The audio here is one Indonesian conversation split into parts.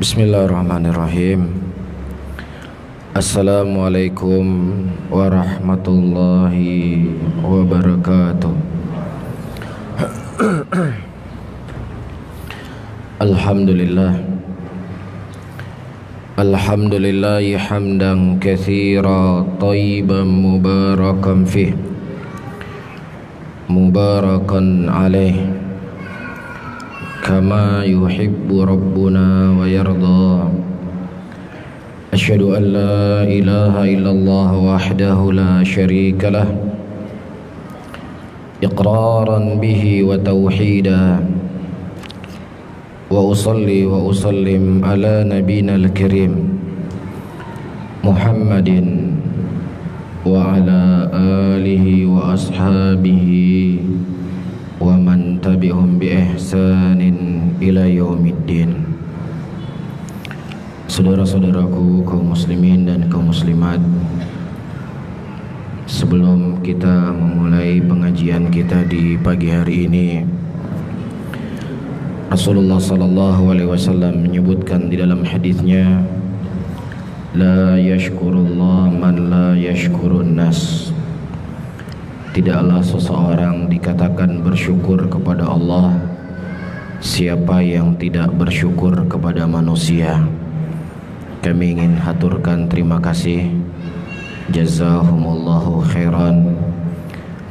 Bismillahirrahmanirrahim. Assalamualaikum warahmatullahi wabarakatuh. Alhamdulillah. Alhamdulillahi hamdan katsira thayyiban mubarakan fih, mubarakan alaih, kama yuhibbu rabbuna wa yarda. Asyhadu an la ilaha illallah wahdahu la syarika lah, iqraran bihi wa tauhida. Wa usalli wa usallim ala nabiyina al-karim Muhammadin wa ala alihi wa ashabihi wa man tabi'hum bi ihsanin ila yaumiddin. Saudara-saudaraku kaum muslimin dan kaum muslimat, sebelum kita memulai pengajian kita di pagi hari ini, Rasulullah sallallahu alaihi wasallam menyebutkan di dalam hadisnya, la yashkurullah man la yashkurun nas. Tidaklah seseorang dikatakan bersyukur kepada Allah siapa yang tidak bersyukur kepada manusia. Kami ingin haturkan terima kasih, jazahumullahu khairan,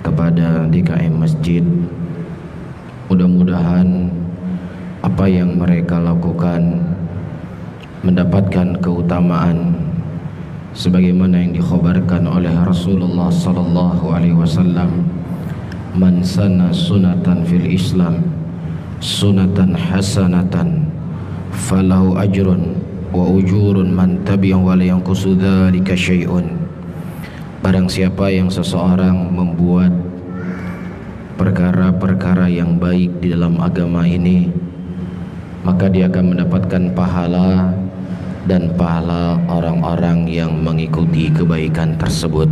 kepada DKM Masjid. Mudah-mudahan apa yang mereka lakukan mendapatkan keutamaan sebagaimana yang dikhabarkan oleh Rasulullah sallallahu alaihi wasallam, man sanna sunatan fil Islam sunatan hasanatan falahu ajrun wa ujurun man tabi'ahu wa la yanqusu dzalika syai'un. Barang siapa yang seseorang membuat perkara-perkara yang baik di dalam agama ini, maka dia akan mendapatkan pahala dan pahala orang-orang yang mengikuti kebaikan tersebut.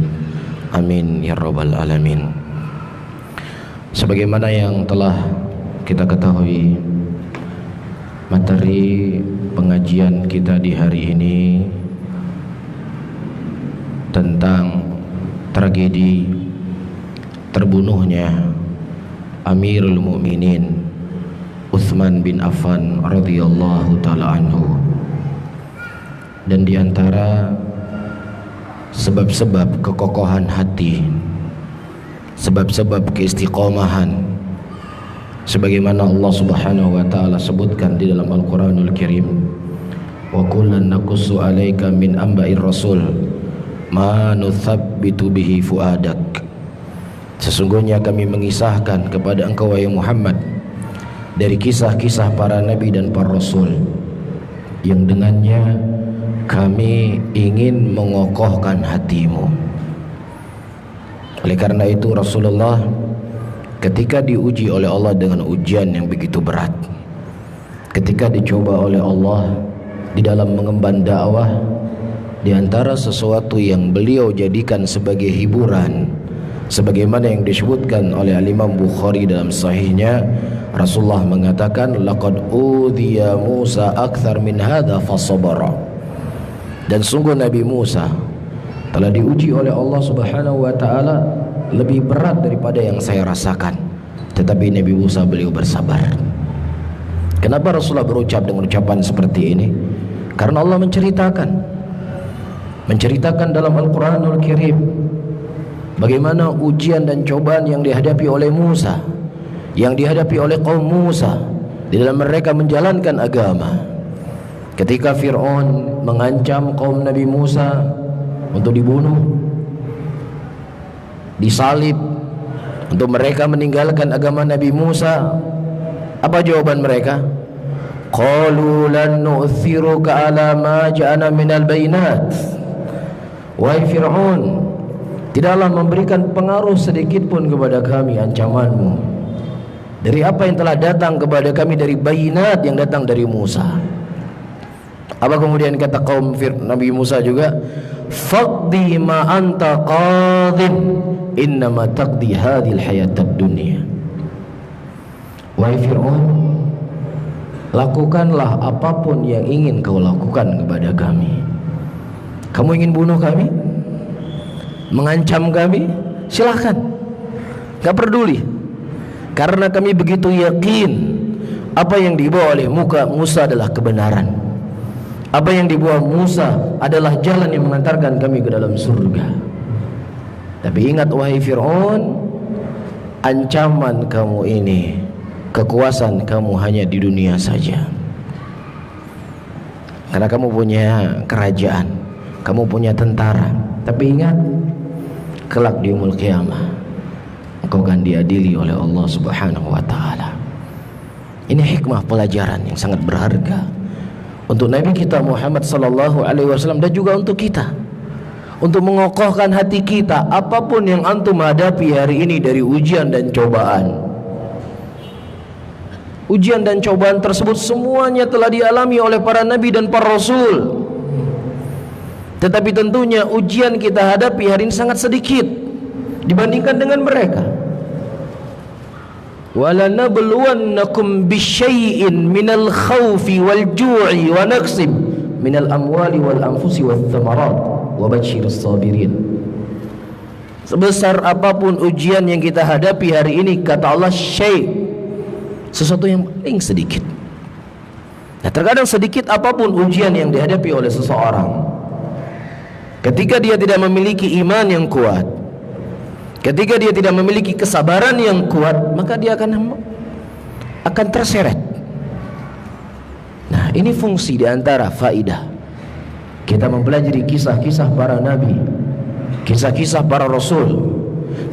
Amin ya rabbal alamin. Sebagaimana yang telah kita ketahui, materi pengajian kita di hari ini tentang tragedi terbunuhnya Amirul Mukminin Utsman bin Affan radhiyallahu taala anhu. Dan di antara sebab-sebab kekokohan hati, sebab-sebab keistiqomahan, sebagaimana Allah Subhanahu wa taala sebutkan di dalam Al-Qur'anul Karim, wa kullan naqussu 'alaika min amba'ir rasul ma nuthabbitu bihi fuadak. Sesungguhnya kami mengisahkan kepada engkau wahai Muhammad dari kisah-kisah para nabi dan para rasul yang dengannya kami ingin mengokohkan hatimu. Oleh karena itu Rasulullah ketika diuji oleh Allah dengan ujian yang begitu berat, ketika dicoba oleh Allah di dalam mengemban dakwah, di antara sesuatu yang beliau jadikan sebagai hiburan, sebagaimana yang disebutkan oleh Imam Bukhari dalam sahihnya, Rasulullah mengatakan, laqad udhiya Musa akthar min hadza fasabara. Dan sungguh Nabi Musa telah diuji oleh Allah Subhanahu wa taala lebih berat daripada yang saya rasakan, tetapi Nabi Musa beliau bersabar. Kenapa Rasulullah berucap dengan ucapan seperti ini? Karena Allah menceritakan dalam Al-Qur'anul Karim bagaimana ujian dan cobaan yang dihadapi oleh Musa, yang dihadapi oleh kaum Musa di dalam mereka menjalankan agama. Ketika Fir'aun mengancam kaum Nabi Musa untuk dibunuh, disalib, untuk mereka meninggalkan agama Nabi Musa, apa jawaban mereka? Qalu lan nu'thiruka ala ma ja'ana minal bayinat. Wahai Fir'aun, tidaklah memberikan pengaruh sedikit pun kepada kami ancamanmu dari apa yang telah datang kepada kami dari bayinat yang datang dari Musa. Apa kemudian kata kaum Nabi Musa juga? Faqdi ma anta qadhin innama taqdi hadhil hayatad dunya. Wahai Fir'aun, lakukanlah apapun yang ingin kau lakukan kepada kami. Kamu ingin bunuh kami, mengancam kami, silahkan, gak peduli, karena kami begitu yakin apa yang dibawa oleh Musa adalah kebenaran. Apa yang dibawa Musa adalah jalan yang mengantarkan kami ke dalam surga. Tapi ingat wahai Fir'aun, ancaman kamu ini, kekuasaan kamu hanya di dunia saja. Karena kamu punya kerajaan, kamu punya tentara. Tapi ingat, kelak di yaumul qiyamah engkau akan diadili oleh Allah Subhanahu wa ta'ala. Ini hikmah pelajaran yang sangat berharga untuk Nabi kita Muhammad sallallahu alaihi wasallam dan juga untuk kita, untuk mengokohkan hati kita. Apapun yang antum hadapi hari ini dari ujian dan cobaan, ujian dan cobaan tersebut semuanya telah dialami oleh para nabi dan para rasul. Tetapi tentunya ujian kita hadapi hari ini sangat sedikit dibandingkan dengan mereka. وَلَنَبْلُوَنَّكُمْ بِشَيْءٍ مِنَ الْخَوْفِ وَالْجُوعِ وَنَقْصٍ مِنَ الْأَمْوَالِ وَالْأَنْفُسِ وَالثَّمَرَاتِ وَبَشِّرِ الصَّابِرِينَ. Sebesar apapun ujian yang kita hadapi hari ini, kata Allah, syai', sesuatu yang paling sedikit. Nah, terkadang sedikit apapun ujian yang dihadapi oleh seseorang, ketika dia tidak memiliki iman yang kuat, ketika dia tidak memiliki kesabaran yang kuat, maka dia akan terseret. Nah, ini fungsi diantara faidah kita mempelajari kisah-kisah para nabi, kisah-kisah para rasul,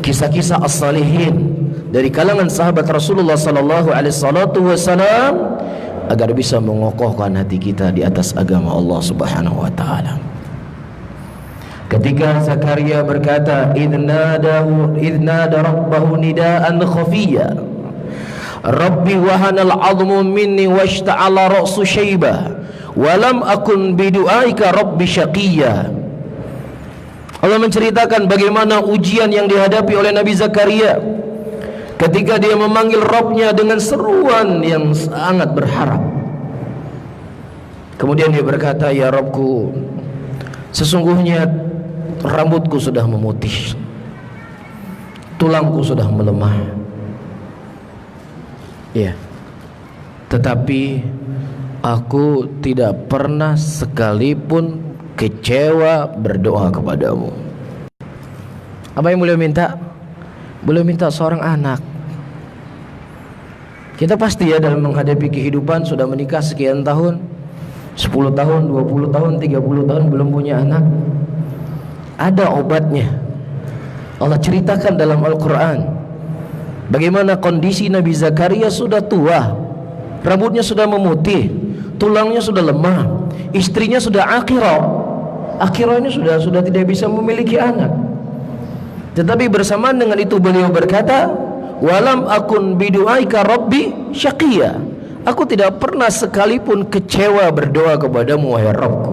kisah-kisah as-salihin dari kalangan sahabat Rasulullah sallallahu alaihi wasallam, agar bisa mengokohkan hati kita di atas agama Allah Subhanahu wa ta'ala. Ketika Zakaria berkata, idnada rabbahu nidaan khafiyya, Rabbi wahanal azmu minni washta'ala ra'su shaybah walam akun bidu'aika Rabbi syaqiyya. Allah menceritakan bagaimana ujian yang dihadapi oleh Nabi Zakaria ketika dia memanggil Rabbnya dengan seruan yang sangat berharap. Kemudian dia berkata, ya Rabbku, sesungguhnya rambutku sudah memutih, tulangku sudah melemah, ya, tetapi aku tidak pernah sekalipun kecewa berdoa kepadamu. Apa yang beliau minta? Beliau minta seorang anak. Kita pasti ya dalam menghadapi kehidupan sudah menikah sekian tahun, 10 tahun, 20 tahun, 30 tahun belum punya anak. Ada obatnya. Allah ceritakan dalam Al-Quran bagaimana kondisi Nabi Zakaria sudah tua, rambutnya sudah memutih, tulangnya sudah lemah, istrinya sudah akhirnya sudah tidak bisa memiliki anak. Tetapi bersamaan dengan itu beliau berkata, walam akun bidu'aika Rabbi syaqiyya, aku tidak pernah sekalipun kecewa berdoa kepadamu wahai Rabbku.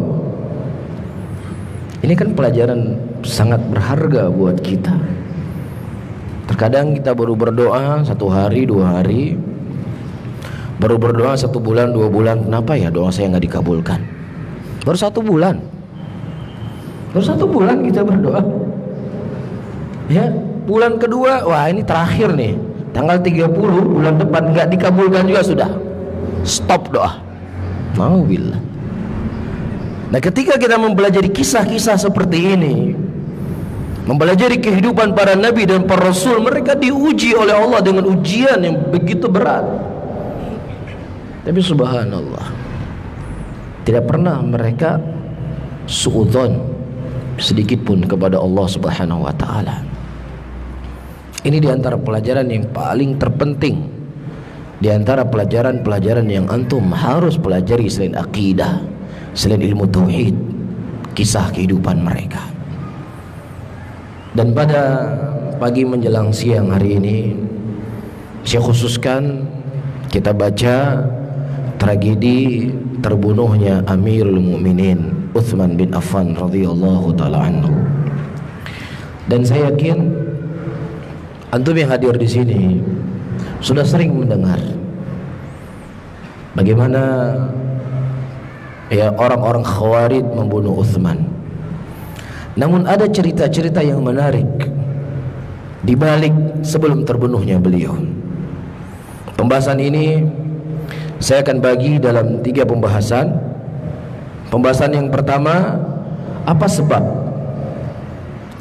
Ini kan pelajaran sangat berharga buat kita. Terkadang kita baru berdoa 1 hari, 2 hari, baru berdoa 1 bulan, 2 bulan. Kenapa ya doa saya nggak dikabulkan? Baru 1 bulan, baru 1 bulan kita berdoa. Ya, bulan kedua, wah ini terakhir nih, tanggal 30 bulan depan nggak dikabulkan juga, sudah stop doa. Maubillah. Nah, ketika kita mempelajari kisah-kisah seperti ini, mempelajari kehidupan para nabi dan para rasul, mereka diuji oleh Allah dengan ujian yang begitu berat. Tapi subhanallah, tidak pernah mereka suudzon sedikit pun kepada Allah Subhanahu wa ta'ala. Ini diantara pelajaran yang paling terpenting, diantara pelajaran-pelajaran yang antum harus pelajari selain akidah, selain ilmu tauhid, kisah kehidupan mereka. Dan pada pagi menjelang siang hari ini, saya khususkan kita baca tragedi terbunuhnya Amirul Mukminin Utsman bin Affan radhiyallahu taala anhu. Dan saya yakin antum yang hadir di sini sudah sering mendengar bagaimana ya orang-orang Khawarij membunuh Utsman. Namun ada cerita-cerita yang menarik di balik sebelum terbunuhnya beliau. Pembahasan ini saya akan bagi dalam 3 pembahasan. Pembahasan yang pertama, apa sebab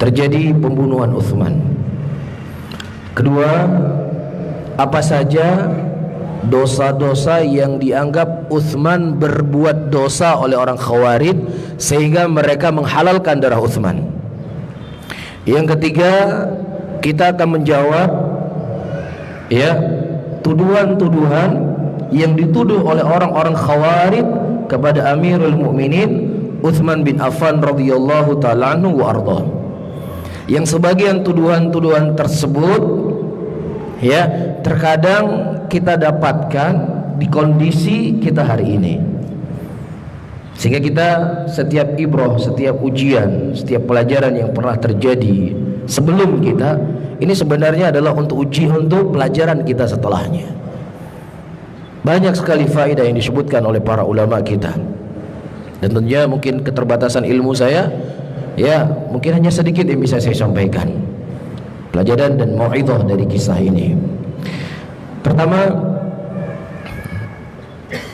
terjadi pembunuhan Utsman? Kedua, apa saja dosa-dosa yang dianggap Utsman berbuat dosa oleh orang Khawarij sehingga mereka menghalalkan darah Utsman. Yang ketiga, kita akan menjawab ya tuduhan-tuduhan yang dituduh oleh orang-orang Khawarij kepada Amirul Mukminin Utsman bin Affan radhiyallahu taala anhu wa ardhah. Yang sebagian tuduhan-tuduhan tersebut ya terkadang kita dapatkan di kondisi kita hari ini, sehingga kita setiap ibrah, setiap ujian, setiap pelajaran yang pernah terjadi sebelum kita ini sebenarnya adalah untuk uji, untuk pelajaran kita setelahnya. Banyak sekali faedah yang disebutkan oleh para ulama kita, dan tentunya mungkin keterbatasan ilmu saya ya mungkin hanya sedikit yang bisa saya sampaikan pelajaran dan mau'izah dari kisah ini. Pertama,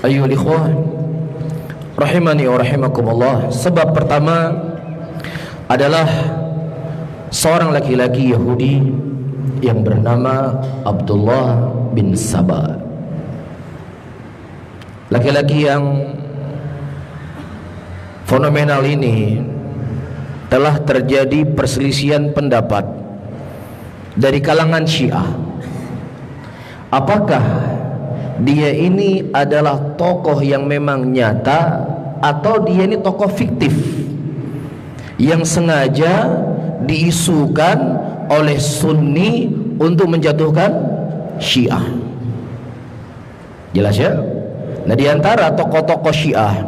ayyuhal ikhwah rahimani wa rahimakumullah, sebab pertama adalah seorang laki-laki Yahudi yang bernama Abdullah bin Saba. Laki-laki yang fenomenal ini telah terjadi perselisihan pendapat dari kalangan Syiah. Apakah dia ini adalah tokoh yang memang nyata atau dia ini tokoh fiktif yang sengaja diisukan oleh Sunni untuk menjatuhkan Syiah? Jelas ya? Nah, di antara tokoh-tokoh Syiah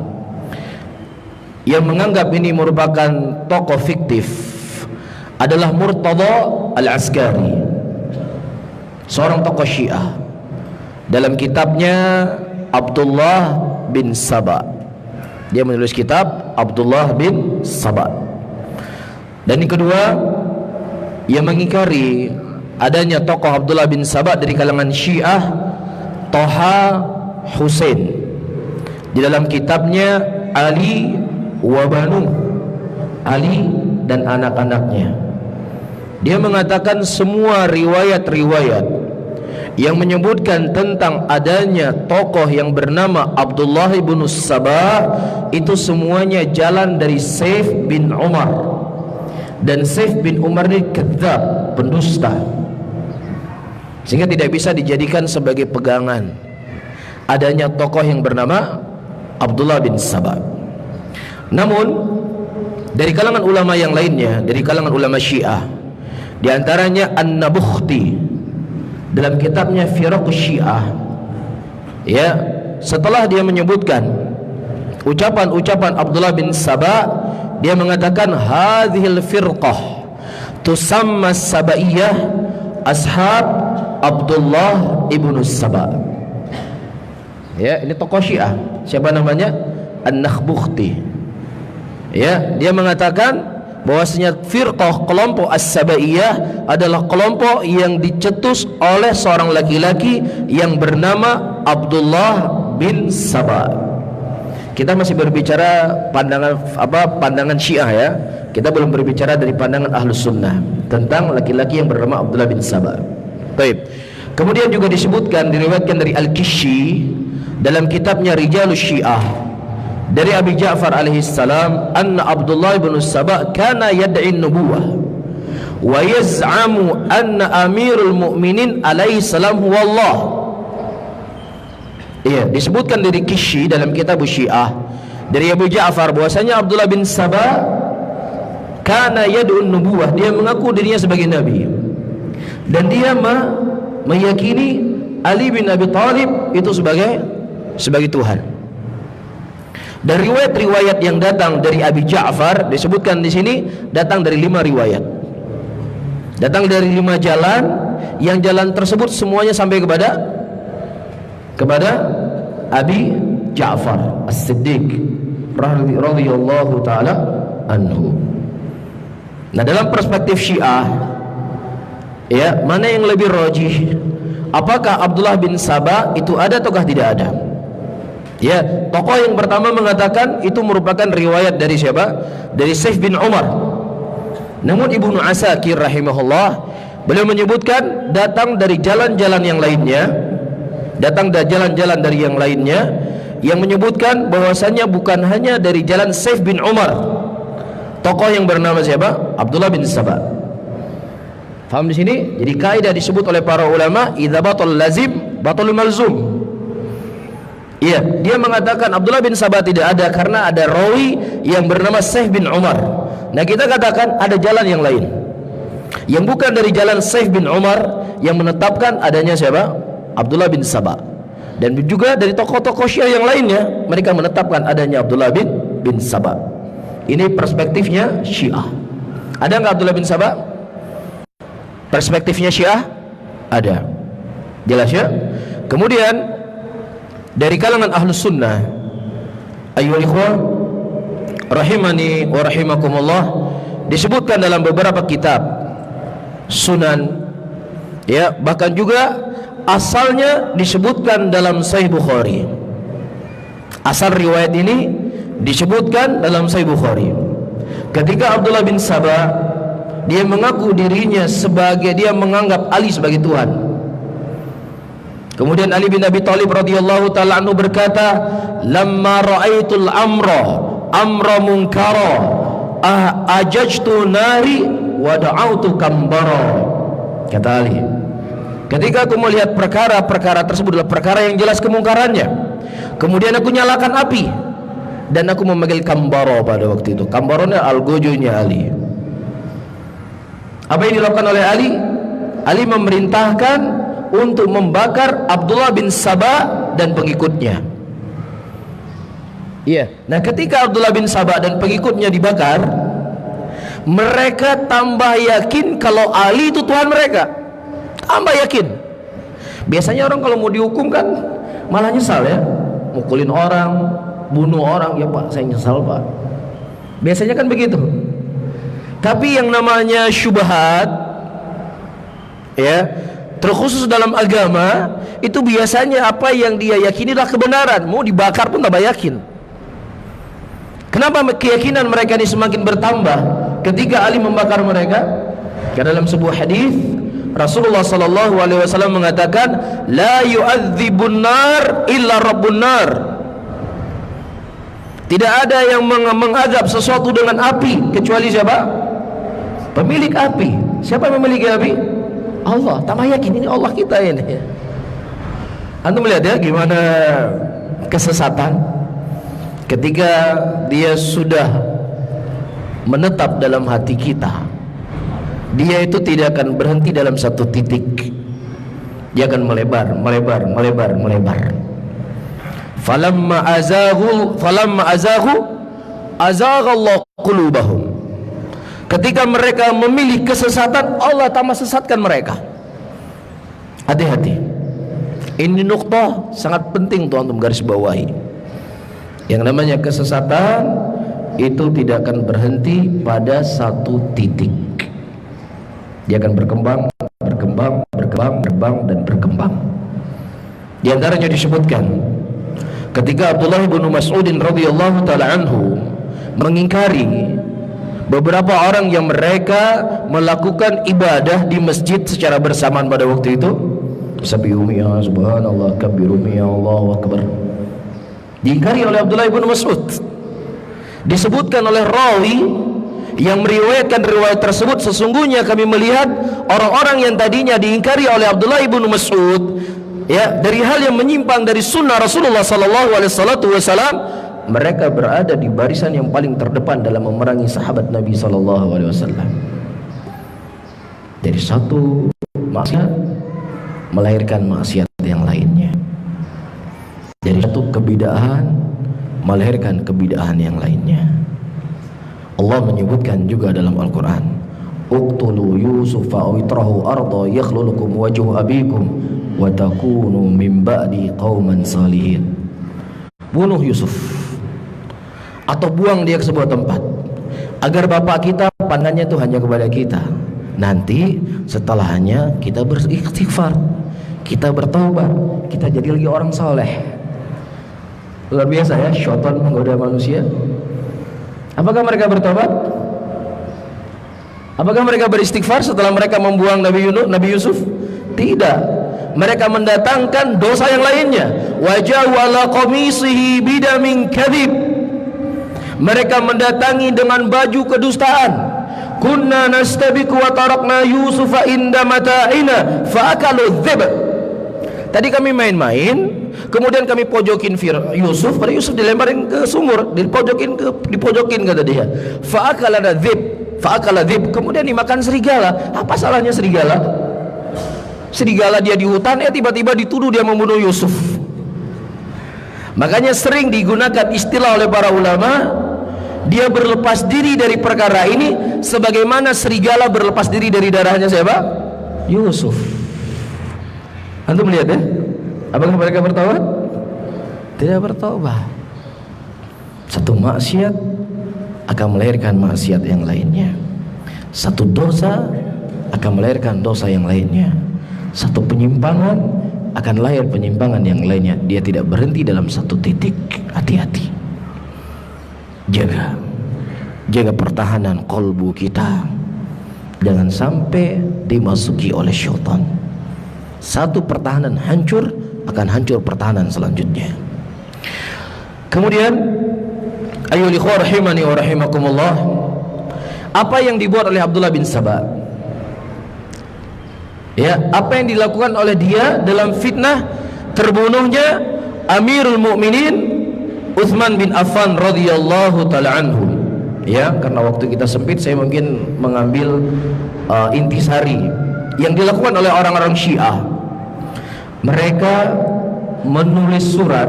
yang menganggap ini merupakan tokoh fiktif adalah Murtada Al-Askari, seorang tokoh Syiah. Dalam kitabnya Abdullah bin Saba, dia menulis kitab Abdullah bin Saba. Dan yang kedua, ia mengingkari adanya tokoh Abdullah bin Saba dari kalangan Syiah, Thaha Husain, di dalam kitabnya Ali wa Banu, Ali dan anak-anaknya. Dia mengatakan semua riwayat-riwayat yang menyebutkan tentang adanya tokoh yang bernama Abdullah bin Saba itu semuanya jalan dari Saif bin Umar, dan Saif bin Umar ini kadzab, pendusta, sehingga tidak bisa dijadikan sebagai pegangan adanya tokoh yang bernama Abdullah bin Saba. Namun dari kalangan ulama yang lainnya, dari kalangan ulama Syiah, di antaranya An-Nabukhti dalam kitabnya Firaqus Syiah, ya, setelah dia menyebutkan ucapan-ucapan Abdullah bin Saba, dia mengatakan hadhil firqah tusamma sabaiyah ashab Abdullah ibnu Saba. Ya, ini tokoh Syiah. Siapa namanya? An-Nakhbukhti. Ya, dia mengatakan bahwasanya firqah kelompok As-Sabaiyah adalah kelompok yang dicetus oleh seorang laki-laki yang bernama Abdullah bin Saba. Kita masih berbicara pandangan Syiah ya. Kita belum berbicara dari pandangan Ahlus Sunnah tentang laki-laki yang bernama Abdullah bin Saba. Baik. Kemudian juga disebutkan, diriwayatkan dari Al-Kishi dalam kitabnya Rijalus Syiah dari Abi Ja'far alaihi salam, anna Abdullah bin Saba kana yad'i nubuwah wa yaz'amu anna Amirul Mukminin alaihi salam huwa Allah. Iya, disebutkan dari Kishi dalam kitab Syiah dari Abu Ja'far bahwasanya Abdullah bin Saba kana yad'un nubuwah, dia mengaku dirinya sebagai nabi, dan dia meyakini Ali bin Abi Thalib itu sebagai Tuhan. Dan riwayat-riwayat yang datang dari Abi Ja'far disebutkan di sini datang dari 5 riwayat, datang dari 5 jalan, yang jalan tersebut semuanya sampai kepada Abi Ja'far As-Siddiq radhiyallahu taala anhu. Nah, dalam perspektif Syiah, ya, mana yang lebih rajih? Apakah Abdullah bin Saba itu ada ataukah tidak ada? Ya, tokoh yang pertama mengatakan itu merupakan riwayat dari siapa? Dari Saif bin Umar. Namun Ibnu Asakir rahimahullah, beliau menyebutkan datang dari jalan-jalan yang lainnya, dari yang lainnya, yang menyebutkan bahwasanya bukan hanya dari jalan Saif bin Umar. Tokoh yang bernama siapa? Abdullah bin Saba. Faham di sini? Jadi kaidah disebut oleh para ulama, idza batal lazim batal malzum. Iya, dia mengatakan Abdullah bin Saba tidak ada karena ada rawi yang bernama Saif bin Umar. Nah, kita katakan ada jalan yang lain yang bukan dari jalan Saif bin Umar yang menetapkan adanya siapa? Abdullah bin Saba. Dan juga dari tokoh-tokoh Syiah yang lainnya, mereka menetapkan adanya Abdullah bin Saba. Ini perspektifnya Syiah. Ada nggak Abdullah bin Saba? Perspektifnya Syiah ada. Jelas ya? Kemudian dari kalangan Ahlus Sunnah, ayyuhal ikhwah rahimani wa rahimakumullah, disebutkan dalam beberapa kitab Sunan, ya, bahkan juga asalnya disebutkan dalam Sahih Bukhari. Asal riwayat ini disebutkan dalam Sahih Bukhari. Ketika Abdullah bin Saba, dia mengaku dirinya sebagai, dia menganggap Ali sebagai Tuhan. Kemudian Ali bin Abi Thalib radhiyallahu taala anhu berkata, "Lamma ra'aitul amra munkara, ajajtu nari wa da'autu kambara." Kata Ali, ketika aku melihat perkara tersebut adalah perkara yang jelas kemungkarannya, kemudian aku nyalakan api dan aku memanggil kambaro pada waktu itu. Kambaronya algojonya Ali. Apa yang dilakukan oleh Ali? Ali memerintahkan untuk membakar Abdullah bin Saba dan pengikutnya. Iya. Nah, ketika Abdullah bin Saba dan pengikutnya dibakar, mereka tambah yakin kalau Ali itu Tuhan mereka. Tambah yakin. Biasanya orang kalau mau dihukum kan malah nyesal ya, mukulin orang, bunuh orang, ya Pak, saya nyesal Pak. Biasanya kan begitu. Tapi yang namanya syubhat, ya, terkhusus dalam agama, itu biasanya apa yang dia yakinilah kebenaran, mau dibakar pun tambah yakin. Kenapa keyakinan mereka ini semakin bertambah ketika Ali membakar mereka? Karena dalam sebuah hadis Rasulullah sallallahu alaihi wasallam mengatakan, la yu'adzibun nar illa rabbun nar. Tidak ada yang mengazab sesuatu dengan api kecuali siapa? Pemilik api. Siapa yang memiliki api? Allah. Tambah yakin ini Allah kita ini. Antum melihat ya gimana kesesatan ketika dia sudah menetap dalam hati kita. Dia itu tidak akan berhenti dalam satu titik. Dia akan melebar. Falamma azaghu azaghallahu qulubahum. Ketika mereka memilih kesesatan, Allah tambah sesatkan mereka. Hati-hati. Ini nuqtah sangat penting tuh antum garis bawahi. Yang namanya kesesatan itu tidak akan berhenti pada satu titik. Dia akan berkembang dan berkembang. Di antaranya disebutkan ketika Abdullah bin Mas'udin radhiyallahu taala anhu mengingkari beberapa orang yang mereka melakukan ibadah di masjid secara bersamaan pada waktu itu. Sabihumi ya subhanallah, kabirumi ya Allahu akbar. Diingkari oleh Abdullah bin Mas'ud. Disebutkan oleh rawi yang meriwayatkan riwayat tersebut, sesungguhnya kami melihat orang-orang yang tadinya diingkari oleh Abdullah bin Mas'ud, ya, dari hal yang menyimpang dari sunnah Rasulullah sallallahu alaihi wasallam, mereka berada di barisan yang paling terdepan dalam memerangi sahabat Nabi sallallahu alaihi wasallam. Dari satu maksiat melahirkan maksiat yang lainnya. Dari satu kebid'ahan melahirkan kebid'ahan yang lainnya. Allah menyebutkan juga dalam Al-Quran, uqtulu yusufa aw itrahu arda yakhlulukum wajhu abikum wa takunu min ba'di qauman salihin. bunuh Yusuf atau buang dia ke sebuah tempat, agar bapak kita pandangannya itu hanya kepada kita. Nanti setelahnya kita beristighfar, kita bertaubat, kita jadi lagi orang soleh. Luar biasa ya, syaitan menggoda manusia. Apakah mereka bertobat? Apakah mereka beristighfar setelah mereka membuang Nabi Yusuf? Tidak. Mereka mendatangkan dosa yang lainnya. Wajahu ala qamisihi bidamin kadhib. Mereka mendatangi dengan baju kedustaan. Kunna nastabiqu wa tarakna Yusufa inda mata'ina fa akalu dhib. Tadi kami main-main, kemudian kami pojokin Yusuf, pada Yusuf dilemparin ke sumur, dipojokin kata dia. Fa akala dhib, kemudian dimakan serigala. Apa salahnya serigala? Serigala dia di hutan, tiba-tiba dituduh dia membunuh Yusuf. Makanya sering digunakan istilah oleh para ulama, dia berlepas diri dari perkara ini sebagaimana serigala berlepas diri dari darahnya siapa? Yusuf. Antum melihat ya? Apakah mereka bertaubat? Tidak bertaubat. Satu maksiat akan melahirkan maksiat yang lainnya. Satu dosa akan melahirkan dosa yang lainnya. Satu penyimpangan akan lahir penyimpangan yang lainnya. Dia tidak berhenti dalam satu titik. Hati-hati. Jaga pertahanan kolbu kita. Jangan sampai dimasuki oleh syaitan. Satu pertahanan hancur, akan hancur pertahanan selanjutnya. Kemudian ayyuhal ikhwah rahimani wa rahimakumullah, apa yang dibuat oleh Abdullah bin Saba? Ya, apa yang dilakukan oleh dia dalam fitnah terbunuhnya Amirul Mukminin Utsman bin Affan radhiyallahu taala anhu. Ya, karena waktu kita sempit, saya mungkin mengambil intisari yang dilakukan oleh orang-orang Syiah. Mereka menulis surat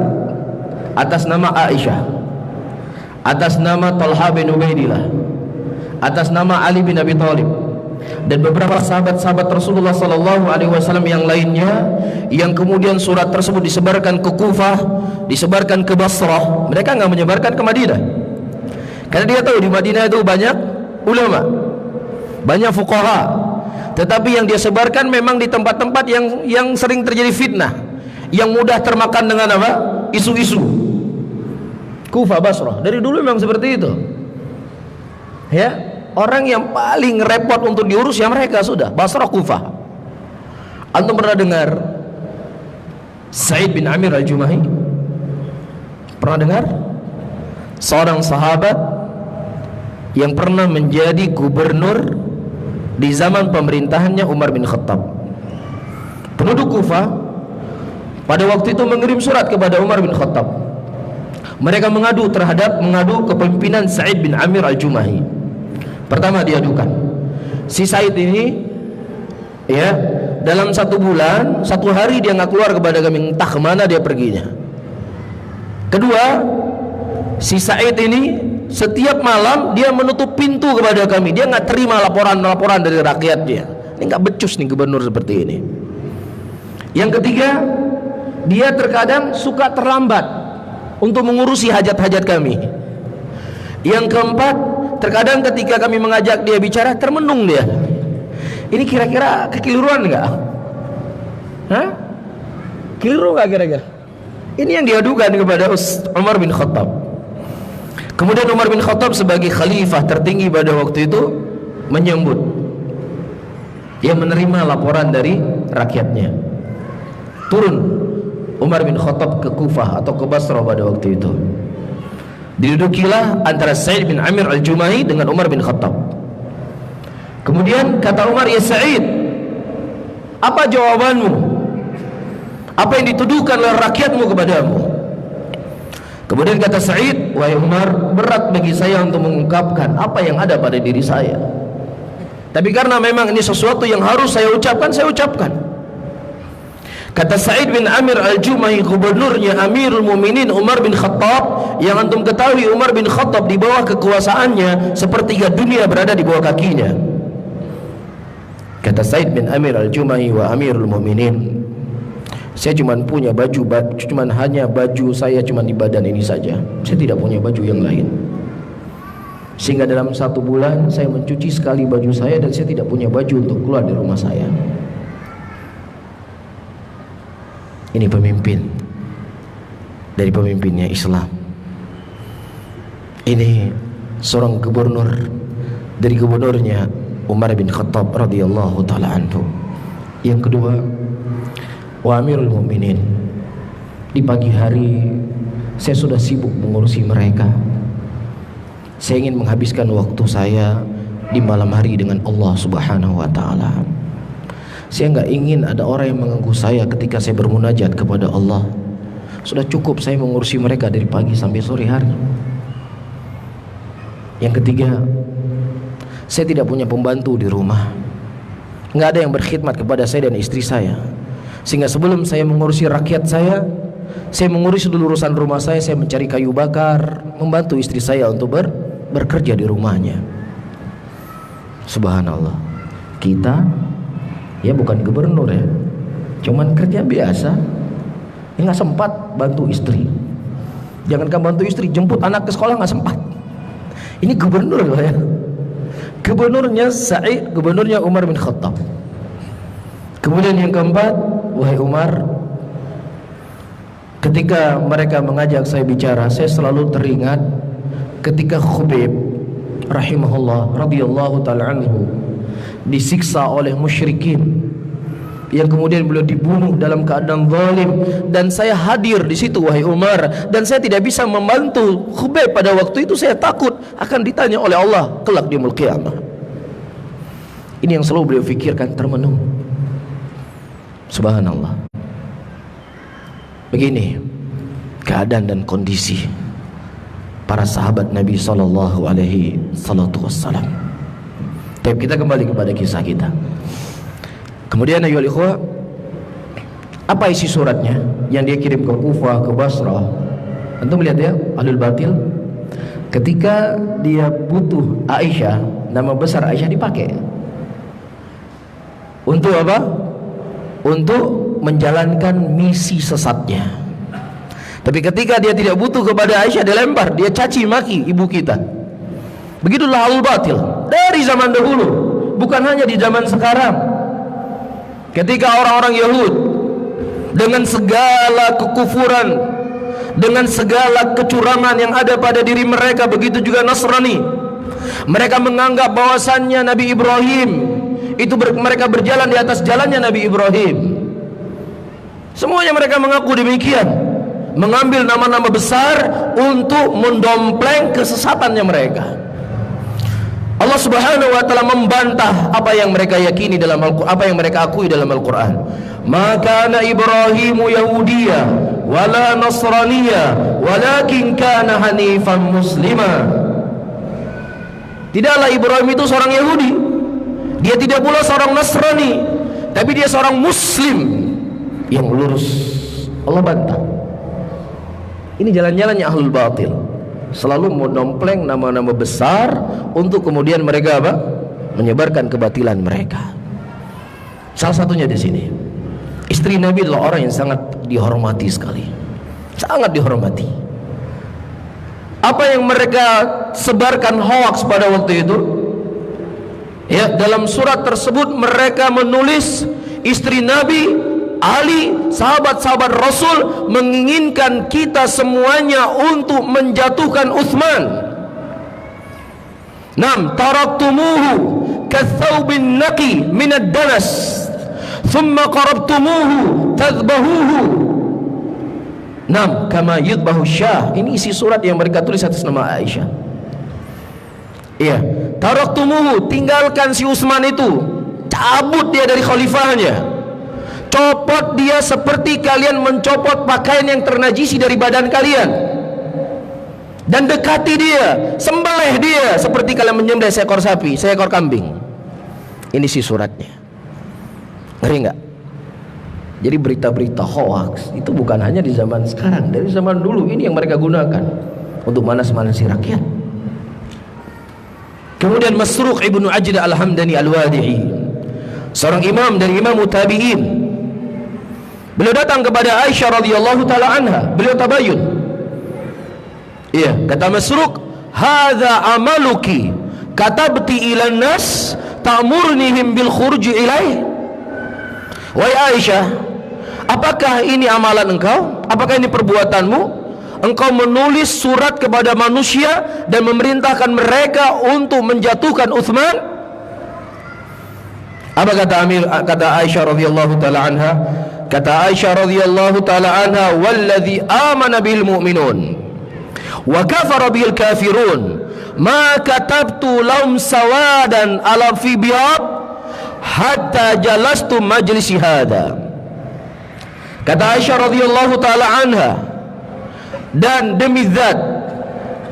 atas nama Aisyah, atas nama Talha bin Ubaidillah, atas nama Ali bin Abi Thalib, dan beberapa sahabat-sahabat Rasulullah SAW yang lainnya, yang kemudian surat tersebut disebarkan ke Kufah, disebarkan ke Basrah. Mereka nggak menyebarkan ke Madinah, karena dia tahu di Madinah itu banyak ulama, banyak fuqaha. Tetapi yang dia sebarkan memang di tempat-tempat yang sering terjadi fitnah, yang mudah termakan dengan apa? Isu-isu. Kufah, Basrah, dari dulu memang seperti itu. Ya, orang yang paling repot untuk diurus ya mereka sudah. Basrah, Kufah. Antum pernah dengar Sa'id bin Amir al-Jumahi? Pernah dengar? Seorang sahabat yang pernah menjadi gubernur di zaman pemerintahannya Umar bin Khattab. Penduduk Kufah pada waktu itu mengirim surat kepada Umar bin Khattab. Mereka mengadu kepemimpinan Sa'id bin Amir al-Jumahi. Pertama diadukan, si Sa'id ini ya, dalam 1 bulan 1 hari dia nggak keluar kepada kami, entah kemana dia perginya. Kedua, si Sa'id ini setiap malam dia menutup pintu kepada kami. Dia nggak terima laporan dari rakyatnya. Ini nggak becus nih gubernur seperti ini. Yang ketiga, dia terkadang suka terlambat untuk mengurusi hajat-hajat kami. Yang keempat, terkadang ketika kami mengajak dia bicara termenung dia. Ini kira-kira kekeliruan nggak? Hah? Keliru nggak kira-kira? Ini yang diadukan kepada Umar bin Khattab. Kemudian Umar bin Khattab sebagai khalifah tertinggi pada waktu itu menyambut. Dia menerima laporan dari rakyatnya. Turun Umar bin Khattab ke Kufah atau ke Basrah pada waktu itu. Didudukilah antara Sa'id bin Amir al-Jumahi dengan Umar bin Khattab. Kemudian kata Umar, "Ya Sa'id, apa jawabanmu? Apa yang dituduhkan oleh rakyatmu kepadamu?" Kemudian kata Sa'id, "Wahai Umar, berat bagi saya untuk mengungkapkan apa yang ada pada diri saya. Tapi karena memang ini sesuatu yang harus saya ucapkan, saya ucapkan." Kata Sa'id bin Amir al-Jumahi, gubernurnya Amirul Mukminin Umar bin Khattab, yang antum ketahui Umar bin Khattab di bawah kekuasaannya sepertiga dunia berada di bawah kakinya. Kata Sa'id bin Amir al-Jumahi, "Wa Amirul Mukminin, Saya punya baju hanya baju saya di badan ini saja. Saya tidak punya baju yang lain. Sehingga dalam 1 bulan saya mencuci sekali baju saya dan saya tidak punya baju untuk keluar dari rumah saya. Ini pemimpin dari pemimpinnya Islam. Ini seorang gubernur dari gubernurnya Umar bin Khattab radhiyallahu taala anhu. Yang kedua, wa Amirul Mukminin. Di pagi hari saya sudah sibuk mengurusi mereka. Saya ingin menghabiskan waktu saya di malam hari dengan Allah Subhanahu wa taala. Saya enggak ingin ada orang yang mengganggu saya ketika saya bermunajat kepada Allah. Sudah cukup saya mengurusi mereka dari pagi sampai sore hari. Yang ketiga, saya tidak punya pembantu di rumah. Enggak ada yang berkhidmat kepada saya dan istri saya. Sehingga sebelum saya mengurusi rakyat saya mengurusi dulu urusan rumah saya mencari kayu bakar, membantu istri saya untuk bekerja di rumahnya. Subhanallah. Kita ya bukan gubernur ya, cuman kerja biasa, nggak sempat bantu istri. Jangankan bantu istri, jemput anak ke sekolah nggak sempat. Ini gubernur loh ya. Gubernurnya Sa'id, gubernurnya Umar bin Khattab. Kemudian yang keempat, wahai Umar, ketika mereka mengajak saya bicara, saya selalu teringat ketika Khubayb rahimahullah radhiyallahu ta'ala anhu disiksa oleh musyrikin, yang kemudian beliau dibunuh dalam keadaan zalim, dan saya hadir di situ wahai Umar, dan saya tidak bisa membantu Khubayb pada waktu itu. Saya takut akan ditanya oleh Allah kelak di yaumul qiyamah. Ini yang selalu beliau fikirkan termenung. Subhanallah. Begini keadaan dan kondisi para sahabat Nabi sallallahu alaihi wasallam. Tapi kita kembali kepada kisah kita. Kemudian ayyuhal ikhwah, apa isi suratnya yang dia kirim ke Kufah, ke Basrah? Antum lihat ya, Ahlul Batil ketika dia butuh Aisyah, nama besar Aisyah dipakai. Untuk apa? Untuk menjalankan misi sesatnya. Tapi ketika dia tidak butuh kepada Aisyah, dia lempar, dia caci maki ibu kita. Begitulah Ahlul Batil dari zaman dahulu, bukan hanya di zaman sekarang. Ketika orang-orang Yahud dengan segala kekufuran, dengan segala kecurangan yang ada pada diri mereka, begitu juga Nasrani, mereka menganggap bahwasannya Nabi Ibrahim itu mereka berjalan di atas jalannya Nabi Ibrahim. Semuanya mereka mengaku demikian, mengambil nama-nama besar untuk mendompleng kesesatannya mereka. Allah Subhanahu wa taala membantah apa yang mereka yakini dalam Al-Qur'an, apa yang mereka akui dalam Al-Qur'an. Maka Ibrahimu Yahudiyya wala Nasraniyya walakin kana hanifan muslima. Tidaklah Ibrahim itu seorang Yahudi, dia tidak pula seorang Nasrani, tapi dia seorang Muslim yang lurus. Allah bantah. Ini jalan-jalannya Ahlul Batil, selalu mendompleng nama-nama besar untuk kemudian mereka apa? Menyebarkan kebatilan mereka. Salah satunya di sini, istri Nabi adalah orang yang sangat dihormati sekali, sangat dihormati. Apa yang mereka sebarkan hoax pada waktu itu? Ya, dalam surat tersebut mereka menulis istri Nabi, Ali, sahabat-sahabat Rasul menginginkan kita semuanya untuk menjatuhkan Utsman. Nam taraktumuhu kathawbin naqi minad danas thumma qarabtumuhu tadhbahuhu. Nam kama yudbahu syah. Ini isi surat yang mereka tulis atas nama Aisyah. Iya, taraktumuhu, tinggalkan si Utsman itu, cabut dia dari khalifahnya. Copot dia seperti kalian mencopot pakaian yang ternajisi dari badan kalian, dan dekati dia, sembelih dia seperti kalian menyembelih seekor sapi, seekor kambing. Ini sih suratnya. Ngeri nggak? Jadi berita-berita hoax itu bukan hanya di zaman sekarang, dari zaman dulu ini yang mereka gunakan untuk manas-manasi rakyat. Kemudian Masruq ibnu Ajda al-Hamdani al-Wadi'i, seorang imam dari imam tabi'in, Beliau datang kepada Aisyah radhiyallahu taala anha, beliau tabayun. Iya, kata Masruq, "Hadza amaluki, katabti ila nas ta'murnihim bil khuruj ilaih." Wahai Aisyah, apakah ini amalan engkau? Apakah ini perbuatanmu? Engkau menulis surat kepada manusia dan memerintahkan mereka untuk menjatuhkan Utsman? Apa kata Aisyah radhiyallahu taala anha? Kata Aisyah radhiyallahu taala anha, "Walladzi amana bil mu'minun wa kafara bil kafirun, ma katabtu lahum sawadan ala fi biyad hatta jalastu majlisi hada." Kata Aisyah radhiyallahu taala anha, dan demi zat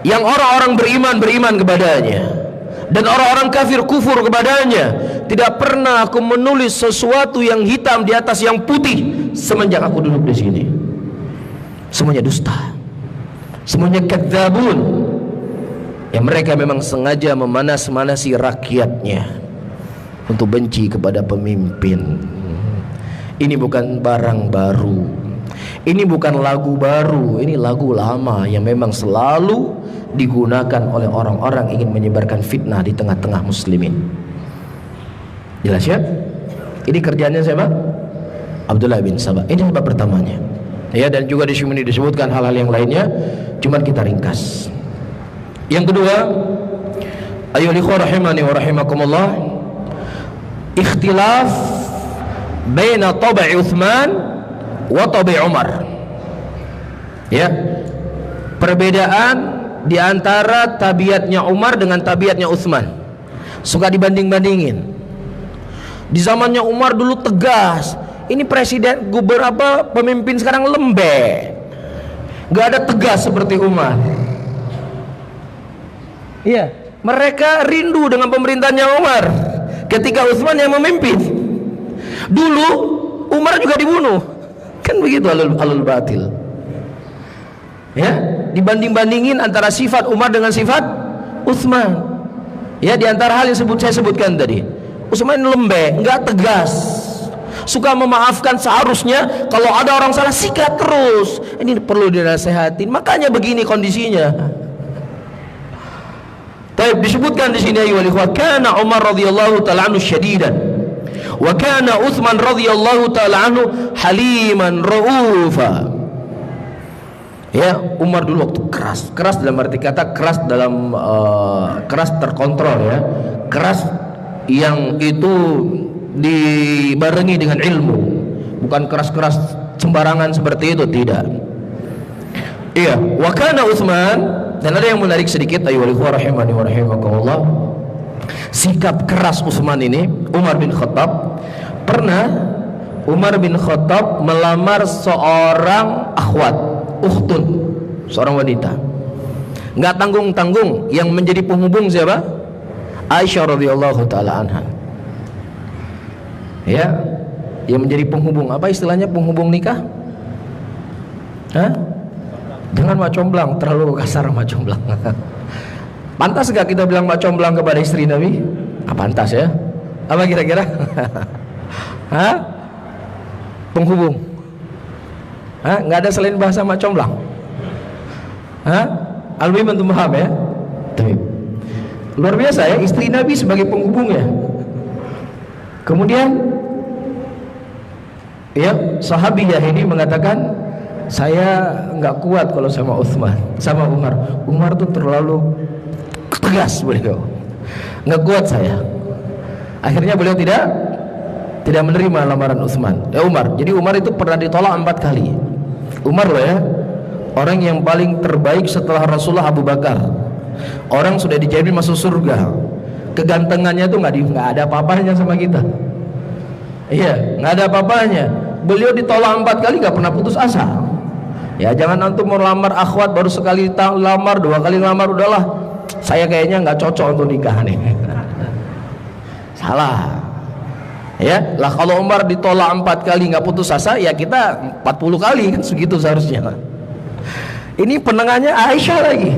yang orang-orang beriman kepadanya dan orang-orang kafir kufur kepadanya, tidak pernah aku menulis sesuatu yang hitam di atas yang putih semenjak aku duduk di sini. Semuanya dusta, semuanya kadzabun. Yang mereka memang sengaja memanas-manasi rakyatnya untuk benci kepada pemimpin. Ini bukan barang baru, ini bukan lagu baru, ini lagu lama yang memang selalu digunakan oleh orang-orang ingin menyebarkan fitnah di tengah-tengah muslimin. Jelas ya? Ini kerjanya siapa? Abdullah bin Sabah. Ini sebab pertamanya. Ya, dan juga di sini disebutkan hal-hal yang lainnya, cuman kita ringkas. Yang kedua, ayyuhal ikhwah rahimani wa rahimakumullah, ikhtilaf baina tabai Utsman wa tabai Umar. Ya, perbedaan di antara tabiatnya Umar dengan tabiatnya Utsman. Suka dibanding-bandingin. Di zamannya Umar dulu tegas, ini presiden pemimpin sekarang lembek, gak ada tegas seperti Umar. Iya, mereka rindu dengan pemerintahnya Umar ketika Utsman yang memimpin. Dulu Umar juga dibunuh, kan begitu alul batil. Ya, dibanding-bandingin antara sifat Umar dengan sifat Utsman. Ya, di antara hal yang saya sebutkan tadi, Utsman lembek, nggak tegas, suka memaafkan seharusnya. Kalau ada orang salah, sikat terus. Ini perlu dinasehatin. Makanya begini kondisinya. Taib, disebutkan di sini ayyuhal ikhwah, kana Umar radhiyallahu taala anhu syadidan wa kana Utsman radhiyallahu taala anhu haliman raufa. Ya, Umar dulu waktu keras dalam arti kata keras dalam keras terkontrol, ya, keras yang itu dibarengi dengan ilmu, bukan keras-keras sembarangan seperti itu, tidak. Iya, wa kana Utsman, dan ada yang menarik sedikit ayyuhal ikhwah rahimani wa rahimakumullah, sikap keras Utsman ini, Umar bin Khattab pernah melamar seorang akhwat, ukhtun, seorang wanita, nggak tanggung-tanggung. Yang menjadi penghubung siapa? Aisyah radhiyallahu taala anha. Ya, yang menjadi penghubung. Apa istilahnya penghubung nikah? Hah? Jangan macomblang, terlalu kasar macomblang. Pantas gak kita bilang macomblang kepada istri Nabi? Pantas ya. Apa kira-kira? Hah? Penghubung. Hah? Nggak ada selain bahasa macomblang? Hah? Al-Muhim antum paham ya? Luar biasa ya, istri Nabi sebagai penghubungnya. Kemudian ya, sahabiyah ini mengatakan, saya nggak kuat kalau sama Umar. Umar tuh terlalu tegas, beliau nggak kuat saya. Akhirnya beliau tidak menerima lamaran Umar. Jadi Umar itu pernah ditolak 4 kali. Umar loh ya, orang yang paling terbaik setelah Rasulullah Abu Bakar, orang sudah dijamin masuk surga. Kegantengannya tuh nggak ada apa-apanya sama kita. Iya, nggak ada apa-apanya. Beliau ditolak 4 kali, nggak pernah putus asa. Ya, jangan antum mau lamar akhwat baru sekali lamar, 2 kali lamar, udahlah, saya kayaknya nggak cocok untuk nikah nih. Salah. Ya, lah kalau Umar ditolak 4 kali nggak putus asa, ya kita 40 kali kan segitu seharusnya. Ini penengahnya Aisyah lagi.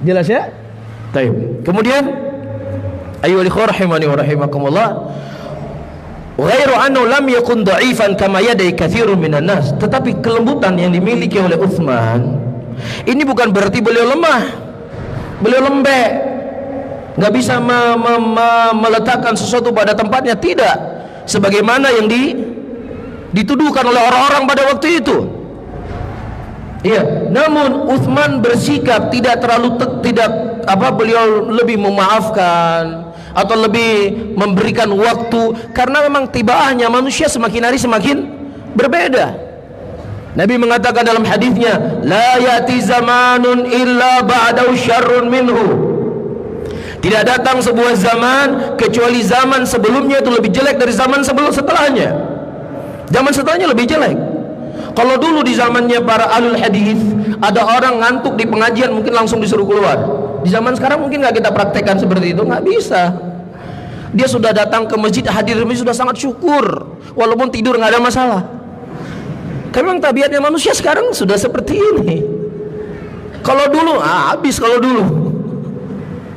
Jelas ya? Taib. Kemudian ayyuhal ikhwah rahimani wa rahimakumullah, Ghairu annahu lam yakun dha'ifan kama yadai katsirun minan nas. Tetapi kelembutan yang dimiliki oleh Utsman ini bukan berarti beliau lemah, beliau lembek, nggak bisa meletakkan sesuatu pada tempatnya, tidak. Sebagaimana yang dituduhkan oleh orang-orang pada waktu itu. Iya, namun Utsman bersikap tidak terlalu beliau lebih memaafkan atau lebih memberikan waktu, karena memang tibaahnya manusia semakin hari semakin berbeda. Nabi mengatakan dalam hadisnya, la yati zamanun illa ba'dahu syarrun minhu. Tidak datang sebuah zaman kecuali zaman sebelumnya itu lebih jelek dari zaman setelahnya. Zaman setelahnya lebih jelek. Kalau dulu di zamannya para ahlul hadis, ada orang ngantuk di pengajian mungkin langsung disuruh keluar. Di zaman sekarang mungkin nggak kita praktekkan seperti itu, nggak bisa. Dia sudah datang ke masjid, hadir di masjid sudah sangat syukur, walaupun tidur nggak ada masalah. Karena memang tabiatnya manusia sekarang sudah seperti ini. Kalau dulu, habis kalau dulu,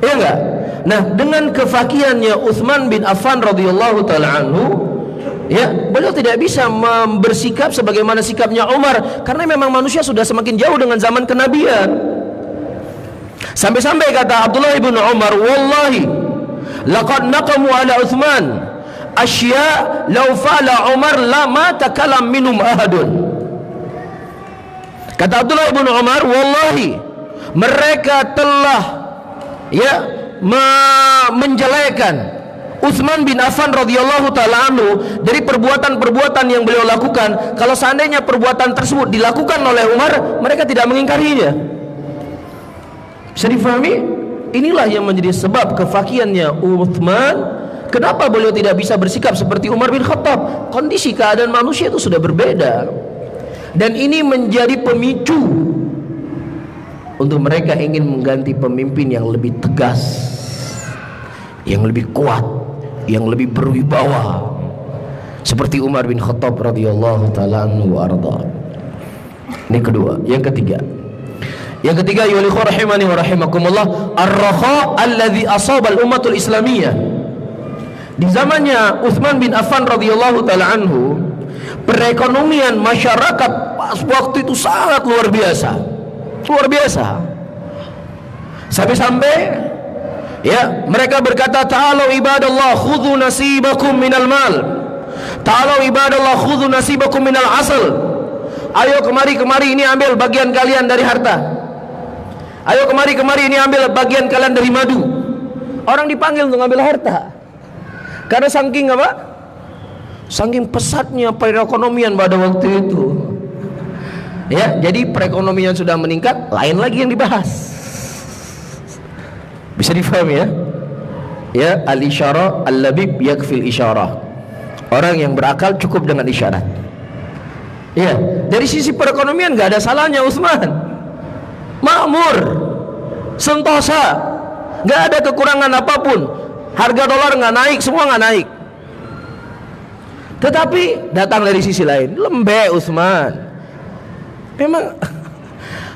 ya enggak? Nah, dengan kefakihannya Utsman bin Affan radhiyallahu taala anhu, ya, beliau tidak bisa bersikap sebagaimana sikapnya Umar, karena memang manusia sudah semakin jauh dengan zaman kenabian. Sampai-sampai kata Abdullah ibn Umar, wallahi laqad naqamu ala Utsman asya law fa'ala Umar lama takalam minum ahadun. Kata Abdullah ibn Umar, wallahi mereka telah menjelekan Utsman bin Affan radhiyallahu taala anhu dari perbuatan-perbuatan yang beliau lakukan. Kalau seandainya perbuatan tersebut dilakukan oleh Umar, mereka tidak mengingkarinya. Bisa difahami? Inilah yang menjadi sebab kefakihannya Utsman. Kenapa beliau tidak bisa bersikap seperti Umar bin Khattab? Kondisi keadaan manusia itu sudah berbeda, dan ini menjadi pemicu untuk mereka ingin mengganti pemimpin yang lebih tegas, yang lebih kuat, yang lebih berwibawa, seperti Umar bin Khattab radhiyallahu taala anhu wa arda. Ini kedua. Yang ketiga, ya rahimani wa rahimakumullah, ar-rakha alladhi asaba al-ummatul islamiyah. Di zamannya Utsman bin Affan radhiyallahu taala anhu, perekonomian masyarakat waktu itu sangat luar biasa. Luar biasa. Sampai-sampai ya, mereka berkata, ta'alu ibadallah khudhu nasibakum minal mal. Ta'alu ibadallah khudhu nasibakum minal asal. Ayo kemari ini ambil bagian kalian dari harta. Ayo kemari ini ambil bagian kalian dari madu. Orang dipanggil untuk ambil harta. Karena saking apa? Saking pesatnya perekonomian pada waktu itu. Ya, jadi perekonomian sudah meningkat, lain lagi yang dibahas. Bisa difahami ya? Ya, al-isyarah al-labib yakfil isyarah. Orang yang berakal cukup dengan isyarat. Ya, dari sisi perekonomian nggak ada salahnya Utsman. Makmur, sentosa, nggak ada kekurangan apapun. Harga dolar nggak naik, semua nggak naik. Tetapi datang dari sisi lain, lembek Utsman. Memang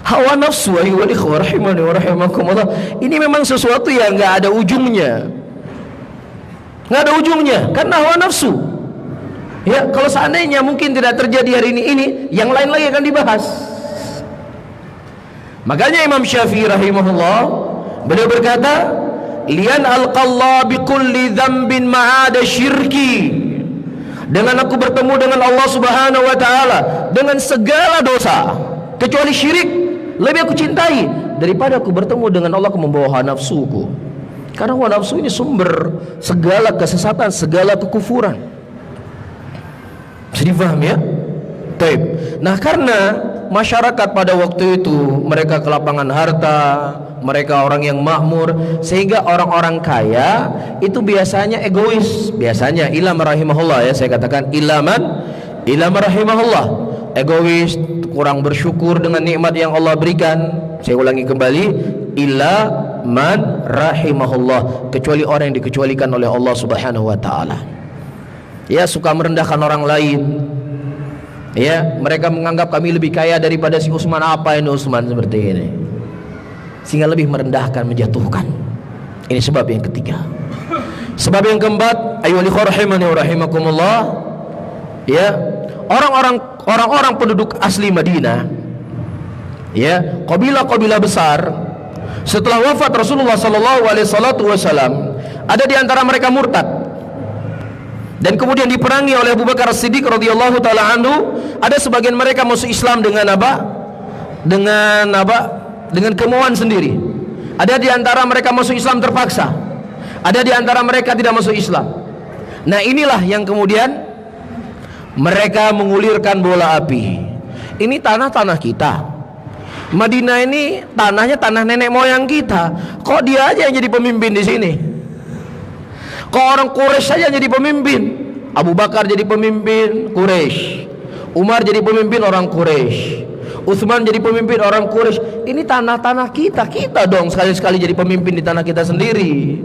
hawa nafsu, rahimani wa rahimakumullah, ini memang sesuatu yang nggak ada ujungnya, nggak ada ujungnya, karena hawa nafsu. Ya, kalau seandainya mungkin tidak terjadi hari ini yang lain lagi akan dibahas. Makanya Imam Syafi'i rahimahullah, beliau berkata, lian alqallah bikulli dzambin ma'ada syirki. Dengan aku bertemu dengan Allah subhanahu wa ta'ala dengan segala dosa kecuali syirik, lebih aku cintai daripada aku bertemu dengan Allah, aku membawa hawa nafsuku. Karena hawa nafsu ini sumber segala kesesatan, segala kekufuran. Bisa difaham ya? Taib. Nah, karena masyarakat pada waktu itu mereka kelapangan harta, mereka orang yang makmur, sehingga orang-orang kaya itu biasanya egois. Biasanya ila rahimahullah, ya saya katakan ila rahimahullah, egois, kurang bersyukur dengan nikmat yang Allah berikan. Saya ulangi kembali, ila man rahimahullah, kecuali orang yang dikecualikan oleh Allah subhanahu wa ta'ala. Ya, suka merendahkan orang lain. Ya, mereka menganggap kami lebih kaya daripada si Utsman. Apa ini Utsman seperti ini, sehingga lebih merendahkan, menjatuhkan. Ini sebab yang ketiga. Sebab yang keempat, ayyuhal ikhwah rahimani wa rahimakumullah, ya, orang-orang penduduk asli Madinah, ya, kabilah-kabilah besar, setelah wafat Rasulullah sallallahu alaihi wasallam, ada di antara mereka murtad dan kemudian diperangi oleh Abu Bakar As-Siddiq radhiyallahu taala anhu. Ada sebagian mereka masuk Islam dengan apa? Dengan kemauan sendiri. Ada di antara mereka masuk Islam terpaksa. Ada di antara mereka tidak masuk Islam. Nah, inilah yang kemudian mereka mengulirkan bola api. Ini tanah-tanah kita. Madinah ini tanahnya tanah nenek moyang kita. Kok dia aja yang jadi pemimpin di sini? Kok orang Quraisy saja jadi pemimpin? Abu Bakar jadi pemimpin Quraisy, Umar jadi pemimpin orang Quraisy, Utsman jadi pemimpin orang Quraisy. Ini tanah-tanah kita dong sekali-sekali jadi pemimpin di tanah kita sendiri.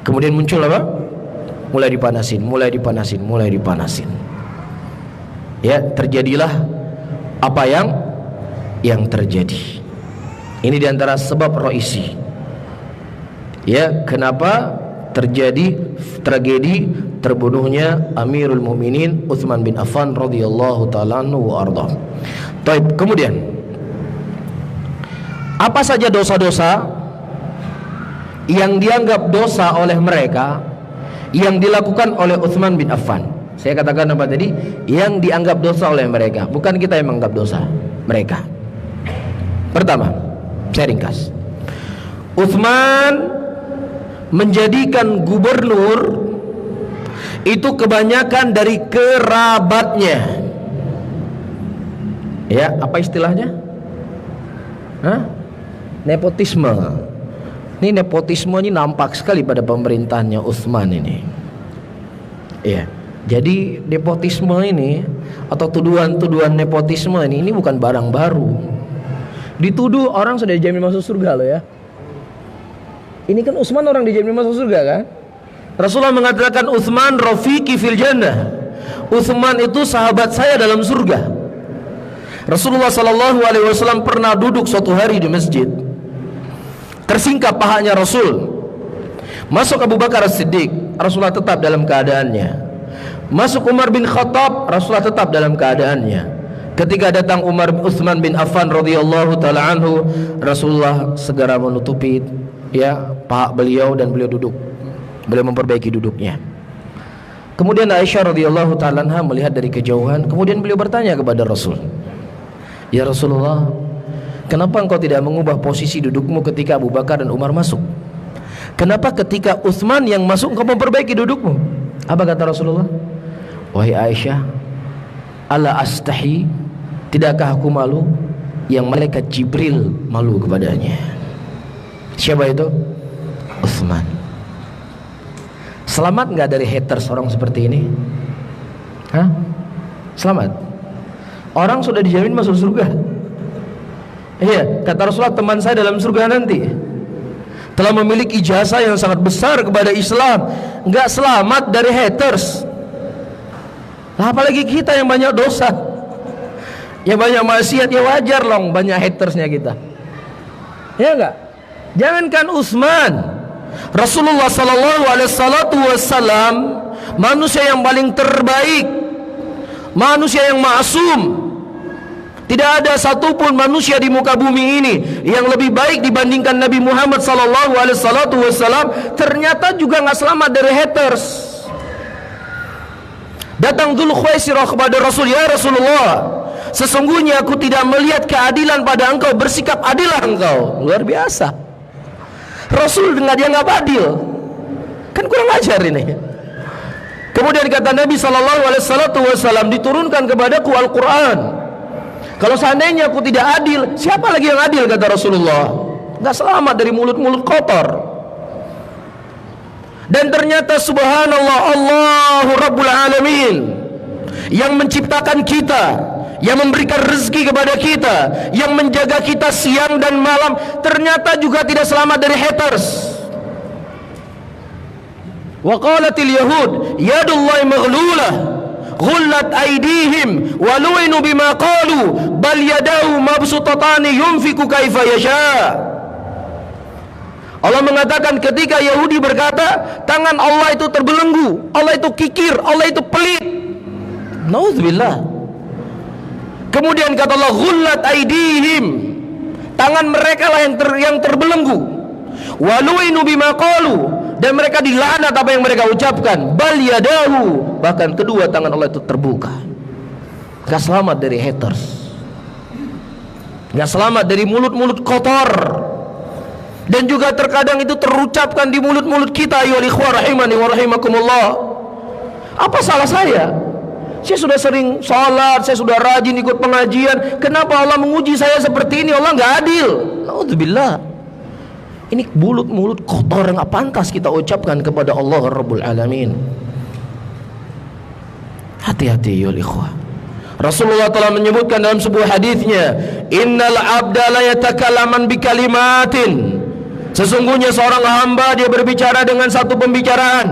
Kemudian muncul apa? Mulai dipanasin. Ya, terjadilah apa yang terjadi. Ini diantara sebab roisi. Ya, kenapa terjadi tragedi terbunuhnya Amirul Mukminin Utsman bin Affan radhiyallahu taala anhu wa ardhah. Baik, kemudian apa saja dosa-dosa yang dianggap dosa oleh mereka yang dilakukan oleh Utsman bin Affan? Saya katakan apa tadi? Yang dianggap dosa oleh mereka, bukan kita yang menganggap dosa mereka. Pertama, saya ringkas. Utsman menjadikan gubernur itu kebanyakan dari kerabatnya. Ya, apa istilahnya? Nepotisme. Ini nepotisme ini nampak sekali pada pemerintahnya Utsman ini. Ya, jadi nepotisme ini atau tuduhan-tuduhan nepotisme ini bukan barang baru. Dituduh orang sudah dijamin masuk surga loh ya. Ini kan Utsman orang dijamin masuk surga kan? Rasulullah mengatakan Utsman rafiqi fil jannah. Utsman itu sahabat saya dalam surga. Rasulullah sallallahu alaihi wasallam pernah duduk suatu hari di masjid. Tersingkap pahanya Rasul. Masuk Abu Bakar As-Siddiq, Rasulullah tetap dalam keadaannya. Masuk Umar bin Khattab, Rasulullah tetap dalam keadaannya. Ketika datang Utsman bin Affan radhiyallahu taala anhu, Rasulullah segera menutupi ya paha beliau dan beliau duduk. Beliau memperbaiki duduknya. Kemudian Aisyah radhiyallahu taala anha melihat dari kejauhan, kemudian beliau bertanya kepada Rasul, "Ya Rasulullah, kenapa engkau tidak mengubah posisi dudukmu ketika Abu Bakar dan Umar masuk? Kenapa ketika Utsman yang masuk engkau memperbaiki dudukmu?" Apa kata Rasulullah? "Wahai Aisyah, ala astahi, tidakkah aku malu yang malaikat Jibril malu kepadanya?" Siapa itu? Utsman. Selamat nggak dari haters orang seperti ini? Selamat. Orang sudah dijamin masuk surga. Iya, kata Rasulullah, teman saya dalam surga nanti telah memiliki jasa yang sangat besar kepada Islam, nggak selamat dari haters. Nah, apalagi kita yang banyak dosa, yang banyak maksiat, ya wajar loh banyak hatersnya kita. Ya enggak? Jangankan Utsman, Rasulullah sallallahu alaihi wasallam manusia yang paling terbaik, manusia yang maksum. Tidak ada satupun manusia di muka bumi ini yang lebih baik dibandingkan Nabi Muhammad sallallahu alaihi wasallam. Ternyata juga nggak selamat dari haters. Datang Dzul Khuwaisirah kepada Rasul, "Ya Rasulullah, sesungguhnya aku tidak melihat keadilan pada engkau, bersikap adillah engkau." Luar biasa. Rasul dengan dia nggak adil, kan kurang ajar ini. Kemudian kata Nabi sallallahu alaihi wasallam, "Diturunkan kepadaku Al-Quran. Kalau seandainya aku tidak adil, siapa lagi yang adil?" kata Rasulullah. Nggak selamat dari mulut-mulut kotor. Dan ternyata subhanallah, Allahu Rabbul Alamin yang menciptakan kita, yang memberikan rezeki kepada kita, yang menjaga kita siang dan malam, ternyata juga tidak selamat dari haters. Wa qalatil yahud yadullahi maghlulah ghullat aydihim wa lu'inu bima qalu bal yadahu mabsutatani yunfiku kaifa yasha. Allah mengatakan ketika Yahudi berkata tangan Allah itu terbelenggu, Allah itu kikir, Allah itu pelit. Nauzubillah. Kemudian kata Allah, ghullat aidihim, tangan mereka lah yang terbelenggu. Waluinu bima qalu, dan mereka dilaknat apa yang mereka ucapkan. Bal yadahu, bahkan kedua tangan Allah itu terbuka. Gak selamat dari haters, gak selamat dari mulut-mulut kotor. Dan juga terkadang itu terucapkan di mulut-mulut kita. Ayyuhal ikhwah rahimani wa rahimakumullah. Apa salah saya? Saya sudah sering sholat, saya sudah rajin ikut pengajian. Kenapa Allah menguji saya seperti ini? Allah nggak adil. Nauzubillah. Ini mulut-mulut kotor yang nggak pantas kita ucapkan kepada Allah Rabbul Alamin. Hati-hati ya ikhwah. Rasulullah telah menyebutkan dalam sebuah hadisnya, innal abda la yatakallaman bikalimatin, sesungguhnya seorang hamba dia berbicara dengan satu pembicaraan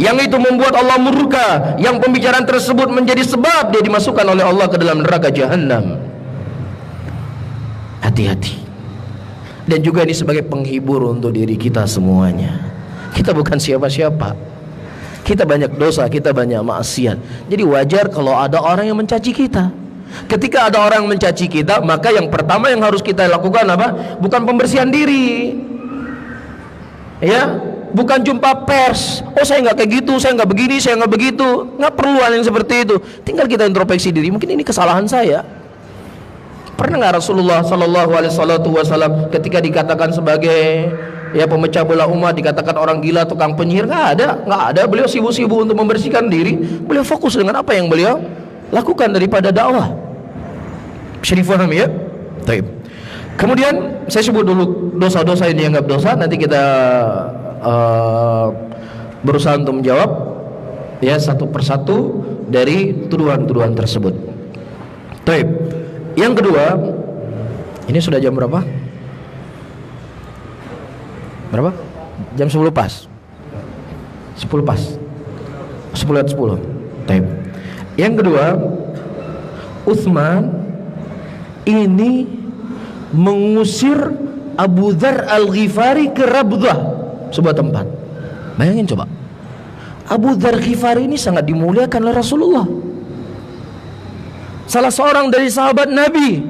yang itu membuat Allah murka, yang pembicaraan tersebut menjadi sebab dia dimasukkan oleh Allah ke dalam neraka jahanam. Hati-hati. Dan juga ini sebagai penghibur untuk diri kita semuanya. Kita bukan siapa-siapa, kita banyak dosa, kita banyak maksiat. Jadi wajar kalau ada orang yang mencaci kita. Ketika ada orang yang mencaci kita, maka yang pertama yang harus kita lakukan apa? Bukan pembersihan diri, ya, bukan jumpa pers. Oh saya nggak kayak gitu, saya nggak begini, saya nggak begitu. Nggak perlu hal yang seperti itu. Tinggal kita introspeksi diri. Mungkin ini kesalahan saya. Pernah nggak Rasulullah Sallallahu Alaihi Wasallam ketika dikatakan sebagai pemecah belah umat, dikatakan orang gila, tukang penyihir? Nggak ada. Beliau sibuk-sibuk untuk membersihkan diri. Beliau fokus dengan apa yang beliau lakukan daripada dakwah. Bisa difahami ya? Baik. Kemudian saya sebut dulu dosa-dosa ini yang dianggap dosa. Nanti kita berusaha untuk menjawab ya satu persatu dari tuduhan-tuduhan tersebut. Baik. Yang kedua, ini sudah jam berapa? Berapa? Jam 10 pas. 10 pas. 10:10. Baik. Yang kedua, Utsman ini mengusir Abu Dzar Al-Ghifari ke Rabdah, sebuah tempat. Bayangin coba, Abu Dzar Ghifari ini sangat dimuliakan oleh Rasulullah, salah seorang dari sahabat Nabi,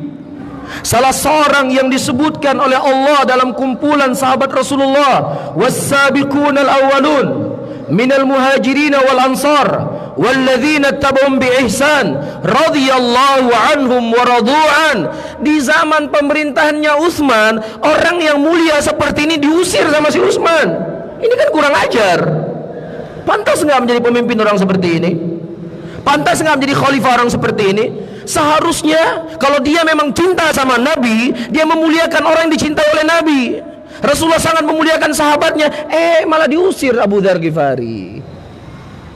salah seorang yang disebutkan oleh Allah dalam kumpulan sahabat Rasulullah, was-sabiqunal awwalun minal muhajirin wal ansar walladzina tabauhum bi ihsan radhiyallahu anhum wa radu'an. Di zaman pemerintahannya Utsman, orang yang mulia seperti ini diusir sama si Utsman. Ini kan kurang ajar. Pantas nggak menjadi pemimpin orang seperti ini? Pantas nggak menjadi khalifah orang seperti ini? Seharusnya kalau dia memang cinta sama Nabi, dia memuliakan orang yang dicintai oleh Nabi. Rasulullah sangat memuliakan sahabatnya, malah diusir Abu Dzar Ghifari.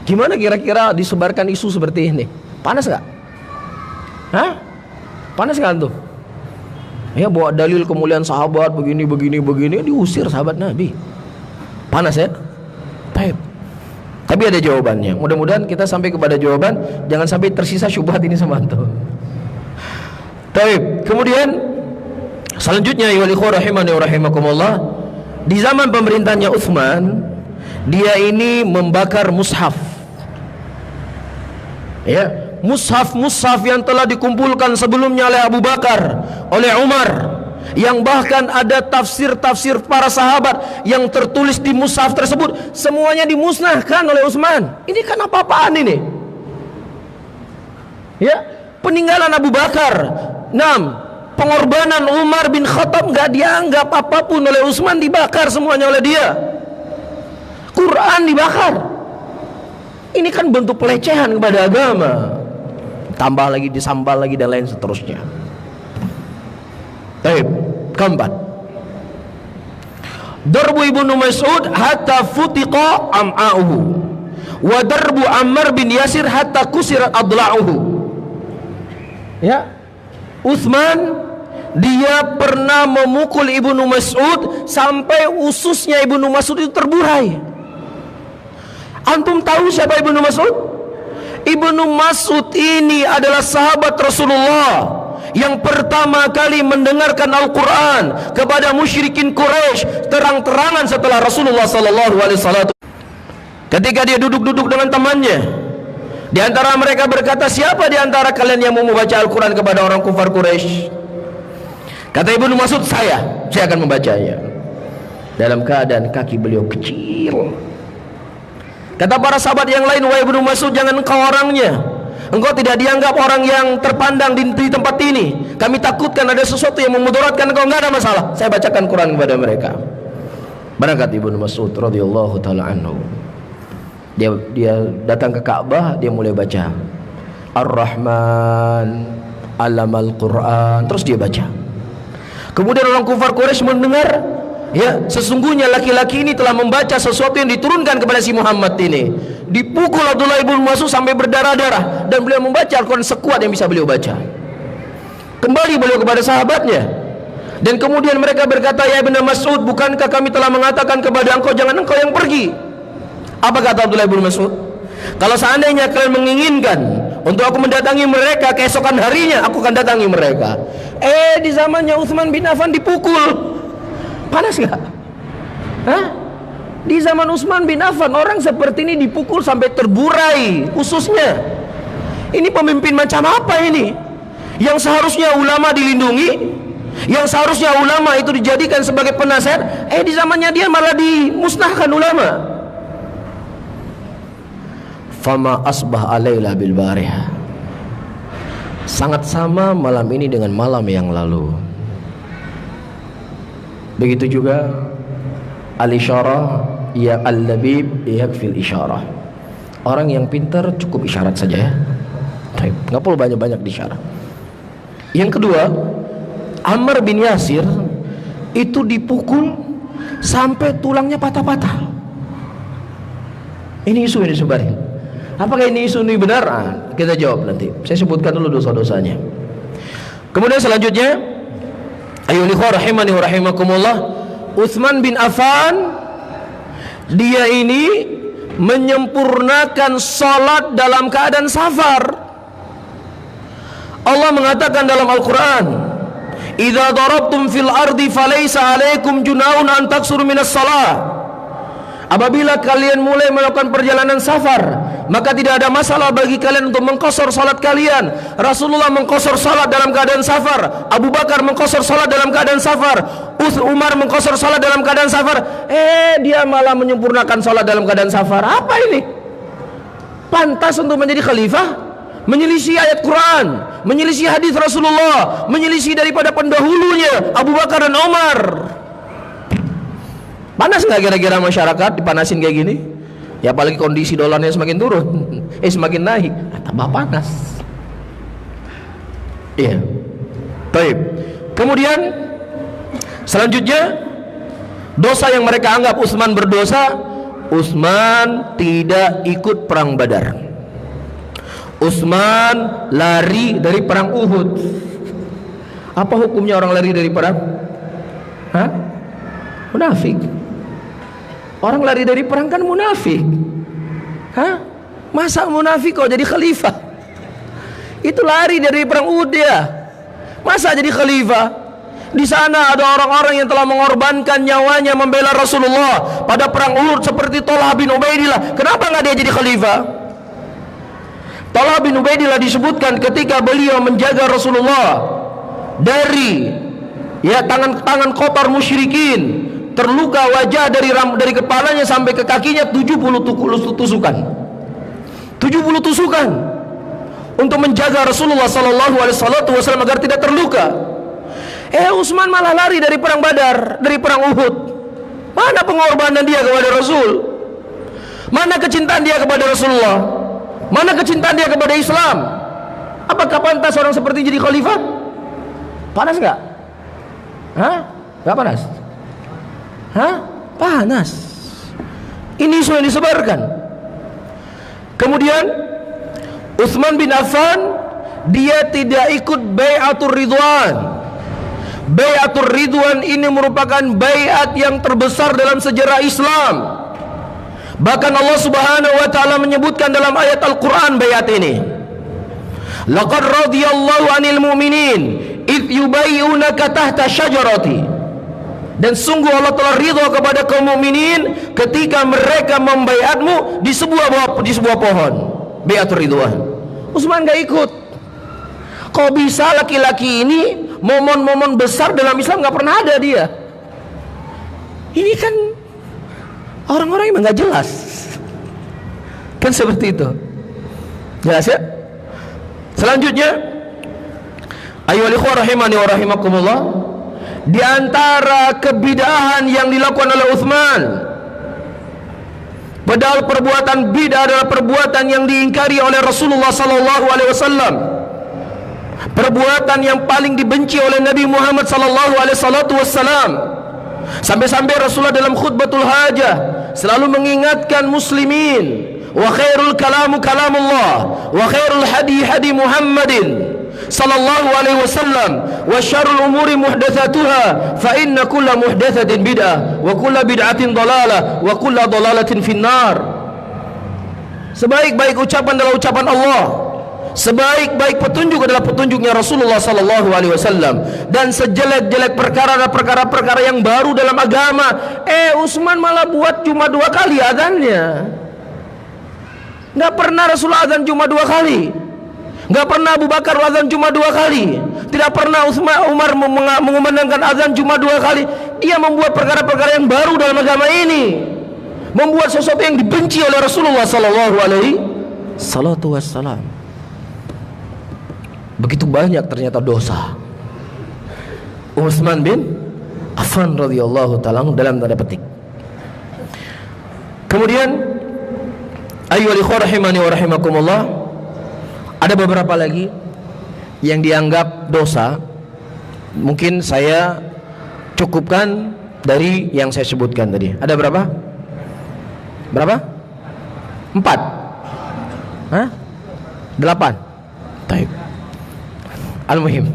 Gimana kira-kira disebarkan isu seperti ini? Panas nggak? Hah? Panas nggak tuh? Ya bawa dalil kemuliaan sahabat begini, diusir sahabat Nabi. Panas ya? Baik. Tapi ada jawabannya. Mudah-mudahan kita sampai kepada jawaban. Jangan sampai tersisa syubhat ini sama antum. Baik. Kemudian selanjutnya, ya ikhwah rahimani wa rahimakumullah, di zaman pemerintahnya Utsman, dia ini membakar mushaf. Ya, mushaf yang telah dikumpulkan sebelumnya oleh Abu Bakar, oleh Umar, yang bahkan ada tafsir-tafsir para sahabat yang tertulis di mushaf tersebut, semuanya dimusnahkan oleh Utsman. Ini kan apa-apaan ini? Ya, peninggalan Abu Bakar. 6. Pengorbanan Umar bin Khattab gak dianggap apapun oleh Utsman, dibakar semuanya oleh dia. Quran dibakar. Ini kan bentuk pelecehan kepada agama. Tambah lagi, disambal lagi, dan lain seterusnya. Baik. Keempat, darbu Ibnu Mas'ud hatta futiqa am'a'uhu, wa darbu Ammar bin Yasir hatta kusirat adla'uhu. Ya, Utsman dia pernah memukul Ibnu Mas'ud sampai ususnya Ibnu Mas'ud itu terburai. Antum tahu siapa Ibnu Mas'ud? Ibnu Mas'ud ini adalah sahabat Rasulullah yang pertama kali mendengarkan Al-Quran kepada musyrikin Quraisy terang-terangan setelah Rasulullah sallallahu alaihi wasallam. Ketika dia duduk-duduk dengan temannya, di antara mereka berkata, siapa di antara kalian yang mau membaca Al-Quran kepada orang kufar Quraisy? Kata Ibnu Mas'ud, saya akan membacanya. Dalam keadaan kaki beliau kecil. Kata para sahabat yang lain, wahai Ibnu Mas'ud, jangan engkau orangnya, engkau tidak dianggap orang yang terpandang di tempat ini. Kami takutkan ada sesuatu yang memudaratkan engkau. Enggak ada masalah, saya bacakan Quran kepada mereka. Berangkat Ibnu Mas'ud radhiyallahu taala anhu. Dia datang ke Ka'bah, dia mulai baca Ar-Rahman Allamal Quran, terus dia baca. Kemudian orang kufar Quraisy mendengar, ya, sesungguhnya laki-laki ini telah membaca sesuatu yang diturunkan kepada si Muhammad ini. Dipukul Abdullah ibn Mas'ud sampai berdarah-darah, dan beliau membaca Al-Quran sekuat yang bisa beliau baca. Kembali beliau kepada sahabatnya, dan kemudian mereka berkata, ya Ibn Mas'ud, bukankah kami telah mengatakan kepada engkau jangan engkau yang pergi? Apa kata Abdullah ibn Mas'ud? Kalau seandainya kalian menginginkan untuk aku mendatangi mereka keesokan harinya, aku akan datangi mereka. Di zamannya Utsman bin Affan dipukul. Panas gak? Hah? Di zaman Utsman bin Affan orang seperti ini dipukul sampai terburai ususnya. Ini pemimpin macam apa ini? Yang seharusnya ulama dilindungi, yang seharusnya ulama itu dijadikan sebagai penasehat, di zamannya dia malah dimusnahkan ulama. Fama asbah alayla bil barihah. Sangat sama malam ini dengan malam yang lalu. Begitu juga al-isyarah ya al-labib yakfil isyarah. Orang yang pintar cukup isyarat saja, ya. Nggak perlu banyak-banyak disyarat. Yang kedua, Ammar bin Yasir itu dipukul sampai tulangnya patah-patah. Ini isu yang disebarin. Apakah ini isu ini benar? Kita jawab nanti. Saya sebutkan dulu dosa-dosanya. Kemudian selanjutnya, ayyuhal ikhwah rahimani wa rahimakumullah, Utsman bin Affan, dia ini menyempurnakan salat dalam keadaan safar. Allah mengatakan dalam Al-Quran, idza darabtum fil ardi falaysa alaikum junahun an taksuru minas salah. Apabila kalian mulai melakukan perjalanan safar, maka tidak ada masalah bagi kalian untuk mengqasar salat kalian. Rasulullah mengqasar salat dalam keadaan safar, Abu Bakar mengqasar salat dalam keadaan safar, Umar mengqasar salat dalam keadaan safar. Dia malah menyempurnakan salat dalam keadaan safar. Apa ini? Pantas untuk menjadi khalifah? Menyelisih ayat Quran, menyelisih hadis Rasulullah, menyelisih daripada pendahulunya Abu Bakar dan Umar. Panas nggak kira-kira masyarakat dipanasin kayak gini? Ya apalagi kondisi dolarnya semakin turun, semakin naik, tambah panas. Iya. Baik. Kemudian selanjutnya, dosa yang mereka anggap Utsman berdosa, Utsman tidak ikut perang Badar. Utsman lari dari perang Uhud. Apa hukumnya orang lari dari perang? Hah? Munafik. Orang lari dari perang kan munafik. Hah? Masa munafik kok jadi khalifah? Itu lari dari perang Uhud dia. Masa jadi khalifah? Di sana ada orang-orang yang telah mengorbankan nyawanya membela Rasulullah pada perang Uhud seperti Thalhah bin Ubaidillah. Kenapa nggak dia jadi khalifah? Thalhah bin Ubaidillah disebutkan ketika beliau menjaga Rasulullah dari tangan-tangan kotor musyrikin, terluka wajah dari kepalanya sampai ke kakinya 70 tusukan. 70 tusukan untuk menjaga Rasulullah sallallahu alaihi wasallam agar tidak terluka. Utsman malah lari dari perang Badar, dari perang Uhud. Mana pengorbanan dia kepada Rasul? Mana kecintaan dia kepada Rasulullah? Mana kecintaan dia kepada Islam? Apakah pantas orang seperti jadi khalifah? Panas nggak? Hah? Nggak panas? Hah? Panas. Ini isu yang disebarkan. Kemudian Utsman bin Affan, dia tidak ikut Bai'atur Ridwan. Bai'atur Ridwan ini merupakan bai'at yang terbesar dalam sejarah Islam. Bahkan Allah Subhanahu wa taala menyebutkan dalam ayat Al-Qur'an bai'at ini. Laqad radiyallahu 'anil mu'minin id yubayyi'unaka tahta syajarati. Dan sungguh Allah telah ridha kepada kaum mukminin ketika mereka membaiatmu di sebuah pohon. Baiatur ridwan. Utsman gak ikut. Kok bisa laki-laki ini momen-momen besar dalam Islam gak pernah ada dia? Ini kan orang-orang yang gak jelas. Kan seperti itu. Jelas ya? Selanjutnya, ayyuhal ikhwah rahimani wa rahimakumullah, di antara kebidahan yang dilakukan oleh Utsman, padahal perbuatan bidah adalah perbuatan yang diingkari oleh Rasulullah sallallahu alaihi wasallam, perbuatan yang paling dibenci oleh Nabi Muhammad sallallahu alaihi wasallam. Sampai-sampai Rasulullah dalam khutbatul hajah selalu mengingatkan muslimin, wa khairul kalamu kalamullah wa khairul hadi hadi Muhammadin sallallahu alaihi wasallam wa syarrul umuri muhdatsatuha fa inna kulla muhdatsatin bid'ah wa kulla bid'atin dhalalah wa kulla dhalalatin finnar. Sebaik-baik ucapan adalah ucapan Allah, sebaik-baik petunjuk adalah petunjuknya Rasulullah sallallahu alaihi wasallam, dan sejelek-jelek perkara adalah perkara-perkara yang baru dalam agama. Utsman malah buat cuma 2 kali azannya. Enggak pernah Rasulullah azan cuma 2 kali. Enggak pernah Abu Bakar azan cuma 2 kali. Tidak pernah Umar mengumandangkan azan cuma 2 kali. Dia membuat perkara-perkara yang baru dalam agama ini, membuat sesuatu yang dibenci oleh Rasulullah sallallahu alaihi wasallam. Begitu banyak ternyata dosa Utsman bin Affan radhiyallahu ta'ala dalam tanda petik. Kemudian ayyuhal ikhwah rahimani wa rahimakumullah, ada beberapa lagi yang dianggap dosa. Mungkin saya cukupkan dari yang saya sebutkan tadi. Ada berapa? 4? Hah? 8? Taib. Al-muhim.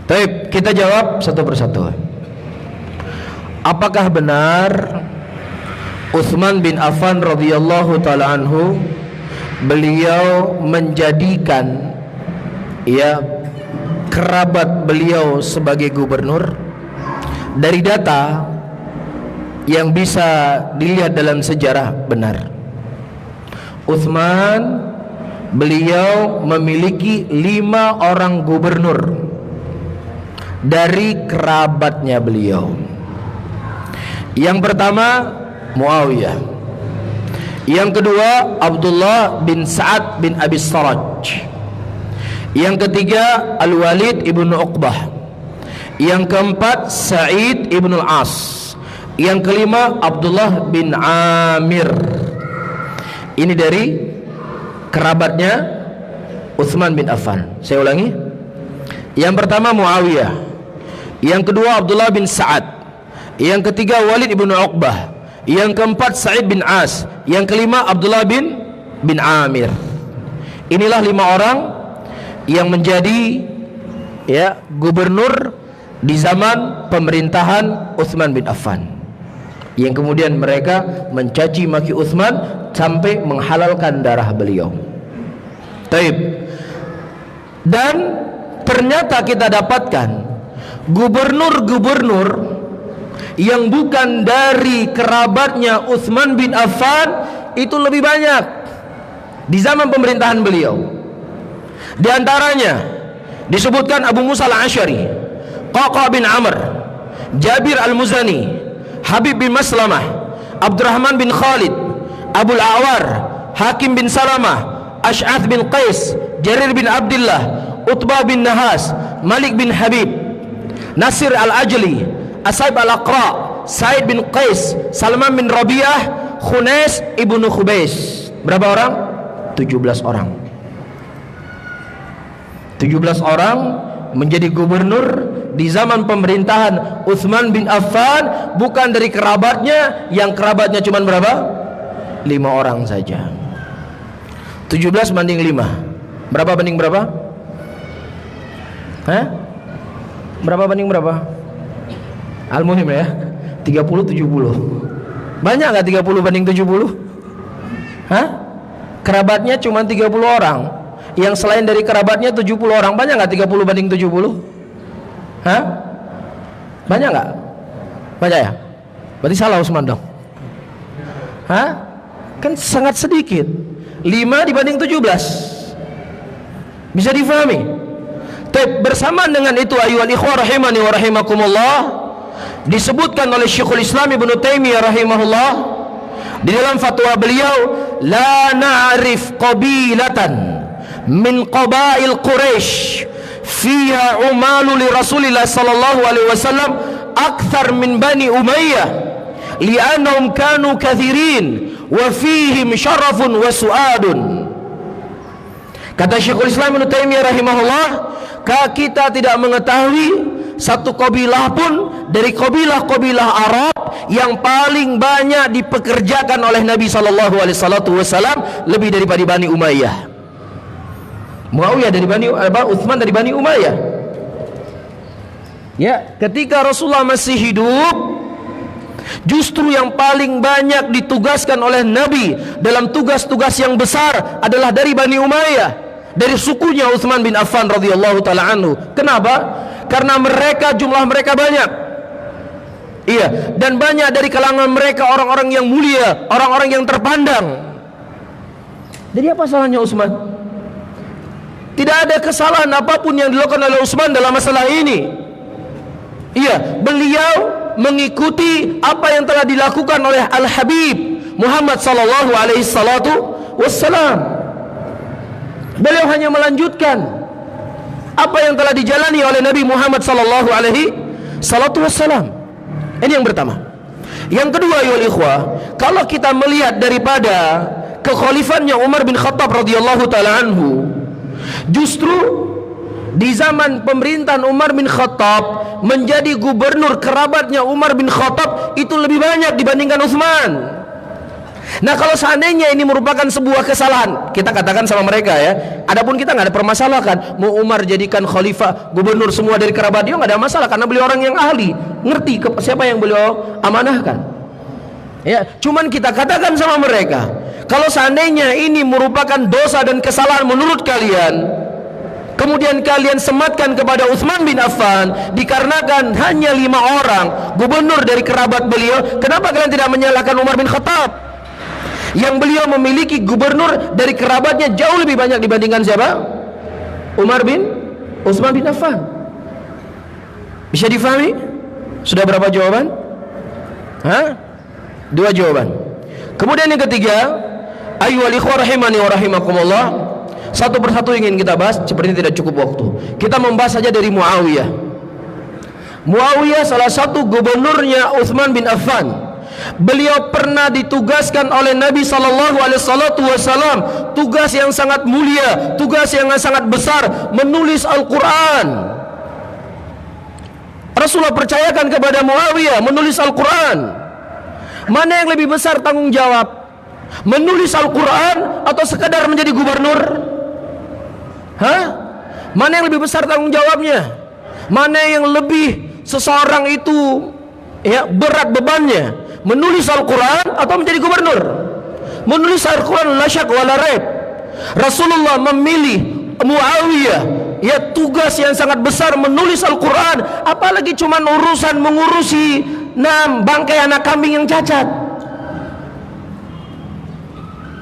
Taib, kita jawab satu persatu. Apakah benar Utsman bin Affan radhiyallahu ta'ala anhu beliau menjadikan kerabat beliau sebagai gubernur? Dari data yang bisa dilihat dalam sejarah, benar. Utsman beliau memiliki 5 orang gubernur dari kerabatnya beliau. Yang pertama Muawiyah, yang kedua Abdullah bin Sa'ad bin Abi Saraj, yang ketiga Al-Walid ibnu Uqbah, yang keempat Sa'id ibnu Al-As, yang kelima Abdullah bin Amir. Ini dari kerabatnya Utsman bin Affan. Saya ulangi. Yang pertama Muawiyah, yang kedua Abdullah bin Sa'ad, yang ketiga Walid ibnu Uqbah, yang keempat Sa'id bin As, yang kelima Abdullah bin Amir. Inilah 5 orang yang menjadi gubernur di zaman pemerintahan Utsman bin Affan, yang kemudian mereka mencaci maki Utsman sampai menghalalkan darah beliau. Taib. Dan ternyata kita dapatkan gubernur-gubernur yang bukan dari kerabatnya Utsman bin Affan itu lebih banyak di zaman pemerintahan beliau. Di antaranya disebutkan Abu Musa al-Asy'ari, Qaqa bin Amr, Jabir al-Muzani, Habib bin Maslamah, Abdurrahman bin Khalid, Abul Awar, Hakim bin Salamah, Ash'ath bin Qais, Jarir bin Abdullah, Utbah bin Nahas, Malik bin Habib, Nasir al-Ajli, Asaib al-Aqra, Said bin Qais, Salman bin Rabi'ah, Khunais ibnu Khubais. Berapa orang? 17 orang. 17 orang menjadi gubernur di zaman pemerintahan Utsman bin Affan, bukan dari kerabatnya, yang kerabatnya cuma berapa? 5 orang saja. 17 banding 5. Berapa banding berapa? Hah? Berapa banding berapa? Al-muhim ya, 30-70. Banyak gak 30 banding 70? Hah? Kerabatnya cuma 30 orang, yang selain dari kerabatnya 70 orang. Banyak nggak 30 banding 70? Hah? Banyak nggak? Banyak ya? Berarti salah Utsman dong. Hah? Kan sangat sedikit. 5 dibanding 17. Bisa difahami? Bersamaan dengan itu ayyuhal ikhwah rahimani wa rahimakumullah, disebutkan oleh Syekhul Islam Ibnu Taimiyah rahimahullah di dalam fatwa beliau, la na'rif qabilatan min qabail Quraisy fiha umalu li Rasulillah sallallahu alaihi wasallam akthar min Bani Umayyah li'annahum kanu kathirin wa fihim syarafun wa su'adun. Kata Syekhul Islam Ibnu Taimiyah rahimahullah, kita tidak mengetahui satu kabilah pun dari kabilah-kabilah Arab yang paling banyak dipekerjakan oleh Nabi sallallahu alaihi wasallam lebih daripada Bani Umayyah. Muawiyah dari Bani Utsman dari Bani Umayyah. Ya, ketika Rasulullah masih hidup, justru yang paling banyak ditugaskan oleh Nabi dalam tugas-tugas yang besar adalah dari Bani Umayyah, dari sukunya Utsman bin Affan radhiyallahu taala anhu. Kenapa? Karena mereka, jumlah mereka banyak. Iya, dan banyak dari kalangan mereka orang-orang yang mulia, orang-orang yang terpandang. Jadi apa salahnya Utsman? Tidak ada kesalahan apapun yang dilakukan oleh Utsman dalam masalah ini. Iya, beliau mengikuti apa yang telah dilakukan oleh Al-Habib Muhammad sallallahu alaihi wasallam. Beliau hanya melanjutkan apa yang telah dijalani oleh Nabi Muhammad sallallahu alaihi wasallam. Ini yang pertama. Yang kedua, ya ikhwah, kalau kita melihat daripada kekhalifannya Umar bin Khattab radhiyallahu taala anhu, justru di zaman pemerintahan Umar bin Khattab menjadi gubernur kerabatnya Umar bin Khattab itu lebih banyak dibandingkan Utsman. Nah, kalau seandainya ini merupakan sebuah kesalahan, kita katakan sama mereka ya, adapun kita nggak ada permasalahan, mau Umar jadikan khalifah, gubernur semua dari kerabat dia nggak ada masalah, karena beliau orang yang ahli, ngerti siapa yang beliau amanahkan. Ya, cuman kita katakan sama mereka, kalau seandainya ini merupakan dosa dan kesalahan menurut kalian, kemudian kalian sematkan kepada Utsman bin Affan dikarenakan hanya 5 orang gubernur dari kerabat beliau, kenapa kalian tidak menyalahkan Umar bin Khattab yang beliau memiliki gubernur dari kerabatnya jauh lebih banyak dibandingkan siapa? Utsman bin Affan. Bisa difahami? Sudah berapa jawaban? Hah? 2 jawaban. Kemudian yang ketiga, ayyuhal ikhwah rahimani wa rahimakumullah, satu persatu ingin kita bahas, seperti tidak cukup waktu. Kita membahas saja dari Muawiyah. Muawiyah salah satu gubernurnya Utsman bin Affan. Beliau pernah ditugaskan oleh Nabi sallallahu alaihi wasallam tugas yang sangat mulia, tugas yang sangat besar, menulis Al-Quran. Rasulullah percayakan kepada Muawiyah menulis Al-Quran. Mana yang lebih besar tanggung jawab? Menulis Al-Quran atau sekadar menjadi gubernur? Hah? Mana yang lebih besar tanggung jawabnya? Mana yang lebih seseorang itu ya berat bebannya? Menulis Al-Quran atau menjadi gubernur? Menulis Al-Quran la syak wala raib. Rasulullah memilih Muawiyah, ya tugas yang sangat besar menulis Al-Quran, apalagi cuman urusan mengurusi bangkai anak kambing yang cacat.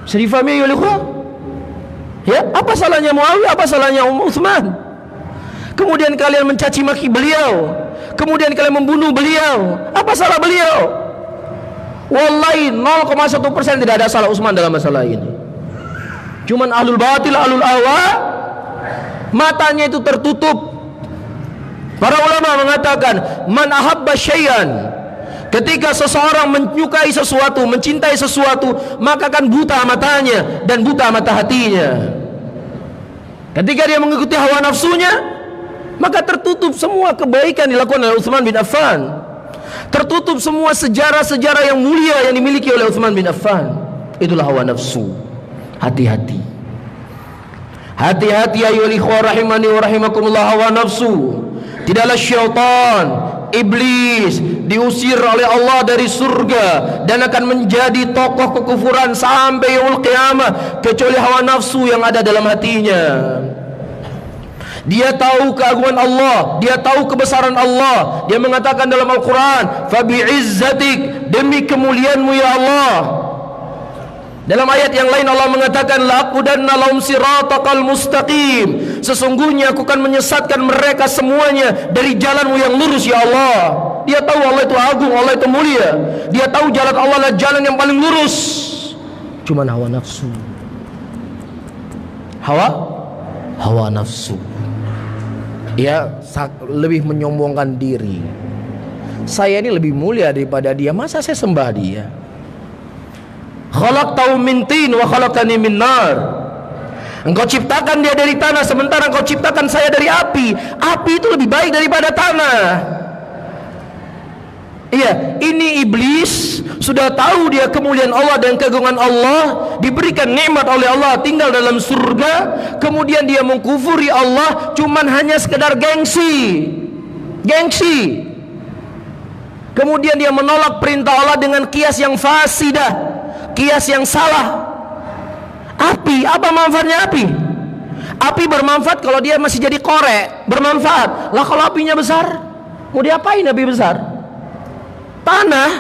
Serifami ya ikhwah? Ya, apa salahnya Muawiyah, apa salahnya Utsman? Kemudian kalian mencaci maki beliau, kemudian kalian membunuh beliau, apa salah beliau? Wallahi 0,1% tidak ada salah Utsman dalam masalah ini. Cuman ahlul batil, ahlul ahwa, matanya itu tertutup. Para ulama mengatakan, man ahabba syai'an, ketika seseorang menyukai sesuatu, mencintai sesuatu, maka akan buta matanya dan buta mata hatinya. Ketika dia mengikuti hawa nafsunya, maka tertutup semua kebaikan dilakukan oleh Utsman bin Affan. Tertutup semua sejarah-sejarah yang mulia yang dimiliki oleh Utsman bin Affan. Itulah hawa nafsu. Hati-hati. Hati-hati ayyuhal ikhwah rahimani wa rahimakumullah, hawa nafsu. Tidaklah syaitan, iblis diusir oleh Allah dari surga dan akan menjadi tokoh kekufuran sampai yaumul qiyamah, kecuali hawa nafsu yang ada dalam hatinya. Dia tahu keagungan Allah, dia tahu kebesaran Allah. Dia mengatakan dalam Al-Quran, "Fabi'izzatik", demi kemuliaanmu ya Allah. Dalam ayat yang lain Allah mengatakan, "La'aqudanna lahum siratakal mustaqim", sesungguhnya aku akan menyesatkan mereka semuanya dari jalanmu yang lurus ya Allah. Dia tahu Allah itu agung, Allah itu mulia. Dia tahu jalan Allah adalah jalan yang paling lurus. Cuman hawa nafsu, hawa nafsu. Dia lebih menyombongkan diri. Saya ini lebih mulia daripada dia, masa saya sembah dia? Khalaqtahu min tin wa khalaqtani min nar. Engkau ciptakan dia dari tanah, sementara engkau ciptakan saya dari api. Api itu lebih baik daripada tanah. Iya, ini iblis sudah tahu dia kemuliaan Allah dan keagungan Allah, diberikan nikmat oleh Allah, tinggal dalam surga, kemudian dia mengkufuri Allah cuman hanya sekedar gengsi. Kemudian dia menolak perintah Allah dengan kias yang fasidah, kias yang salah. Api, apa manfaatnya api? Api bermanfaat kalau dia masih jadi korek, bermanfaat. Lah kalau apinya besar, mau diapain api besar? Tanah,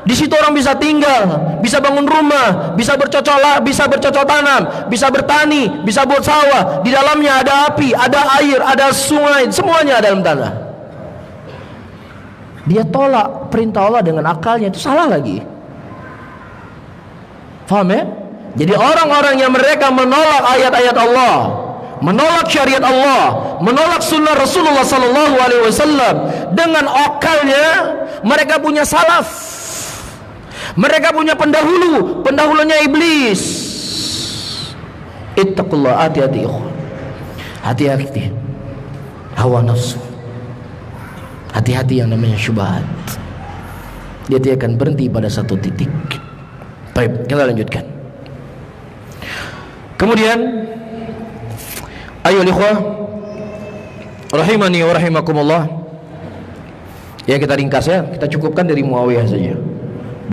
di situ orang bisa tinggal, bisa bangun rumah, bisa bercocok tanam, bisa bertani, bisa buat sawah. Di dalamnya ada api, ada air, ada sungai, semuanya ada dalam tanah. Dia tolak perintah Allah dengan akalnya, itu salah lagi. Faham ya? Jadi orang-orang yang mereka menolak ayat-ayat Allah, menolak syariat Allah, menolak sunnah Rasulullah sallallahu alaihi wasallam, dengan akalnya mereka punya salaf, mereka punya pendahulunya iblis. Ittaqullah, hati-hati ikhwan, hati-hati hawa nafsu, hati-hati yang namanya syubhat. Dia tidak akan berhenti pada satu titik. Baik, kita lanjutkan. Kemudian ayo ikhwah rahimani wa rahimakumullah. Ya, kita ringkas ya, kita cukupkan dari Muawiyah saja.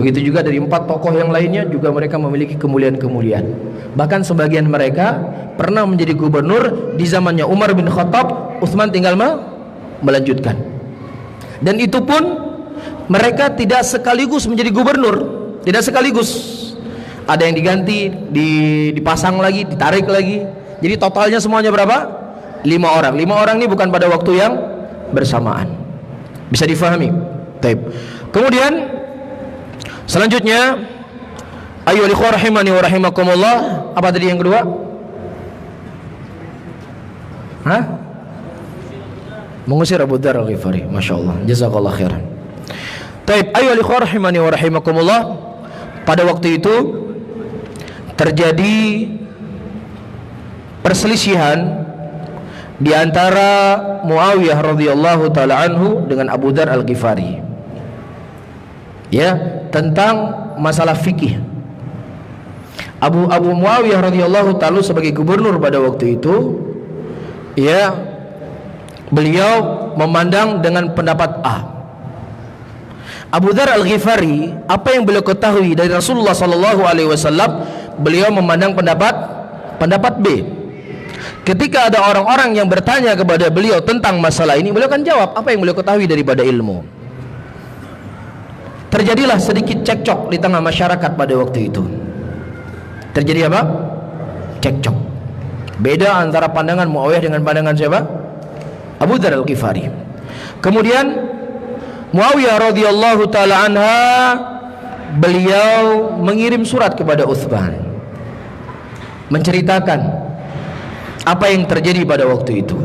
Begitu juga dari 4 tokoh yang lainnya juga mereka memiliki kemuliaan-kemuliaan. Bahkan sebagian mereka pernah menjadi gubernur di zamannya Umar bin Khattab. Utsman tinggal melanjutkan. Dan itu pun mereka tidak sekaligus menjadi gubernur, tidak sekaligus. Ada yang diganti, dipasang lagi, ditarik lagi. Jadi totalnya semuanya berapa? 5 orang. 5 orang ini bukan pada waktu yang bersamaan. Bisa difahami? Baik. Kemudian selanjutnya, ayo ikhwah rahimani wa rahimakumullah. Apa tadi yang kedua? Mengusir Abu Dzar Al-Ghifari. Masya Allah, jazakallah khairan. Baik, ayo ikhwah rahimani wa rahimakumullah. Pada waktu itu terjadi perselisihan di antara Muawiyah radhiyallahu taala anhu dengan Abu Dzar Al-Ghifari, ya, tentang masalah fikih. Abu Muawiyah radhiyallahu taala sebagai gubernur pada waktu itu, ya, beliau memandang dengan pendapat A. Abu Dzar Al-Ghifari, apa yang beliau ketahui dari Rasulullah sallallahu alaihi wasallam, beliau memandang pendapat B. Ketika ada orang-orang yang bertanya kepada beliau tentang masalah ini, beliau akan jawab apa yang beliau ketahui daripada ilmu. Terjadilah sedikit cekcok di tengah masyarakat pada waktu itu. Terjadi apa? Cekcok. Beda antara pandangan Muawiyah dengan pandangan siapa? Abu Dzar Al-Ghifari. Kemudian Muawiyah radhiyallahu taala anha, beliau mengirim surat kepada Utsman menceritakan apa yang terjadi pada waktu itu.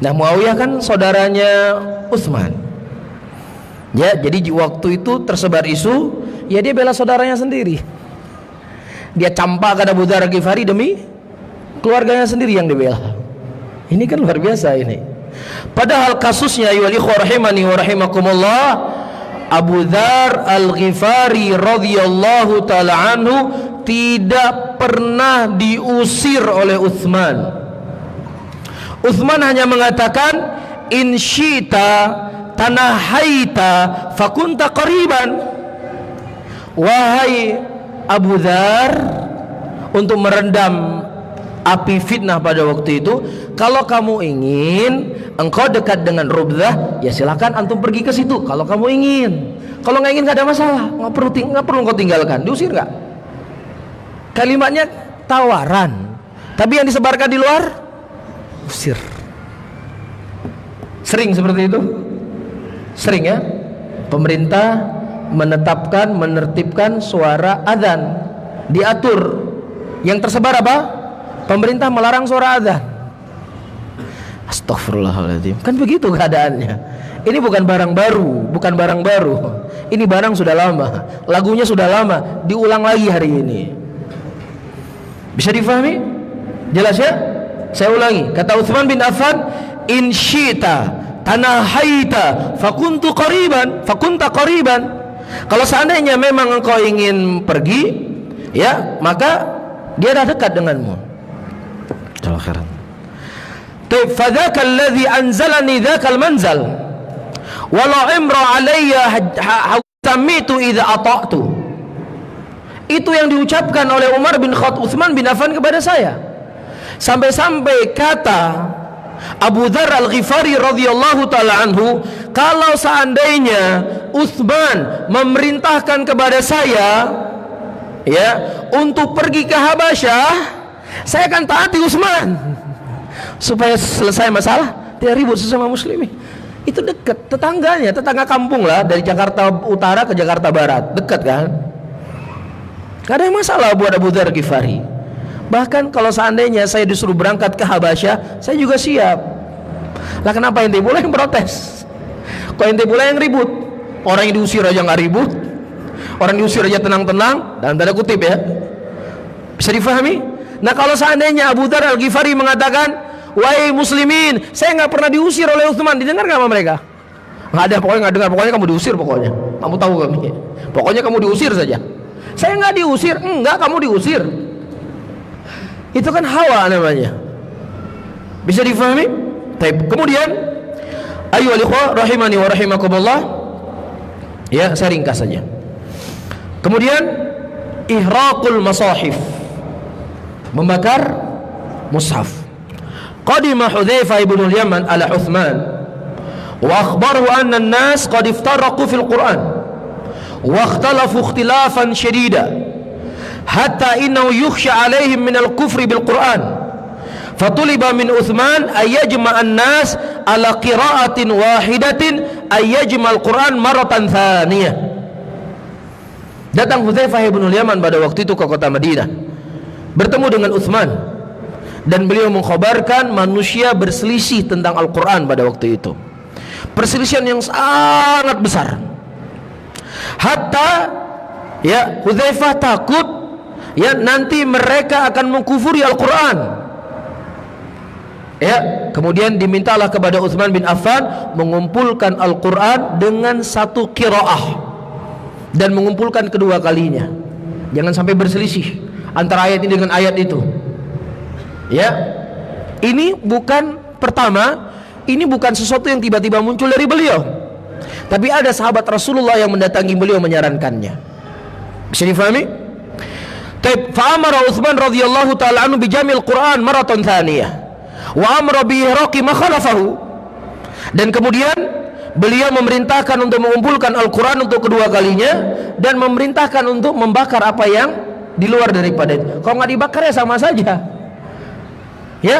Nah, Muawiyah kan saudaranya Utsman. Ya, jadi di waktu itu tersebar isu, ya dia bela saudaranya sendiri. Dia campakkan Abu Dzar Al-Ghifari demi keluarganya sendiri yang dibela. Ini kan luar biasa ini. Padahal kasusnya ayyuhal ikhwah rahimani wa rahimakumullah, Abu Dzar Al-Ghifari radhiyallahu taala anhu tidak pernah diusir oleh Utsman. Utsman hanya mengatakan, in syita tanahaita fakunta qariban. Wahai Abu Dzar, untuk meredam api fitnah pada waktu itu, kalau kamu ingin engkau dekat dengan Rubdah, ya silakan antum pergi ke situ kalau kamu ingin. Kalau nggak ingin nggak ada masalah, nggak perlu engkau tinggalkan. Diusir nggak? Kalimatnya tawaran, tapi yang disebarkan di luar usir. Sering seperti itu, sering ya. Pemerintah menetapkan, menertibkan suara adzan, diatur. Yang tersebar apa? Pemerintah melarang suara adzan. Astagfirullahaladzim. Kan begitu keadaannya. Ini bukan barang baru, bukan barang baru. Ini barang sudah lama, lagunya sudah lama, diulang lagi hari ini. Bisa difahami? Jelas ya? Saya ulangi. Kata Utsman bin Affan, in syi'ta tanahaita fakuntu qariban, fakunta qariban. Kalau seandainya memang engkau ingin pergi, ya, maka dia dah dekat denganmu. Jazakallahu khairan. Fadzaka alladhi anzalani dzakal manzal wala imra alayya samitu idza ata'tu. Itu yang diucapkan oleh Umar bin Khattab, Utsman bin Affan kepada saya. Sampai-sampai kata Abu Dzar Al-Ghifari radhiyallahu taala anhu, kalau seandainya Utsman memerintahkan kepada saya, ya, untuk pergi ke Habasyah, saya akan taati Utsman supaya selesai masalah, tidak ribut sesama muslimin. Itu dekat, tetangganya, tetangga kampung lah, dari Jakarta Utara ke Jakarta Barat, dekat kan? Gak ada masalah buat Abu Dzar Ghifari. Bahkan kalau seandainya saya disuruh berangkat ke Habasyah, saya juga siap. Lah kenapa ente pula yang protes? Kok ente pula yang ribut? Orang yang diusir aja nggak ribut, orang diusir aja tenang-tenang, dalam tanda kutip ya. Bisa difahami? Nah kalau seandainya Abu Dzar Al-Ghifari mengatakan, wahai muslimin, saya nggak pernah diusir oleh Utsman, didengar nggak sama mereka? Nggak ada, pokoknya nggak dengar, pokoknya kamu diusir, pokoknya kamu tahu kami, pokoknya kamu diusir saja. Saya nggak diusir, enggak, kamu diusir. Itu kan hawa namanya. Bisa difahami? Baik. Kemudian, ayyuhal ikhwah rahimani wa rahimakumullah. Ya, saya ringkas saja. Kemudian, ihraqul masahif, membakar mushaf. Qadima Hudzaifah ibn al-Yaman ala Utsman wa akhbarahu anna an-nas qad iftaraqu fil Qur'an wa ikhtalafu ikhtilafan shadida hatta innahu yukhsha 'alaihim min al-kufri bil Qur'an fatuliba min Utsman ay yajma'a an-nas ala qira'atin wahidatin ay yajma' al-Qur'an maratan thaniyah. Datang Hudzaifah ibn al-Yaman pada waktu itu ke kota Madinah, bertemu dengan Utsman, dan beliau mengkhabarkan manusia berselisih tentang Al-Quran pada waktu itu, perselisihan yang sangat besar. Hatta ya Hudzaifah takut ya nanti mereka akan mengkufuri Al-Quran. Ya, kemudian dimintalah kepada Utsman bin Affan mengumpulkan Al-Quran dengan satu qiraah dan mengumpulkan kedua kalinya. Jangan sampai berselisih antara ayat ini dengan ayat itu. Ya, ini bukan pertama, ini bukan sesuatu yang tiba-tiba muncul dari beliau, tapi ada sahabat Rasulullah yang mendatangi beliau menyarankannya. Bisa difahami? Fa'amara Utsman radhiyallahu ta'ala anhu bijamil Quran maratan thaniyah wa amara bi ihraqi ma khalafahu. Dan kemudian beliau memerintahkan untuk mengumpulkan Al-Quran untuk kedua kalinya, dan memerintahkan untuk membakar apa yang di luar daripada itu. Kalau nggak dibakar ya sama saja. Ya,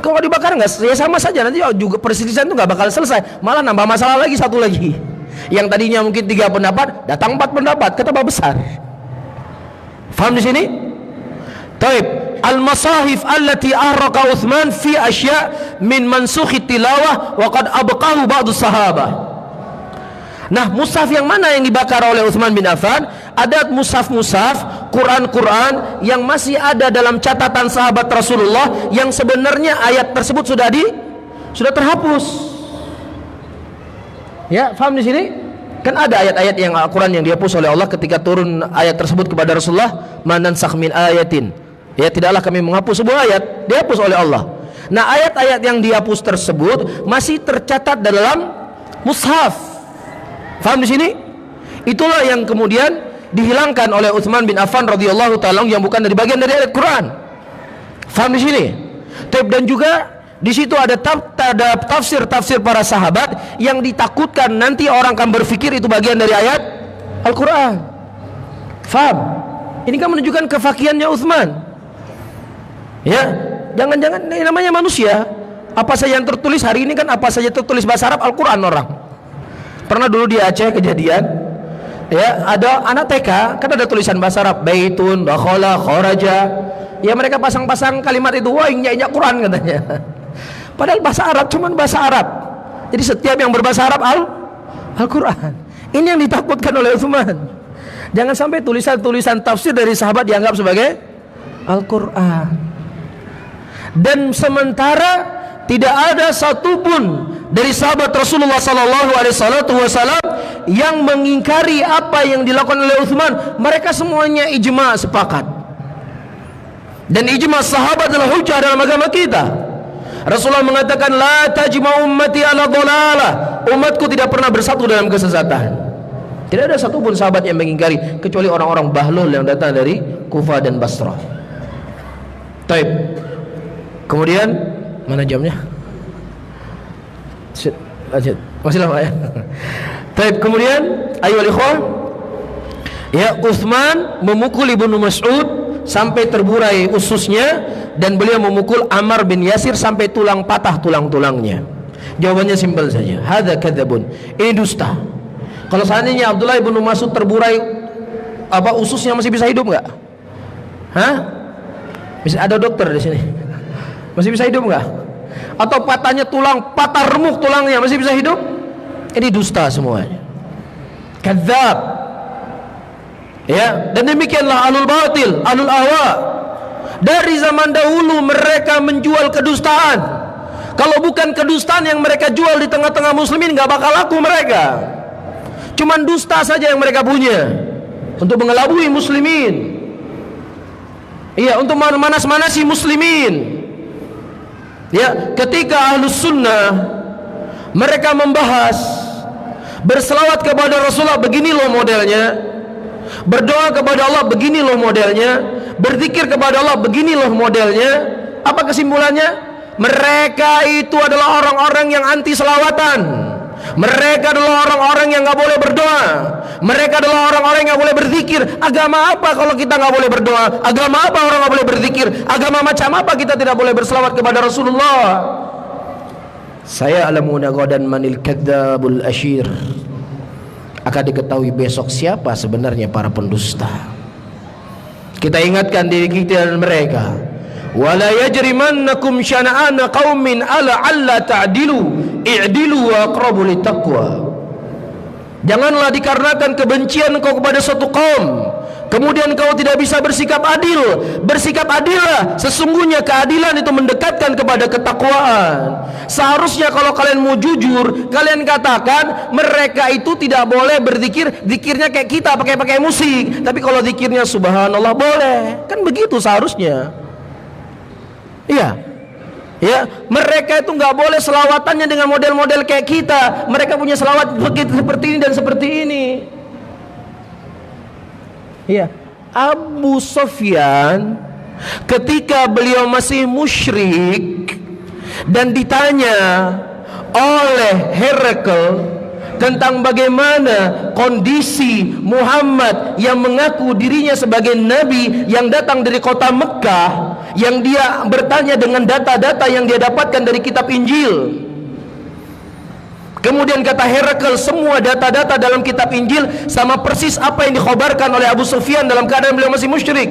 kalau dibakar nggak, ya sama saja, nanti juga perselisihan itu nggak bakal selesai, malah nambah masalah lagi, satu lagi. Yang tadinya mungkin 3 pendapat, datang 4 pendapat, ketambah besar. Faham di sini? Taib. Al-masahif allati ahraqa Utsman fi asya' min mansukhi tilawah wa qad abqahu ba'du sahabah. Nah, mushaf yang mana yang dibakar oleh Utsman bin Affan? Ada mushaf-mushaf, Quran-Quran yang masih ada dalam catatan sahabat Rasulullah, yang sebenarnya ayat tersebut sudah terhapus. Ya, paham di sini? Kan ada ayat-ayat yang Al-Quran yang dihapus oleh Allah ketika turun ayat tersebut kepada Rasulullah, "Man nansakh min ayatin." Ya, tidaklah kami menghapus sebuah ayat, dihapus oleh Allah. Nah, ayat-ayat yang dihapus tersebut masih tercatat dalam mushaf. Faham di sini? Itulah yang kemudian dihilangkan oleh Utsman bin Affan radhiyallahu taala yang bukan dari bagian dari ayat Quran. Faham di sini? Dan juga di situ ada tafsir para sahabat yang ditakutkan nanti orang akan berpikir itu bagian dari ayat Al-Quran. Faham? Ini kan menunjukkan kefakihannya Utsman. Ya, jangan-jangan ini namanya manusia. Apa saja yang tertulis hari ini kan apa saja tertulis bahasa Arab Al-Quran orang. Pernah dulu di Aceh kejadian, ya ada anak TK kan ada tulisan bahasa Arab, baitun, dakhala, kharaja. Ya mereka pasang-pasang kalimat itu, wah injak-injak Quran katanya. Padahal bahasa Arab cuman bahasa Arab. Jadi setiap yang berbahasa Arab Al-Quran. Ini yang ditakutkan oleh Utsman. Jangan sampai tulisan-tulisan tafsir dari sahabat dianggap sebagai Al-Quran. Dan sementara tidak ada satupun dari sahabat Rasulullah SAW yang mengingkari apa yang dilakukan oleh Utsman. Mereka semuanya ijma, sepakat. Dan ijma sahabat adalah hujjah dalam agama kita. Rasulullah mengatakan, la tajma ummati ala dhalalah. Umatku tidak pernah bersatu dalam kesesatan. Tidak ada satupun sahabat yang mengingkari, kecuali orang-orang bahlul yang datang dari Kufah dan Basrah. Taib. Kemudian mana jamnya? Masih lama ya. Taib. Kemudian ayyuhal ikhwah, ya Utsman memukul Ibnu Mas'ud sampai terburai ususnya, dan beliau memukul Ammar bin Yasir sampai tulang patah tulang-tulangnya. Jawabannya simpel saja, hadza kadzabun. Ini dusta. Kalau seandainya Abdullah bin Mas'ud terburai ususnya, masih bisa hidup nggak? Hah? Bisa ada dokter di sini. Masih bisa hidup nggak? Atau patahnya tulang, patah remuk tulangnya, masih bisa hidup? Ini dusta semuanya. Kadzab. Ya, dan demikianlah ahlul batil, ahlul ahwa. Dari zaman dahulu mereka menjual kedustaan. Kalau bukan kedustaan yang mereka jual di tengah-tengah muslimin, nggak bakal laku mereka. Cuman dusta saja yang mereka punya untuk mengelabui muslimin. Iya, untuk manas-manasi muslimin. Ya, ketika ahlus sunnah mereka membahas berselawat kepada Rasulullah, begini loh modelnya. Berdoa kepada Allah, begini loh modelnya. Berzikir kepada Allah, begini loh modelnya. Apa kesimpulannya? Mereka itu adalah orang-orang yang anti selawatan. Mereka adalah orang-orang yang nggak boleh berdoa. Mereka adalah orang-orang yang nggak boleh berzikir. Agama apa kalau kita nggak boleh berdoa? Agama apa orang nggak boleh berzikir? Agama macam apa kita tidak boleh berselawat kepada Rasulullah? Saya alamuna ghadan manil kadzabul asyir. Akan diketahui besok siapa sebenarnya para pendusta. Kita ingatkan diri kita dan mereka. Wala yajrimannakum syana'ana qaumin ala alla ta'dilu i'dilu wa aqrabu littaqwa. Janganlah dikarenakan kebencian engkau kepada suatu kaum kemudian kau tidak bisa bersikap adil. Bersikap adillah, sesungguhnya keadilan itu mendekatkan kepada ketakwaan. Seharusnya kalau kalian mau jujur, kalian katakan mereka itu tidak boleh berzikir, zikirnya kayak kita pakai musik. Tapi kalau zikirnya subhanallah boleh. Kan begitu seharusnya. Iya. Ya, mereka itu nggak boleh selawatannya dengan model-model kayak kita. Mereka punya selawat seperti ini dan seperti ini. Ya, Abu Sufyan ketika beliau masih musyrik dan ditanya oleh Herakl tentang bagaimana kondisi Muhammad yang mengaku dirinya sebagai nabi yang datang dari kota Mekah, yang dia bertanya dengan data-data yang dia dapatkan dari kitab Injil. Kemudian kata Herakl, semua data-data dalam kitab Injil sama persis apa yang dikhabarkan oleh Abu Sufyan dalam keadaan beliau masih musyrik.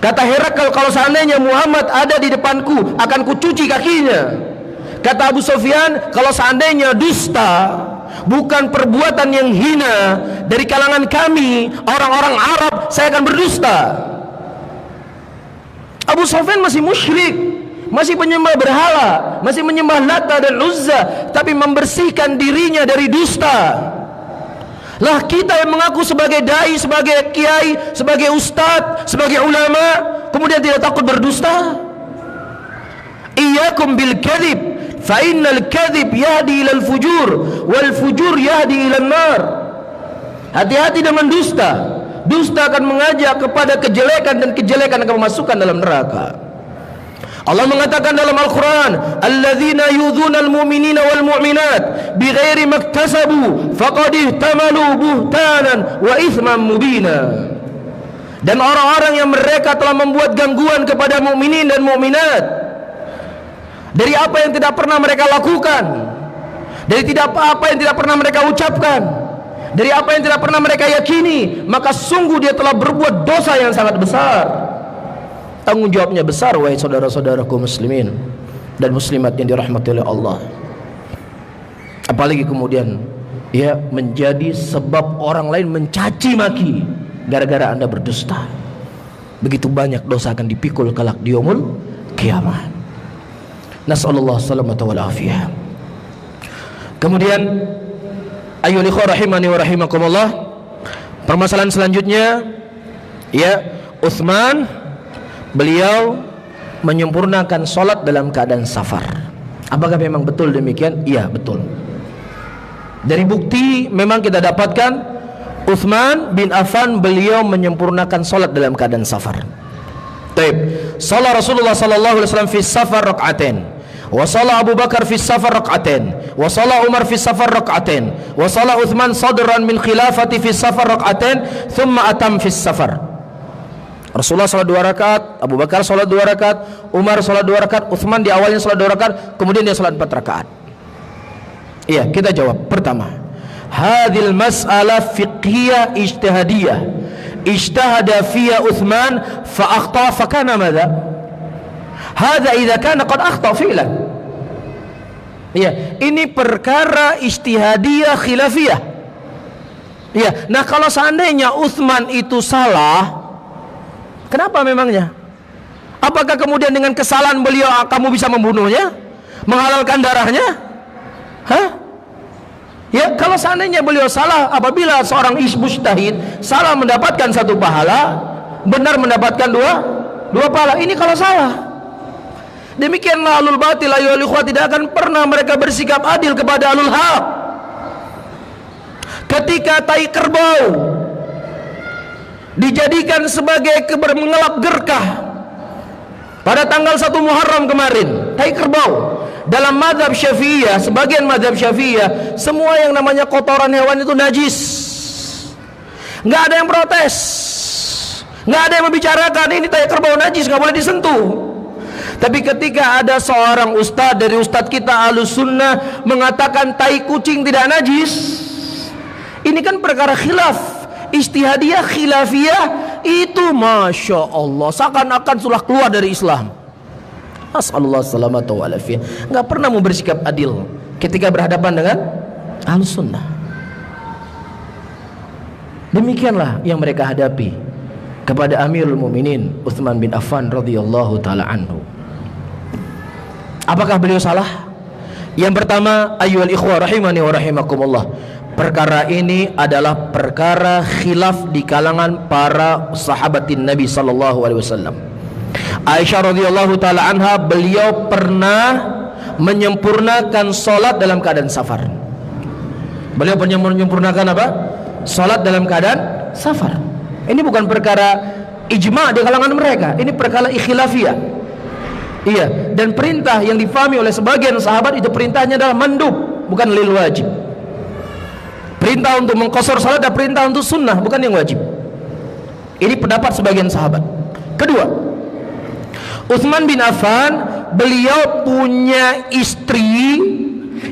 Kata Herakl, kalau seandainya Muhammad ada di depanku, akan kucuci kakinya. Kata Abu Sufyan, kalau seandainya dusta bukan perbuatan yang hina dari kalangan kami orang-orang Arab, saya akan berdusta. Abu Sufyan masih musyrik, masih menyembah berhala, masih menyembah Lata dan Uzza, tapi membersihkan dirinya dari dusta. Lah kita yang mengaku sebagai dai, sebagai kiai, sebagai ustadz, sebagai ulama, kemudian tidak takut berdusta. Iyyakum bil kadzib fa innal kadhib yahdi ilal fujur wal fujur yahdi ilan nar. Hati-hati dengan dusta. Dusta akan mengajak kepada kejelekan dan kejelekan akan memasukkan dalam neraka. Allah mengatakan dalam Al-Quran, alladzina yudhunal mu'minina wal mu'minat bighairi maktasabu faqad ihtamalu buhtanan wa ithman mubina. Dan orang-orang yang mereka telah membuat gangguan kepada mukminin dan mukminat dari apa yang tidak pernah mereka lakukan, dari tidak apa yang tidak pernah mereka ucapkan, dari apa yang tidak pernah mereka yakini, maka sungguh dia telah berbuat dosa yang sangat besar. Tanggung jawabnya besar, wahai saudara-saudaraku muslimin dan muslimat yang dirahmati oleh Allah. Apalagi kemudian ya menjadi sebab orang lain mencaci maki gara-gara Anda berdusta. Begitu banyak dosa akan dipikul kelak di yaumul kiamat. Nas'alullah salamata wal afiyah. Kemudian ayyuhal ikhwah rahimani wa rahimakumullah, permasalahan selanjutnya ya, Utsman beliau menyempurnakan sholat dalam keadaan safar. Apakah memang betul demikian? Iya, betul. Dari bukti memang kita dapatkan Utsman bin Affan beliau menyempurnakan sholat dalam keadaan safar. Taib. Salat Rasulullah sallallahu alaihi wasallam fi safar rak'atain, wa salat Abu Bakar fi safar rak'atain, wa salat Umar fi safar rak'atain, wa salat Utsman sadran min khilafati fi safar rak'atain, thumma atam fi safar. Rasulullah salat 2 rakaat, Abu Bakar salat 2 rakaat, Umar salat 2 rakaat, Utsman di awalnya salat 2 rakaat, kemudian dia salat 4 rakaat. Iya, kita jawab. Pertama, hadhil mas'alah fiqhiyah ijtihadiyah. Ijtahada fiha Utsman fa akhta fa kana madza? Hadza idza kana qad akhta fi'lan. Iya, ini perkara ijtihadiyah khilafiyah. Iya, nah kalau seandainya Utsman itu salah, kenapa memangnya? Apakah kemudian dengan kesalahan beliau kamu bisa membunuhnya? Menghalalkan darahnya? Hah? Ya, kalau seandainya beliau salah, apabila seorang mujtahid salah mendapatkan 1 pahala, benar mendapatkan 2 pahala. Ini kalau salah. Demikianlah ahlul batil ayyuhal ikhwah, tidak akan pernah mereka bersikap adil kepada ahlul haq. Ketika tai kerbau dijadikan sebagai mengelap gerkah pada tanggal 1 Muharram kemarin, tai kerbau, dalam mazhab Syafi'iyah, sebagian mazhab Syafi'iyah, semua yang namanya kotoran hewan itu najis. Nggak ada yang protes, nggak ada yang membicarakan ini tai kerbau najis, nggak boleh disentuh. Tapi ketika ada seorang ustadz dari ustadz kita Ahlus Sunnah mengatakan tai kucing tidak najis, ini kan perkara khilaf ijtihadiyah khilafiyah, itu masya Allah seakan-akan sudah keluar dari Islam. As'alullah salamata wa alafiyah. Nggak pernah mau bersikap adil ketika berhadapan dengan Ahlus Sunnah. Demikianlah yang mereka hadapi kepada Amirul Mukminin Utsman bin Affan radhiyallahu taala anhu. Apakah beliau salah? Yang pertama, ayyuhal ikhwah rahimani wa rahimakumullah, perkara ini adalah perkara khilaf di kalangan para sahabatin Nabi sallallahu alaihi wasallam. Aisyah radhiyallahu taala anha, beliau pernah menyempurnakan salat dalam keadaan safar. Beliau pernah menyempurnakan apa? Salat dalam keadaan safar. Ini bukan perkara ijma' di kalangan mereka, ini perkara khilafiyah. Iya, dan perintah yang difahami oleh sebagian sahabat itu perintahnya adalah mandub, bukan lil wajib. Perintah untuk mengqasar salat dan perintah untuk sunnah, bukan yang wajib. Ini pendapat sebagian sahabat. Kedua, Utsman bin Affan, beliau punya istri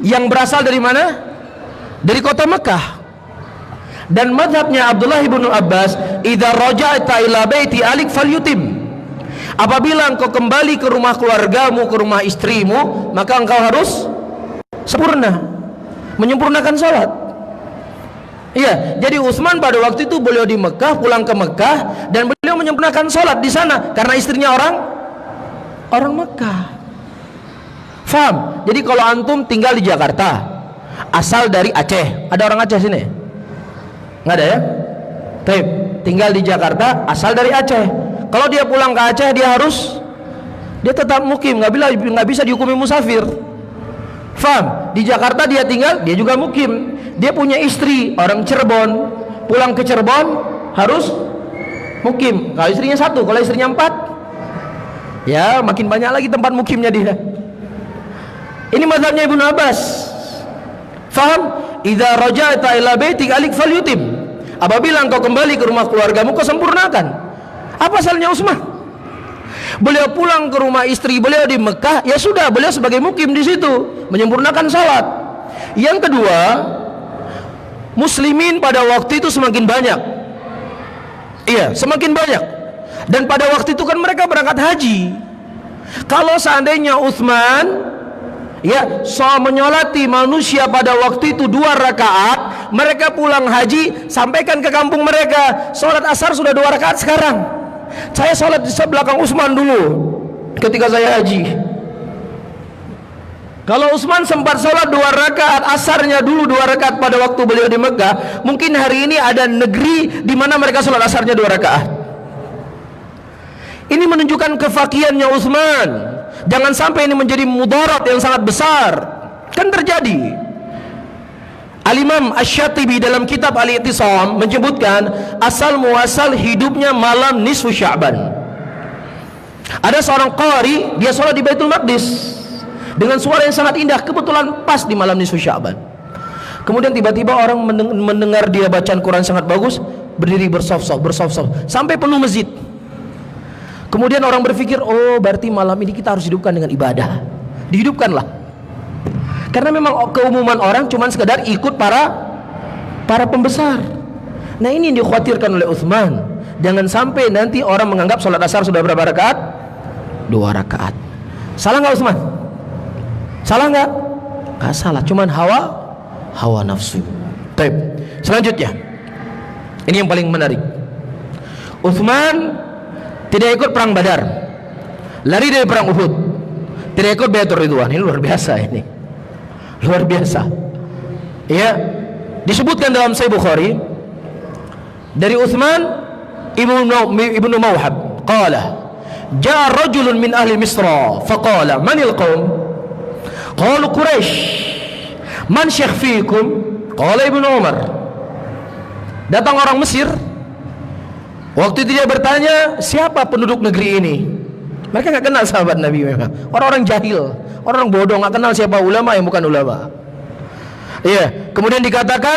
yang berasal dari mana? Dari kota Mekah. Dan mazhabnya Abdullah ibn Abbas, idza raja'ta ila baiti alik falyutim. Apabila engkau kembali ke rumah keluargamu, ke rumah istrimu, maka engkau harus sempurna, menyempurnakan salat. Iya, jadi Utsman pada waktu itu beliau di Mekah, pulang ke Mekah, dan beliau menyempurnakan salat di sana karena istrinya orang Mekah. Faham? Jadi kalau antum tinggal di Jakarta, asal dari Aceh, ada orang Aceh sini? Nggak ada ya? Baik, tinggal di Jakarta, asal dari Aceh. Kalau dia pulang ke Aceh, dia tetap mukim, nggak bisa dihukumi musafir. Faham? Di Jakarta dia tinggal, dia juga mukim. Dia punya istri orang Cirebon, pulang ke Cirebon harus mukim. Kalau istrinya satu, kalau istrinya 4, ya makin banyak lagi tempat mukimnya dia. Ini mazhabnya Ibnu Abbas. Faham? Idza raja'ta ila baitik alik falyutim. Apabila engkau kembali ke rumah keluargamu, kau sempurnakan. Apa salahnya Utsman? Beliau pulang ke rumah istri beliau di Mekah, ya sudah, beliau sebagai mukim di situ menyempurnakan salat. Yang kedua, muslimin pada waktu itu semakin banyak. Iya, semakin banyak. Dan pada waktu itu kan mereka berangkat haji. Kalau seandainya Utsman ya menyolati manusia pada waktu itu 2 rakaat, mereka pulang haji, sampaikan ke kampung mereka, sholat asar sudah 2 rakaat sekarang. Saya sholat di belakang Utsman dulu ketika saya haji. Kalau Utsman sempat sholat 2 rakaat asarnya dulu 2 rakaat pada waktu beliau di Mekah, mungkin hari ini ada negeri di mana mereka sholat asarnya 2 rakaat. Ini menunjukkan kefakihannya Utsman. Jangan sampai ini menjadi mudarat yang sangat besar. Kan terjadi. Al-Imam Asy-Syatibi dalam kitab Al-I'tisam menyebutkan asal muasal hidupnya malam nisfu Sya'ban. Ada seorang qari, dia sholat di Baitul Maqdis dengan suara yang sangat indah, kebetulan pas di malam nisfu Sya'ban. Kemudian tiba-tiba orang mendengar dia bacaan Quran sangat bagus, berdiri bersaf-saf sampai penuh masjid. Kemudian orang berpikir, oh berarti malam ini kita harus hidupkan dengan ibadah. Dihidupkanlah. Karena memang keumuman orang cuma sekedar ikut para pembesar. Nah ini yang dikhawatirkan oleh Utsman. Jangan sampai nanti orang menganggap sholat asar sudah berapa rakaat? 2 rakaat. Salah nggak Utsman? Salah nggak? Nggak salah. Cuman hawa nafsu. Baik. Selanjutnya, ini yang paling menarik. Utsman tidak ikut perang Badar, lari dari perang Uhud, tidak ikut Baitur Ridwan. Ini luar biasa ini. Luar biasa. Ya, disebutkan dalam Sahih Bukhari dari Utsman ibnu Mawhab, qala jaa rajulun min ahli Misra faqala manil qaum? Qalu Quraisy. Man syekh fiikum? Qala Ibnu Umar. Datang orang Mesir. Waktu itu dia bertanya, siapa penduduk negeri ini? Mereka nggak kenal sahabat Nabi memang. Orang-orang jahil, orang bodoh, nggak kenal siapa ulama yang bukan ulama. Iya. Kemudian dikatakan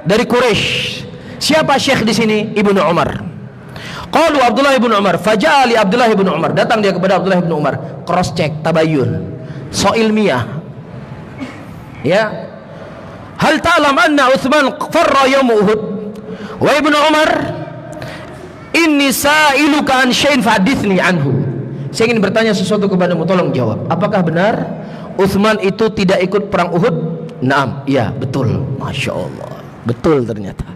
dari Quraisy. Siapa syekh di sini? Ibnu Umar. Qalu Abdullah ibnu Umar. Faja'ali Abdullah ibnu Umar. Datang dia kepada Abdullah ibnu Umar. Cross check, tabayun, so ilmiah. Ya. Hal ta'lam anna Utsman farra yaum Uhud? Wa Ibnu Umar, inni sa'iluka an syai'in fahadithni anhu. Saya ingin bertanya sesuatu kepadamu, tolong jawab. Apakah benar Utsman itu tidak ikut perang Uhud? Naam, iya, betul. Masya Allah, betul ternyata.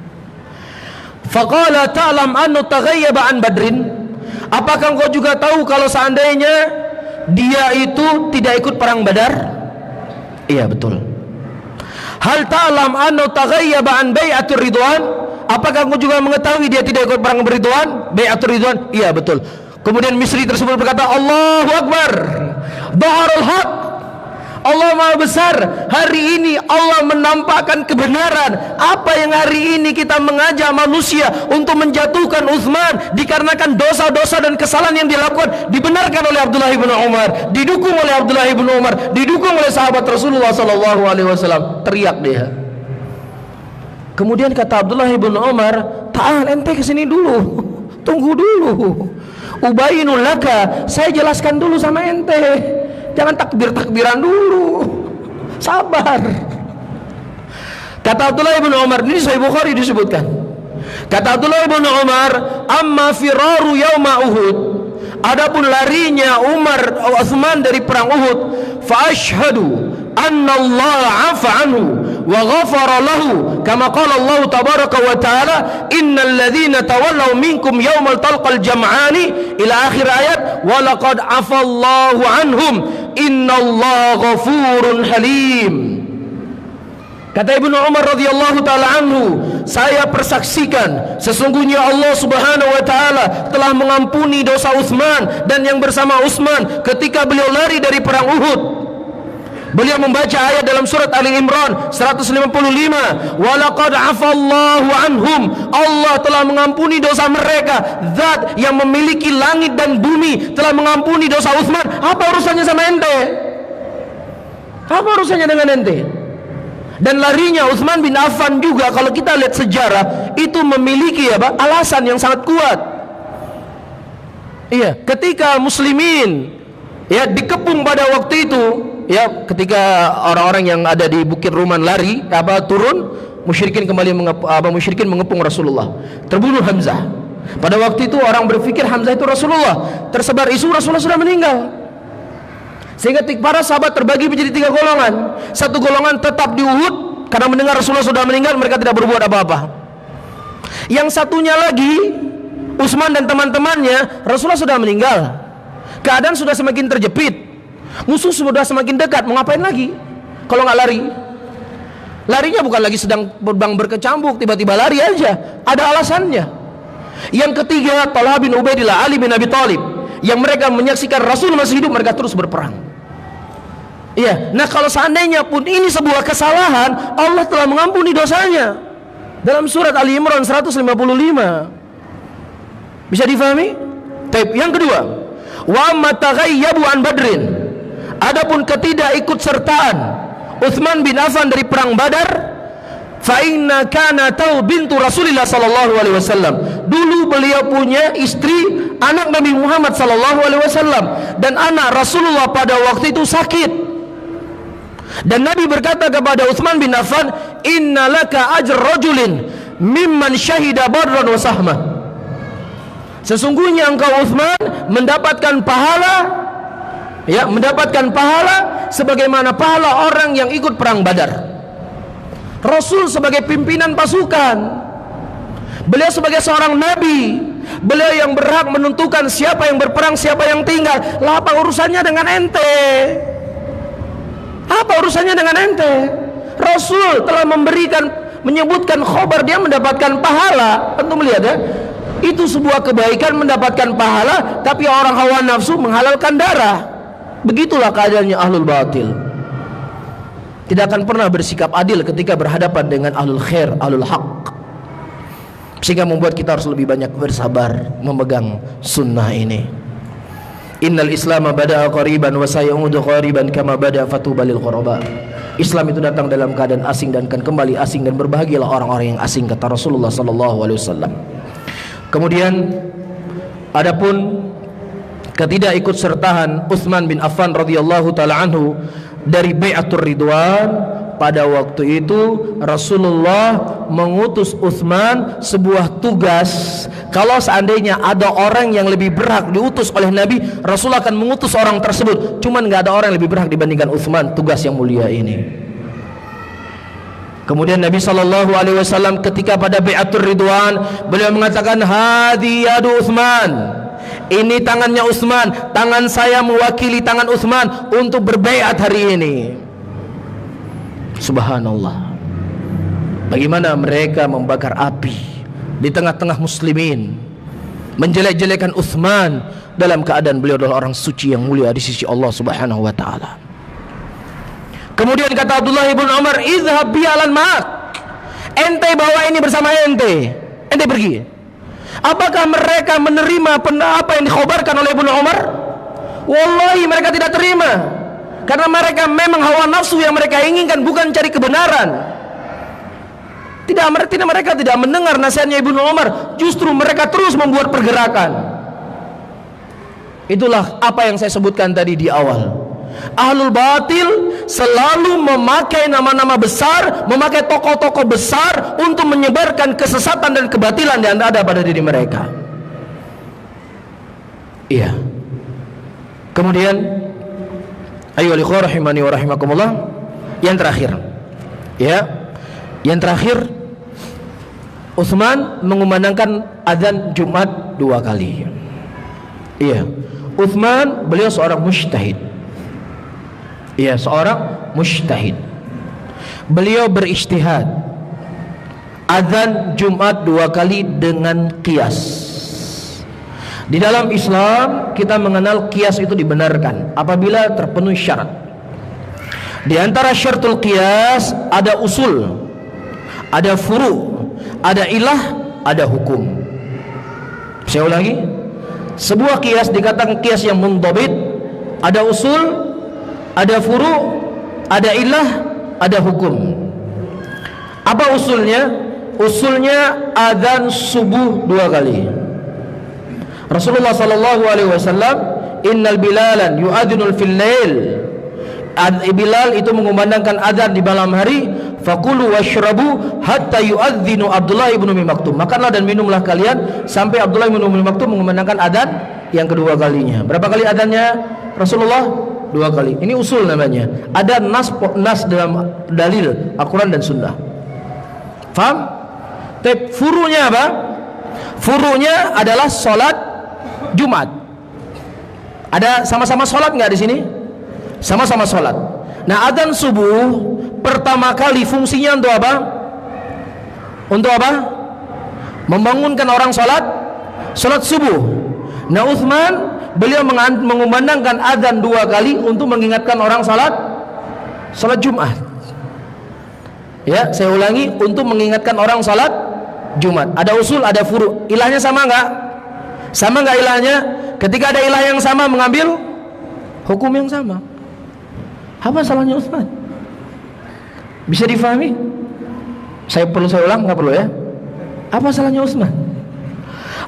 Faqala ta'lam annu taghayyaba an Badrin? Apakah engkau juga tahu kalau seandainya dia itu tidak ikut perang Badar? Iya, betul. Hal ta'lam annu taghayyaba an bai'atur Ridwan? Apakah engkau juga mengetahui dia tidak ikut perang Ridwan? Bai'atur Ridwan? Iya, betul. Kemudian Misri tersebut berkata, Allahu Akbar, Dhaharul Haq, Allah Maha Besar. Hari ini Allah menampakkan kebenaran. Apa yang hari ini kita mengajak manusia untuk menjatuhkan Utsman dikarenakan dosa-dosa dan kesalahan yang dilakukan, dibenarkan oleh Abdullah ibnu Umar, didukung oleh Abdullah ibnu Umar, didukung oleh sahabat Rasulullah SAW. Teriak dia. Kemudian kata Abdullah ibnu Umar, ta'al ente kesini dulu, tunggu dulu, ubayinul laka, saya jelaskan dulu sama ente, jangan takbir-takbiran dulu, sabar. Kata Abdullah ibnu Umar, ini Sahih Bukhari disebutkan. Kata Abdullah ibnu Umar, amma firaru yauma Uhud, adapun larinya Utsman dari perang Uhud, fa asyhadu anna Allah 'afa anhu wa ghafara lahu kama qala Allah tabaraka wa ta'ala innal ladzina tawallaw minkum yawmal talqal jam'ani ila akhir ayat wa laqad 'afa Allahu anhum innallaha ghafurun halim. Kata Ibnu Umar radhiyallahu taala anhu, saya persaksikan sesungguhnya Allah Subhanahu wa taala telah mengampuni dosa Utsman dan yang bersama Utsman ketika beliau lari dari perang Uhud. Beliau membaca ayat dalam surat Ali Imran 155, walaqad afallahu anhum, Allah telah mengampuni dosa mereka. Zat yang memiliki langit dan bumi telah mengampuni dosa Utsman. Apa urusannya sama ente? Apa urusannya dengan ente? Dan larinya Utsman bin Affan juga, kalau kita lihat sejarah, itu memiliki alasan yang sangat kuat. Iya, ketika muslimin dikepung pada waktu itu, ketika orang-orang yang ada di Bukit Ruman lari turun, musyrikin kembali mengepung Rasulullah. Terbunuh Hamzah. Pada waktu itu orang berpikir Hamzah itu Rasulullah. Tersebar isu Rasulullah sudah meninggal. Sehingga para sahabat terbagi menjadi 3 golongan. Satu golongan tetap di Uhud karena mendengar Rasulullah sudah meninggal, mereka tidak berbuat apa-apa. Yang satunya lagi, Utsman dan teman-temannya, Rasulullah sudah meninggal, keadaan sudah semakin terjepit, musuh sudah semakin dekat, mau ngapain lagi kalau nggak lari? Larinya bukan lagi sedang berbang berkecambuk, tiba-tiba lari aja, ada alasannya. Yang ketiga, Talha bin Ubaidillah, Ali bin Abi Thalib, yang mereka menyaksikan Rasul masih hidup, mereka terus berperang. Iya, nah kalau seandainya pun ini sebuah kesalahan, Allah telah mengampuni dosanya dalam surat Ali Imran 155. Bisa difahami? Baik, yang kedua, wa amma taghayyabu an Badrin, adapun ketidakikutsertaan Utsman bin Affan dari perang Badar, fa inna kanatau bintu Rasulillah sallallahu alaihi wasallam. Dulu beliau punya istri, anak Nabi Muhammad sallallahu alaihi wasallam, dan anak Rasulullah pada waktu itu sakit. Dan Nabi berkata kepada Utsman bin Affan, innalaka ajr rajulin mimman syahida badran wa sahma. Sesungguhnya engkau Utsman mendapatkan pahala, mendapatkan pahala sebagaimana pahala orang yang ikut perang Badar. Rasul sebagai pimpinan pasukan, beliau sebagai seorang nabi, beliau yang berhak menentukan siapa yang berperang, siapa yang tinggal. Lah apa urusannya dengan ente? Apa urusannya dengan ente? Rasul telah menyebutkan khobar, dia mendapatkan pahala. Antum melihat itu sebuah kebaikan mendapatkan pahala, tapi orang hawa nafsu menghalalkan darah. Begitulah keadaannya ahlul batil. Tidak akan pernah bersikap adil ketika berhadapan dengan ahlul khair, ahlul haq. Sehingga membuat kita harus lebih banyak bersabar memegang sunnah ini. Innal Islam bada'a qariban wa sayaudu qariban kama bada'a fatuba lil ghuraba. Islam itu datang dalam keadaan asing dan akan kembali asing, dan berbahagialah orang-orang yang asing, kata Rasulullah sallallahu alaihi wasallam. Kemudian adapun ketidakikutsertaan Utsman bin Affan radhiyallahu taala anhu dari Bai'atur Ridwan, pada waktu itu Rasulullah mengutus Utsman sebuah tugas. Kalau seandainya ada orang yang lebih berhak diutus oleh Nabi, Rasul akan mengutus orang tersebut. Cuman nggak ada orang yang lebih berhak dibandingkan Utsman tugas yang mulia ini. Kemudian Nabi SAW ketika pada Bai'atur Ridwan, beliau mengatakan, hadi yadu Utsman, ini tangannya Utsman, tangan saya mewakili tangan Utsman untuk berbaiat hari ini. Subhanallah, bagaimana mereka membakar api di tengah-tengah muslimin, menjelek-jelekan Utsman dalam keadaan beliau adalah orang suci yang mulia di sisi Allah Subhanahu wa taala. Kemudian kata Abdullah ibn Umar, izhab bi alan ma'ak, ente bawa ini bersama ente pergi. Apakah mereka menerima apa yang dikhabarkan oleh Ibnu Umar? Wallahi mereka tidak terima, karena mereka memang hawa nafsu yang mereka inginkan, bukan cari kebenaran. Mereka tidak mendengar nasihatnya Ibnu Umar, justru mereka terus membuat pergerakan. Itulah apa yang saya sebutkan tadi di awal. Ahlul batil selalu memakai nama-nama besar, memakai tokoh-tokoh besar untuk menyebarkan kesesatan dan kebatilan yang ada pada diri mereka. Iya. Kemudian ayyuhal ikhwah rahimani wa rahimakumullah, yang terakhir. Yang terakhir, Utsman mengumandangkan azan Jumat 2 kali. Iya. Utsman beliau seorang mujtahid. Iya, seorang mujtahid. Beliau berijtihad. Azan Jumat 2 kali dengan qiyas. Di dalam Islam kita mengenal qiyas itu dibenarkan apabila terpenuhi syarat. Di antara syartul qiyas ada usul, ada furu, ada ilah, ada hukum. Saya ulangi, sebuah qiyas dikatakan qiyas yang mundhabit, ada usul, ada furu, ada ilah, ada hukum. Apa usulnya? Usulnya adzan subuh 2 kali. Rasulullah sallallahu alaihi wasallam, innal bilalan yu'adzinul fil lail. Bilal itu mengumandangkan adzan di malam hari, fakulu washrabu hatta yu'adzinu Abdullah ibn Umi Maktum. Makanlah dan minumlah kalian sampai Abdullah ibn Umi Maktum mengumandangkan adzan yang kedua kalinya. Berapa kali adzannya Rasulullah? 2 kali. Ini usul namanya. Ada nas dalam dalil Al-Quran dan Sunnah. Faham? Tapi furunya apa? Furunya adalah sholat Jumat. Ada sama-sama sholat nggak di sini? Sama-sama sholat. Nah, adzan subuh pertama kali fungsinya untuk apa? Untuk apa? Membangunkan orang sholat subuh. Nah, Utsman beliau mengumandangkan adzan 2 kali untuk mengingatkan orang sholat Jumat. Ya, saya ulangi, untuk mengingatkan orang sholat Jumat. Ada usul, ada furu. Ilahnya sama nggak? Sama nggak ilahnya? Ketika ada ilah yang sama, mengambil hukum yang sama. Apa salahnya Utsman? Bisa difahami? Saya ulang, nggak perlu ya? Apa salahnya Utsman?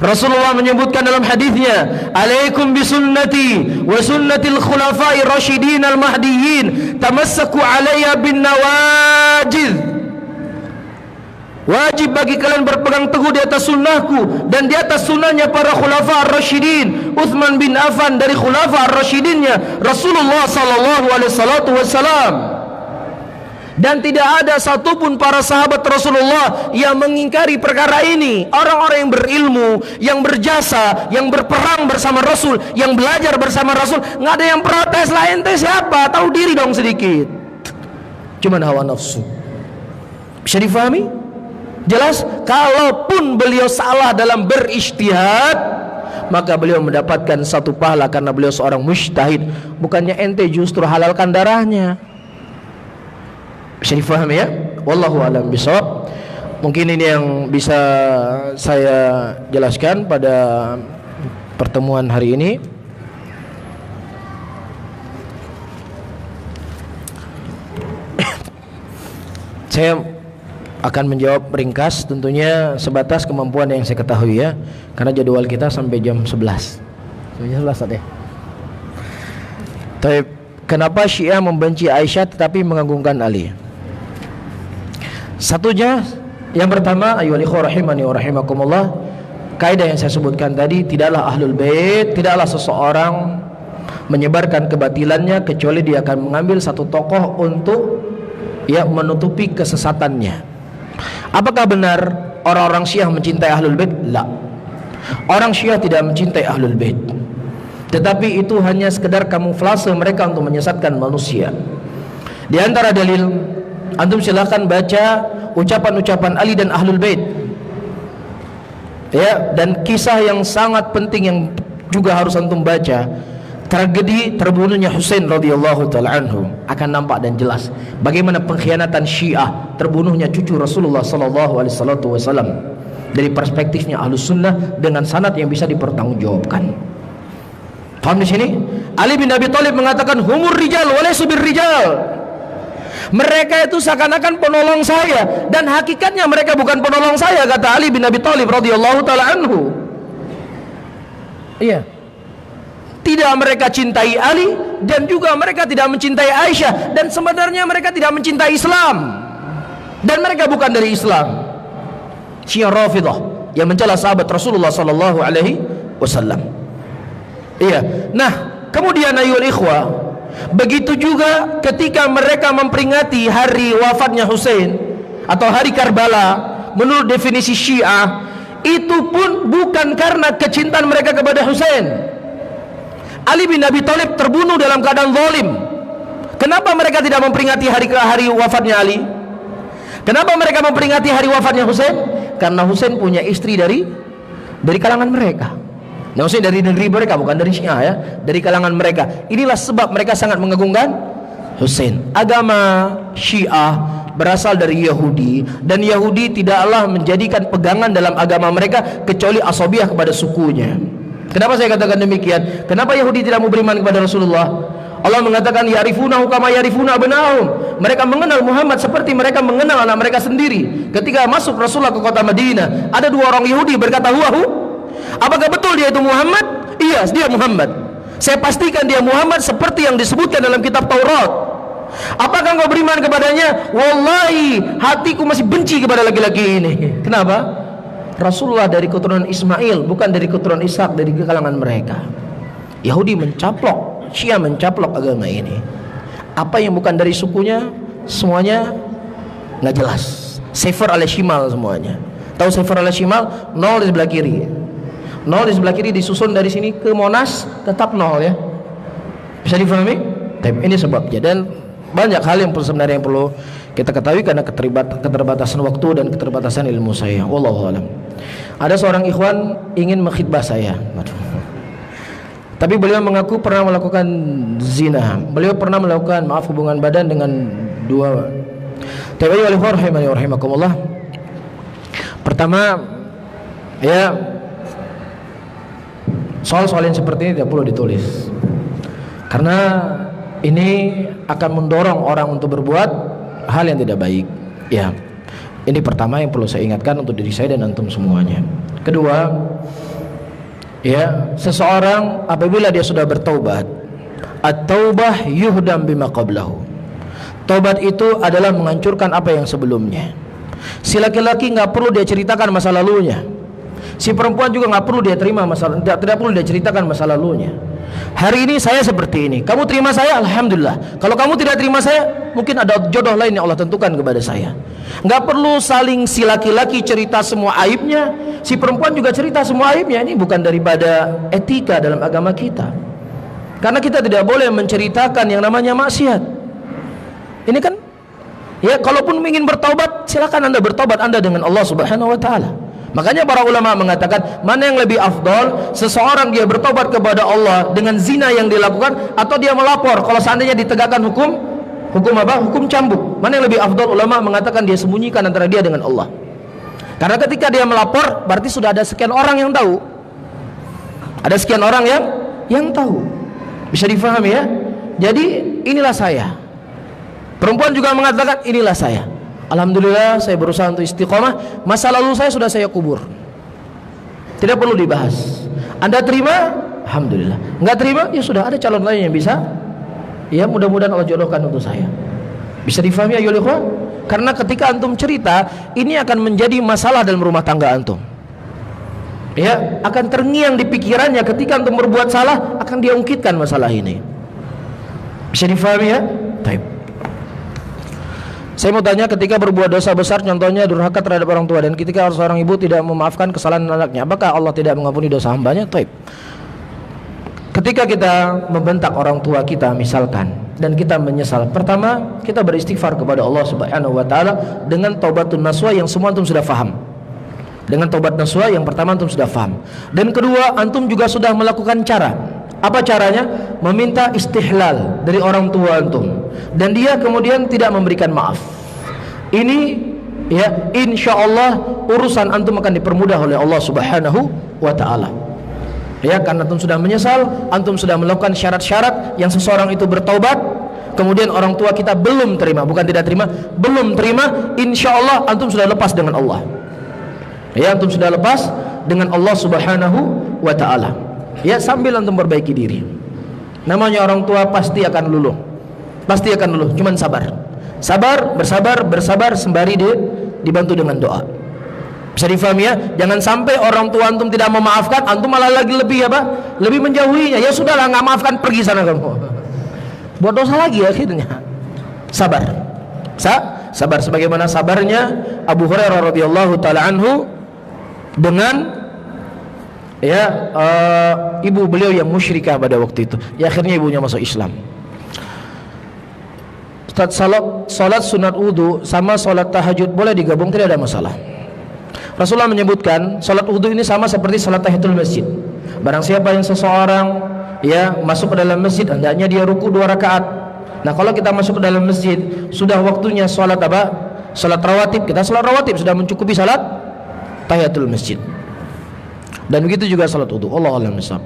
Rasulullah menyebutkan dalam hadisnya, alaikum bisunnati wa sunnatil khulafai rasyidin al-mahdiyyin tamassaku alayya bin nawajid. Wajib bagi kalian berpegang teguh di atas sunnahku dan di atas sunnahnya para khulafa ar-rasyidin. Utsman bin Affan dari khulafa ar-rasyidinnya Rasulullah sallallahu alaihi wasallam. Dan tidak ada satupun para sahabat Rasulullah yang mengingkari perkara ini. Orang-orang yang berilmu, yang berjasa, yang berperang bersama Rasul, yang belajar bersama Rasul, nggak ada yang protes lah. Ente siapa? Tahu diri dong sedikit. Cuman hawa nafsu. Bisa difahami? Jelas, kalaupun beliau salah dalam berijtihad, maka beliau mendapatkan satu pahala karena beliau seorang mujtahid. Bukannya ente justru halalkan darahnya. Bisa difahami ya? Wallahu a'lam bishawab. Mungkin ini yang bisa saya jelaskan pada pertemuan hari ini. Saya akan menjawab ringkas, tentunya sebatas kemampuan yang saya ketahui ya, karena jadwal kita sampai jam 11. Sampai jam 11 ya. Tapi kenapa Syiah membenci Aisyah tetapi mengagungkan Ali? Satunya, yang pertama, ayyuhal ikhwah rahimani wa rahimakumullah, kaidah yang saya sebutkan tadi, tidaklah ahlul bait, tidaklah seseorang menyebarkan kebatilannya kecuali dia akan mengambil satu tokoh untuk ya menutupi kesesatannya. Apakah benar orang-orang Syiah mencintai ahlul bait? La. Orang Syiah tidak mencintai ahlul bait, tetapi itu hanya sekedar kamuflase mereka untuk menyesatkan manusia. Di antara dalil, antum silahkan baca ucapan-ucapan Ali dan ahlul bait ya, dan kisah yang sangat penting yang juga harus antum baca, tragedi terbunuhnya Husain radhiyallahu taala anhu, akan nampak dan jelas bagaimana pengkhianatan Syiah terbunuhnya cucu Rasulullah sallallahu alaihi wasallam dari perspektifnya Ahlus Sunnah dengan sanad yang bisa dipertanggungjawabkan. Paham di sini? Ali bin Abi Thalib mengatakan humur rijal wa laysu bir rijal. Mereka itu seakan-akan penolong saya dan hakikatnya mereka bukan penolong saya, kata Ali bin Abi Thalib radhiyallahu taala anhu. Iya. Tidak mereka cintai Ali dan juga mereka tidak mencintai Aisyah, dan sebenarnya mereka tidak mencintai Islam dan mereka bukan dari Islam. Syiah Rafidah yang mencela sahabat Rasulullah sallallahu alaihi wasallam. Iya. Nah, kemudian ayyuhal ikhwah, begitu juga ketika mereka memperingati hari wafatnya Husain atau hari Karbala, menurut definisi Syiah itu pun bukan karena kecintaan mereka kepada Husain. Ali bin Abi Thalib terbunuh dalam keadaan zalim. Kenapa mereka tidak memperingati hari wafatnya Ali? Kenapa mereka memperingati hari wafatnya Husain? Karena Husain punya istri dari kalangan mereka. Nah, maksudnya dari negeri mereka, bukan dari Syiah ya, dari kalangan mereka. Inilah sebab mereka sangat mengagungkan Husain. Agama Syiah berasal dari Yahudi, dan Yahudi tidaklah menjadikan pegangan dalam agama mereka kecuali asabiah kepada sukunya. Kenapa saya katakan demikian? Kenapa Yahudi tidak mau beriman kepada Rasulullah? Allah mengatakan ya'rifunahu kama ya'rifuna abna'ahum. Mereka mengenal Muhammad seperti mereka mengenal anak mereka sendiri. Ketika masuk Rasulullah ke kota Madinah, ada dua orang Yahudi berkata, "Huwahu?" Apakah betul dia itu Muhammad? Iya, dia Muhammad. Saya pastikan dia Muhammad seperti yang disebutkan dalam kitab Taurat. Apakah engkau beriman kepadanya? Wallahi, hatiku masih benci kepada laki-laki ini. Kenapa? Rasulullah dari keturunan Ismail, bukan dari keturunan Ishak, dari kalangan mereka. Yahudi mencaplok, Syiah mencaplok agama ini. Apa yang bukan dari sukunya, semuanya nggak jelas. Sefer al-Shimal semuanya. Tahu Sefer al-Shimal? 0 di sebelah kiri. 0 di sebelah kiri disusun dari sini ke Monas, tetap 0 ya. Bisa difahami? Ini sebabnya. Dan banyak hal yang sebenarnya yang perlu kita ketahui karena keterbatasan waktu dan keterbatasan ilmu saya. Wallahu a'lam. Ada seorang ikhwan ingin mengkhidbah saya. Tapi beliau mengaku pernah melakukan zina. Beliau pernah melakukan hubungan badan dengan dua. Rahimakumullah. Pertama, ya, soal-soal yang seperti ini tidak perlu ditulis, karena ini akan mendorong orang untuk berbuat hal yang tidak baik. Ya, ini pertama yang perlu saya ingatkan untuk diri saya dan antum semuanya. Kedua, ya, seseorang apabila dia sudah bertaubat, at-taubah yuhdam bima qablahu. Taubat itu adalah menghancurkan apa yang sebelumnya. Si laki-laki nggak perlu dia ceritakan masa lalunya. Si perempuan juga nggak perlu dia terima tidak perlu dia ceritakan masa lalunya. Hari ini saya seperti ini, kamu terima saya, alhamdulillah. Kalau kamu tidak terima saya, mungkin ada jodoh lain yang Allah tentukan kepada saya. Nggak perlu saling si laki-laki cerita semua aibnya, si perempuan juga cerita semua aibnya. Ini bukan daripada etika dalam agama kita. Karena kita tidak boleh menceritakan yang namanya maksiat. Ini kan, ya, kalaupun ingin bertaubat, silakan Anda bertaubat Anda dengan Allah Subhanahu wa taala. Makanya para ulama mengatakan, mana yang lebih afdol, seseorang dia bertobat kepada Allah dengan zina yang dilakukan, atau dia melapor kalau seandainya ditegakkan hukum apa? Hukum cambuk. Mana yang lebih afdol? Ulama mengatakan dia sembunyikan antara dia dengan Allah. Karena ketika dia melapor, berarti sudah ada sekian orang yang tahu. Ada sekian orang yang tahu. Bisa difahami ya? Jadi inilah saya. Perempuan juga mengatakan inilah saya. Alhamdulillah saya berusaha untuk istiqomah. Masa lalu saya sudah saya kubur. Tidak perlu dibahas. Anda terima? Alhamdulillah. Enggak terima? Ya sudah, ada calon lain yang bisa. Ya, mudah-mudahan Allah jodohkan untuk saya. Bisa difahami ya ikhwan? Karena ketika antum cerita, ini akan menjadi masalah dalam rumah tangga antum. Ya, akan terngiang di pikirannya ketika antum berbuat salah, akan dia ungkitkan masalah ini. Bisa difahami ya? Baik. Saya mau tanya, ketika berbuat dosa besar, contohnya durhaka terhadap orang tua, dan ketika seorang ibu tidak memaafkan kesalahan anaknya, apakah Allah tidak mengampuni dosa hambanya? Taib. Ketika kita membentak orang tua kita misalkan, dan kita menyesal, pertama kita beristighfar kepada Allah Subhanahu wa taala dengan taubatun nasuha yang semua antum sudah faham. Dengan taubat nasuha yang pertama antum sudah faham. Dan kedua, antum juga sudah melakukan cara. Apa caranya? Meminta istihlal dari orang tua antum, dan dia kemudian tidak memberikan maaf. Ini ya, insyaallah urusan antum akan dipermudah oleh Allah Subhanahu wa taala. Ya, karena antum sudah menyesal, antum sudah melakukan syarat-syarat yang seseorang itu bertaubat, kemudian orang tua kita belum terima, bukan tidak terima, belum terima, insyaallah antum sudah lepas dengan Allah. Ya, antum sudah lepas dengan Allah Subhanahu wa taala. Ya, sambil antum perbaiki diri. Namanya orang tua pasti akan luluh. Pasti akan luluh, cuman sabar. Sabar, bersabar sembari dibantu dengan doa. Bisa difahami ya? Jangan sampai orang tua antum tidak memaafkan, antum malah lagi lebih apa? Lebih menjauhinya. Ya sudahlah, enggak maafkan, pergi sana kamu. Buat dosa lagi akhirnya. Sabar. Sabar sebagaimana sabarnya Abu Hurairah radhiyallahu taala anhu dengan ibu beliau yang musyrikah pada waktu itu. Ya, akhirnya ibunya masuk Islam. Ustaz, salat sunat wudu sama salat tahajud boleh digabung, tidak ada masalah. Rasulullah menyebutkan salat wudu ini sama seperti salat tahiyatul masjid. Barang siapa yang seseorang ya masuk ke dalam masjid, hendaknya dia ruku 2 rakaat, Nah, kalau kita masuk ke dalam masjid, sudah waktunya sholat apa? Sholat rawatib. Kita sholat rawatib sudah mencukupi sholat tahiyatul masjid. Dan begitu juga sholat wudu. Allahu a'lam bishawab.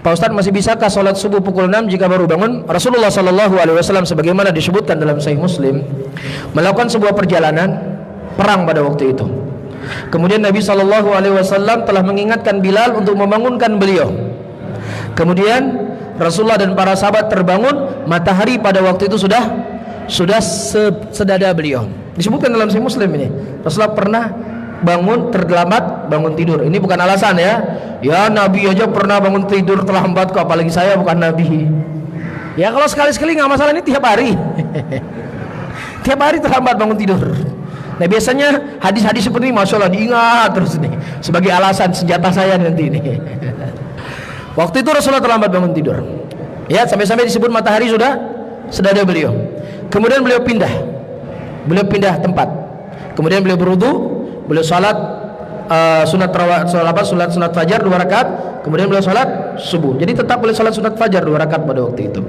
Pak Ustaz, masih bisakah sholat subuh pukul 6 jika baru bangun? Rasulullah sallallahu alaihi wasallam sebagaimana disebutkan dalam Sahih Muslim, melakukan sebuah perjalanan perang pada waktu itu. Kemudian Nabi sallallahu alaihi wasallam telah mengingatkan Bilal untuk membangunkan beliau. Kemudian Rasulullah dan para sahabat terbangun, matahari pada waktu itu sudah sedada beliau. Disebutkan dalam Sahih Muslim ini. Rasulullah pernah bangun terlambat, bangun tidur. Ini bukan alasan ya. Ya, Nabi aja pernah bangun tidur terlambat kok, apalagi saya bukan Nabi. Ya, kalau sekali-sekali nggak masalah, ini tiap hari. Tiap hari terlambat bangun tidur. Nah, biasanya hadis-hadis seperti ini Masya Allah diingat terus nih sebagai alasan senjata saya nanti ini. Waktu itu Rasulullah terlambat bangun tidur. Ya, sampai-sampai disebut matahari sudah sedada beliau. Kemudian beliau pindah tempat. Kemudian beliau berwudu, beliau salat sunat fajar 2 rakaat. Kemudian beliau salat subuh. Jadi tetap boleh salat sunat fajar 2 rakaat pada waktu itu.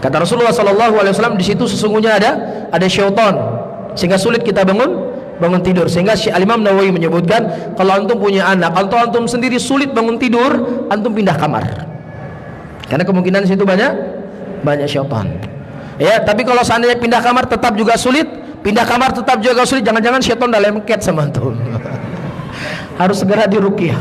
Kata Rasulullah sallallahu alaihi wasallam, di situ sesungguhnya ada syaitan, sehingga sulit kita bangun tidur. Sehingga Al-Imam Nawawi menyebutkan, kalau antum punya anak, kalau antum sendiri sulit bangun tidur, antum pindah kamar. Karena kemungkinan di situ banyak syaitan. Ya, tapi kalau seandainya pindah kamar tetap juga sulit, pindah kamar tetap juga sulit, jangan-jangan syaitan udah lengket sama antum. Harus segera diruqyah.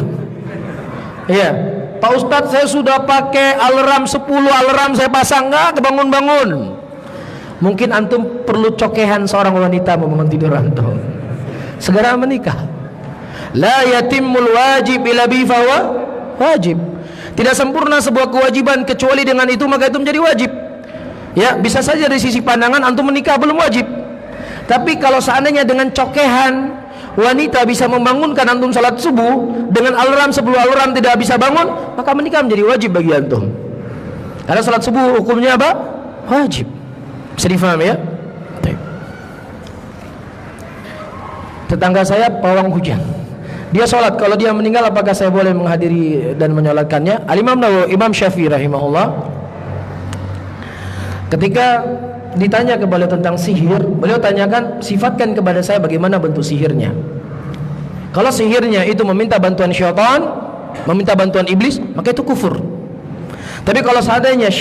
Ya, Pak Ustadz, saya sudah pakai alarm 10 alarm saya pasang, enggak kebangun-bangun. Mungkin antum perlu cokehan seorang wanita membangun tidur antum. Segera menikah. La yatimmul wajib illa bi fawa wajib. Tidak sempurna sebuah kewajiban kecuali dengan itu, maka itu menjadi wajib. Ya, bisa saja dari sisi pandangan antum menikah belum wajib. Tapi kalau seandainya dengan cokehan wanita bisa membangunkan antum salat subuh, dengan alarm 10 alarm tidak bisa bangun, maka menikah menjadi wajib bagi antum. Karena salat subuh hukumnya apa? Wajib. Bisa difahami ya? Tetangga saya pawang hujan, dia sholat, kalau dia meninggal apakah saya boleh menghadiri dan menyolatkannya? Al-Imam Nawawi, Imam Syafi'i rahimahullah, ketika ditanya kepada tentang sihir, beliau tanyakan, sifatkan kepada saya bagaimana bentuk sihirnya. Kalau sihirnya itu meminta bantuan syaitan, meminta bantuan iblis, maka itu kufur. Tapi kalau seandainya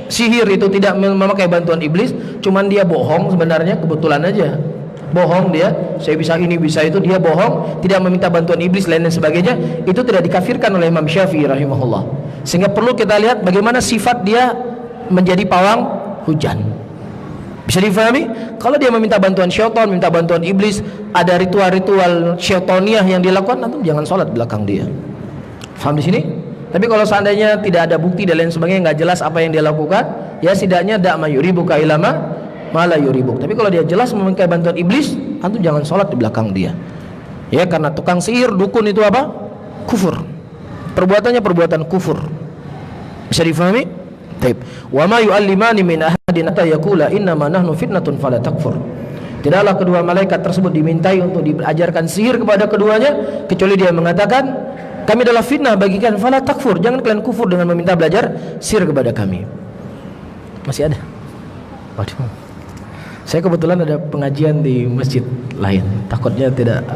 sihir itu tidak memakai bantuan iblis, cuman dia bohong, sebenarnya kebetulan aja bohong dia, saya bisa ini bisa itu, dia bohong, tidak meminta bantuan iblis lain dan sebagainya, itu tidak dikafirkan oleh Imam Syafi'i rahimahullah. Sehingga perlu kita lihat bagaimana sifat dia menjadi pawang hujan. Bisa difahami? Kalau dia meminta bantuan syaitan, minta bantuan iblis, ada ritual-ritual syaitaniah yang dilakukan, nanti jangan sholat belakang dia. Faham di sini? Tapi kalau seandainya tidak ada bukti dan lain sebagainya, nggak jelas apa yang dia lakukan, ya setidaknya dak mayuribuka ilama malah yuribuk. Tapi kalau dia jelas memakai bantuan iblis, antum jangan sholat di belakang dia. Ya, karena tukang sihir, dukun itu apa? Kufur. Perbuatannya perbuatan kufur. Bisa difahami? Taib. Wa ma yu'allimani min ahadin hatta yaqula innama nahnu fitnatun fala takfur. Tidaklah kedua malaikat tersebut dimintai untuk diajarkan sihir kepada keduanya, kecuali dia mengatakan, kami adalah fitnah bagi kalian, fala takfur, jangan kalian kufur dengan meminta belajar sihir kepada kami. Masih ada? Waduh, saya kebetulan ada pengajian di masjid lain, takutnya tidak.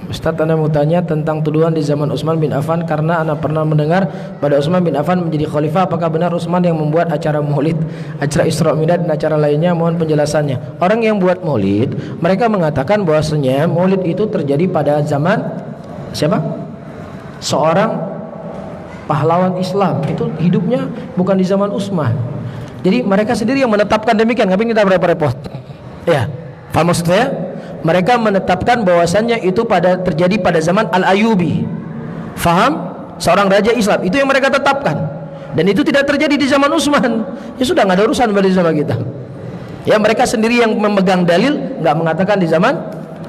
Ustaz, Anda mau tanya tentang tuduhan di zaman Utsman bin Affan, karena Anda pernah mendengar pada Utsman bin Affan menjadi khalifah, apakah benar Utsman yang membuat acara maulid, acara Isra Mi'raj dan acara lainnya? Mohon penjelasannya. Orang yang buat maulid, mereka mengatakan bahwasanya maulid itu terjadi pada zaman siapa? Seorang pahlawan Islam, itu hidupnya bukan di zaman Utsman. Jadi mereka sendiri yang menetapkan demikian, ngapain kita repot-repot? Ya, paham maksud saya? Mereka menetapkan bahwasannya itu terjadi pada zaman Al-Ayyubi. Faham? Seorang raja Islam, itu yang mereka tetapkan. Dan itu tidak terjadi di zaman Utsman. Ya sudah, nggak ada urusan balik sama kita. Ya, mereka sendiri yang memegang dalil, nggak mengatakan di zaman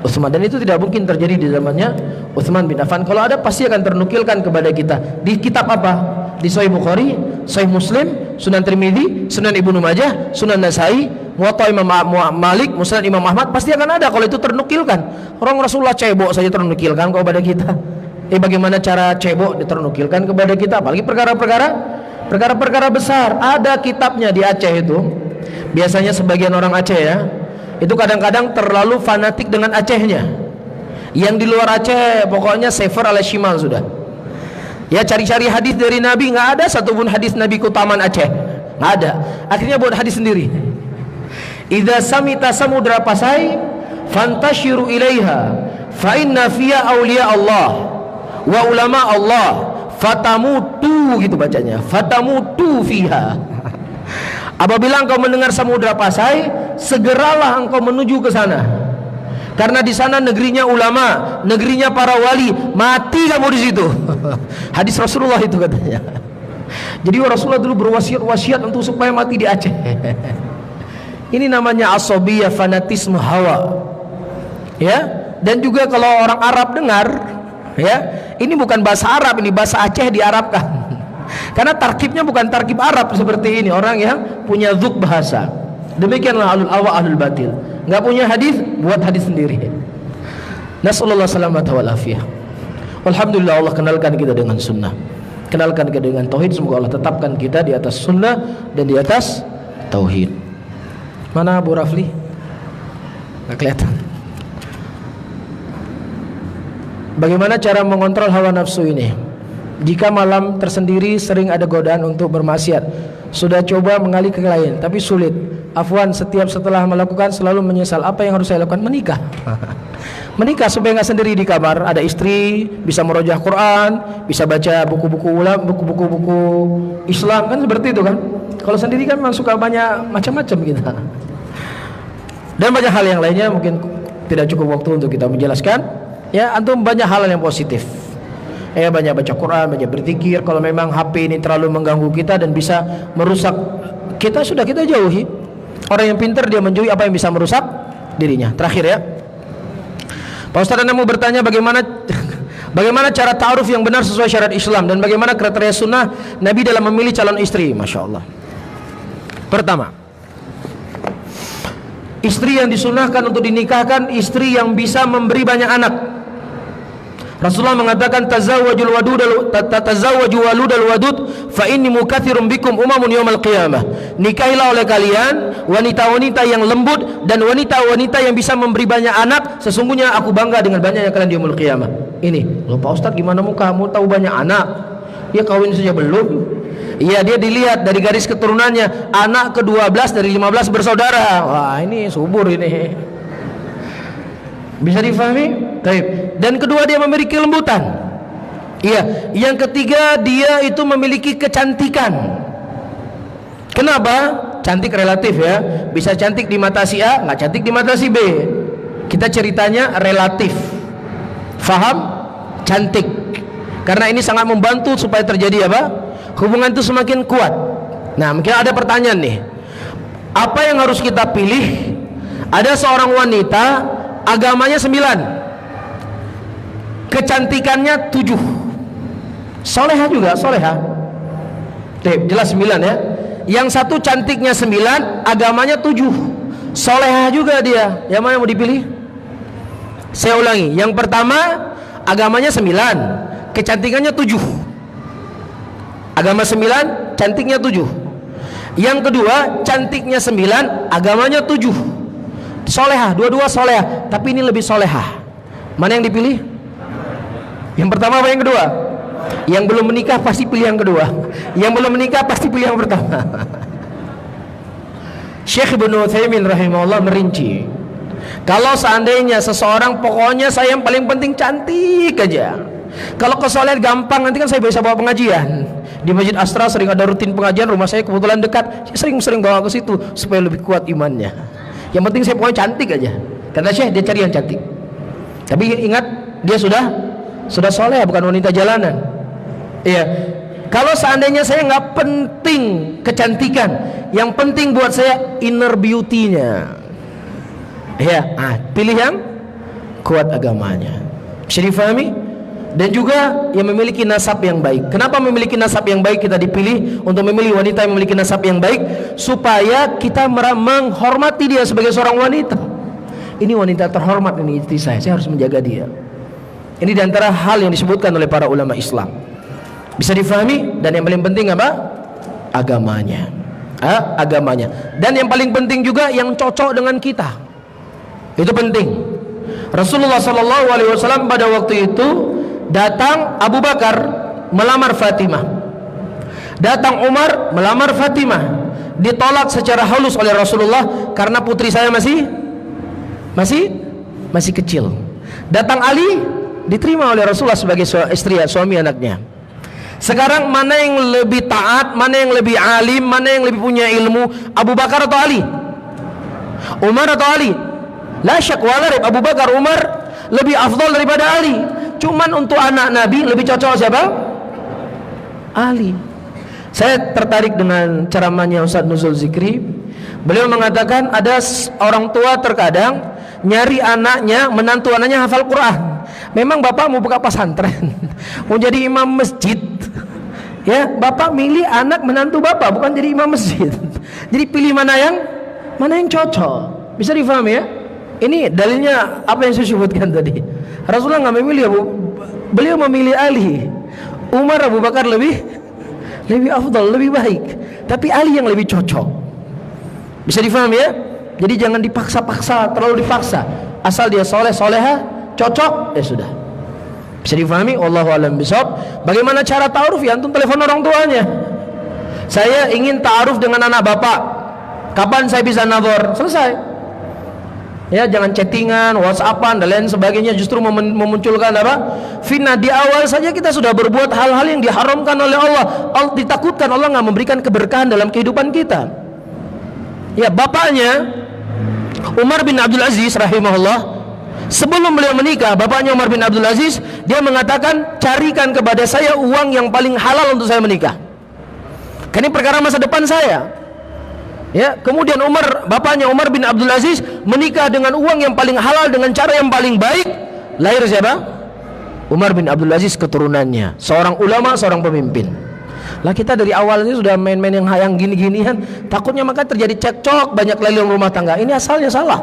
Utsman, dan itu tidak mungkin terjadi di zamannya Utsman bin Affan. Kalau ada pasti akan ternukilkan kepada kita. Di kitab apa? Di Sahih Bukhari, Sahih Muslim, Sunan Tirmidzi, Sunan Ibnu Majah, Sunan Nasai, Muwatta Imam Malik, Musnad Imam Ahmad, pasti akan ada kalau itu ternukilkan. Orang Rasulullah cebok saja ternukilkan kepada kita. Bagaimana cara cebok diternukilkan kepada kita? Apalagi perkara-perkara perkara-perkara besar. Ada kitabnya di Aceh itu. Biasanya sebagian orang Aceh ya, itu kadang-kadang terlalu fanatik dengan Acehnya. Yang di luar Aceh pokoknya sefer ala shimal sudah. Ya, cari-cari hadis dari Nabi, nggak ada satupun hadis Nabi ke Taman Aceh, nggak ada. Akhirnya buat hadis sendiri. Idza samita samudra pasai fantashiru ilaiha fa inna fiha awliya Allah wa ulama Allah fatamutu, gitu bacanya, fatamutu fiha. Apabila engkau mendengar samudra pasai, segeralah engkau menuju ke sana, karena di sana negerinya ulama, negerinya para wali. Mati kamu di situ. Hadis Rasulullah itu katanya. Jadi Rasulullah dulu berwasiat untuk supaya mati di Aceh. Ini namanya asobiyah, fanatisme hawa. Ya, dan juga kalau orang Arab dengar, ya, ini bukan bahasa Arab, ini bahasa Aceh diarabkan. Karena tarkibnya bukan tarkib Arab seperti ini, orang yang punya dzuk bahasa. Demikianlah ahlul awa ahlul batil. Enggak punya hadis, buat hadis sendiri. Nasallallahu salamata wal afiyah. Alhamdulillah, Allah kenalkan kita dengan sunnah, kenalkan kita dengan tauhid. Semoga Allah tetapkan kita di atas sunnah dan di atas tauhid. Mana Abu Rafli? Nggak kelihatan. Bagaimana cara mengontrol hawa nafsu ini? Jika malam tersendiri sering ada godaan untuk bermaksiat, sudah coba mengalih ke lain tapi sulit. Afwan, setiap setelah melakukan selalu menyesal. Apa yang harus saya lakukan? Menikah. Menikah supaya nggak sendiri di kamar. Ada istri, bisa merojah Quran, bisa baca buku-buku ulama, buku-buku Islam, kan seperti itu kan. Kalau sendiri kan memang suka banyak macam-macam kita. Dan banyak hal yang lainnya, mungkin tidak cukup waktu untuk kita menjelaskan. Ya, antum banyak hal yang positif. Ya, banyak baca Quran, banyak berzikir. Kalau memang HP ini terlalu mengganggu kita dan bisa merusak kita, sudah kita jauhi. Orang yang pintar dia menjauhi apa yang bisa merusak dirinya. Terakhir ya, Pak Ustadz, Anda mau bertanya bagaimana cara ta'aruf yang benar sesuai syariat Islam, dan bagaimana kriteria sunnah Nabi dalam memilih calon istri. Masya Allah. Pertama, istri yang disunahkan untuk dinikahkan istri yang bisa memberi banyak anak. Rasulullah mengatakan tazawwajul waludal wadud fa inni mukatsirum bikum umamun yaumil qiyamah. Nikahilah oleh kalian wanita-wanita yang lembut dan wanita-wanita yang bisa memberi banyak anak, sesungguhnya aku bangga dengan banyaknya kalian di yaumil qiyamah. Ini, loh Pak Ustadz, gimana mau kamu tahu banyak anak? Ya kawin saja belum. Iya, dia dilihat dari garis keturunannya, anak ke-12 dari 15 bersaudara. Wah, ini subur ini. Bisa difahami? Baik. Dan kedua, dia memiliki kelembutan. Iya. Yang ketiga, dia itu memiliki kecantikan. Kenapa? Cantik relatif ya. Bisa cantik di mata si A, nggak cantik di mata si B. Kita ceritanya relatif. Faham? Cantik. Karena ini sangat membantu supaya terjadi apa? Hubungan itu semakin kuat. Nah, mungkin ada pertanyaan nih. Apa yang harus kita pilih? Ada seorang wanita, agamanya 9, kecantikannya 7, soleha juga, soleha. Jelas 9 ya. Yang satu cantiknya 9, agamanya 7, soleha juga dia. Yang mana yang mau dipilih? Saya ulangi. Yang pertama, agamanya 9, kecantikannya 7. Agama 9, cantiknya 7. Yang kedua, cantiknya 9, agamanya 7. Soleha, dua-dua soleha, tapi ini lebih soleha. Mana yang dipilih? Yang pertama apa yang kedua? Yang belum menikah pasti pilih yang kedua. Yang belum menikah pasti pilih yang pertama. Syekh Ibnu Utsaimin rahimahullah merinci, kalau seandainya seseorang pokoknya saya yang paling penting cantik aja, kalau kesolehan gampang, nanti kan saya bisa bawa pengajian di Masjid Astra, sering ada rutin pengajian, rumah saya kebetulan dekat, saya sering bawa ke situ supaya lebih kuat imannya. Yang penting saya pokoknya cantik aja. Kata Syekh, dia cari yang cantik. Tapi ingat, dia sudah soleh, bukan wanita jalanan. Iya. Kalau seandainya saya nggak penting kecantikan, yang penting buat saya inner beauty-nya. Ya, pilih yang kuat agamanya. Bisa difahami? Dan juga yang memiliki nasab yang baik. Kenapa memiliki nasab yang baik kita dipilih untuk memilih wanita yang memiliki nasab yang baik? Supaya kita menghormati dia sebagai seorang wanita. Ini wanita terhormat, ini istri saya harus menjaga dia. Ini diantara hal yang disebutkan oleh para ulama Islam. Bisa difahami? Dan yang paling penting apa? agamanya. Agamanya. Dan yang paling penting juga yang cocok dengan kita. Itu penting. Rasulullah SAW pada waktu itu datang Abu Bakar melamar Fatimah. Datang Umar melamar Fatimah. Ditolak secara halus oleh Rasulullah karena putri saya masih kecil. Datang Ali diterima oleh Rasulullah sebagai istri, suami anaknya. Sekarang mana yang lebih taat, mana yang lebih alim, mana yang lebih punya ilmu, Abu Bakar atau Ali? Umar atau Ali? La syak wala raib, Abu Bakar, Umar lebih afdal daripada Ali. Cuman untuk anak Nabi lebih cocok siapa? Ali. Saya tertarik dengan ceramahnya Ustaz Nuzul Zikri. Beliau mengatakan ada orang tua terkadang nyari anaknya, menantu anaknya hafal Quran. Memang bapak mau buka pesantren, mau jadi imam masjid, ya bapak milih anak menantu bapak, bukan jadi imam masjid. Jadi pilih mana yang cocok. Bisa difahami ya? Ini dalilnya apa yang saya sebutkan tadi. Rasulullah nggak memilih beliau memilih Ali. Umar, Abu Bakar lebih afdal, lebih baik. Tapi Ali yang lebih cocok. Bisa difahami ya? Jadi jangan dipaksa-paksa, terlalu dipaksa. Asal dia soleh, soleha, cocok, ya sudah. Bisa difahami? Wallahu a'lam bishawab. Bagaimana cara ta'aruf? Ya antum telepon orang tuanya. Saya ingin ta'aruf dengan anak bapak. Kapan saya bisa nazar? Selesai. Ya, jangan chattingan, WhatsAppan dan lain sebagainya, justru memunculkan apa? Fitnah. Di awal saja kita sudah berbuat hal-hal yang diharamkan oleh Allah. Ditakutkan Allah nggak memberikan keberkahan dalam kehidupan kita. Ya, bapaknya Umar bin Abdul Aziz rahimahullah, sebelum beliau menikah, bapaknya Umar bin Abdul Aziz, dia mengatakan, carikan kepada saya uang yang paling halal untuk saya menikah. Karena ini perkara masa depan saya. Ya, kemudian bapaknya Umar bin Abdul Aziz menikah dengan uang yang paling halal dengan cara yang paling baik. Lahir siapa? Umar bin Abdul Aziz keturunannya, seorang ulama, seorang pemimpin. Lah kita dari awal ini sudah main-main yang gini-ginian, takutnya maka terjadi cekcok, banyak leleng rumah tangga. Ini asalnya salah.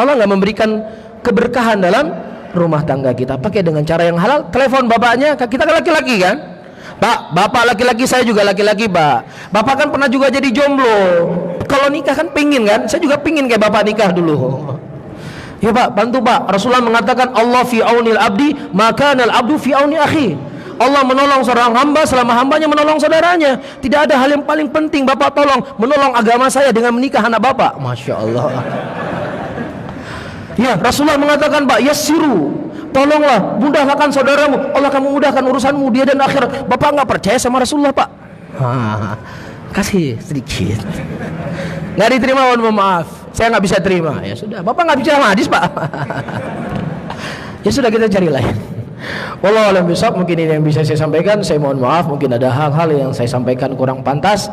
Allah nggak memberikan keberkahan dalam rumah tangga kita. Pakai dengan cara yang halal. Telepon bapaknya, kita kan laki-laki kan? Pak, bapak laki-laki, saya juga laki-laki, Pak. Bapak kan pernah juga jadi jomblo. Kalau nikah kan pingin kan? Saya juga pingin kayak bapak nikah dulu. Ya Pak, bantu Pak. Rasulullah mengatakan, Allah fi aunil abdi, maka nal abdu fi auni akhi. Allah menolong seorang hamba selama hambanya menolong saudaranya. Tidak ada hal yang paling penting bapak tolong, menolong agama saya dengan menikah anak bapak. Masya Allah. Ya, Rasulullah mengatakan, Pak, yassiru, tolonglah, mudahkan saudaramu, Allah akan memudahkan urusanmu dia dan akhirat. Bapak nggak percaya sama Rasulullah, Pak? Kasih sedikit. Nggak diterima, mohon maaf, saya nggak bisa terima. Ya sudah, bapak nggak bicara hadis, Pak. Ya sudah, kita cari lain. Wallahu a'lam bishawab. Mungkin ini yang bisa saya sampaikan. Saya mohon maaf, mungkin ada hal-hal yang saya sampaikan kurang pantas.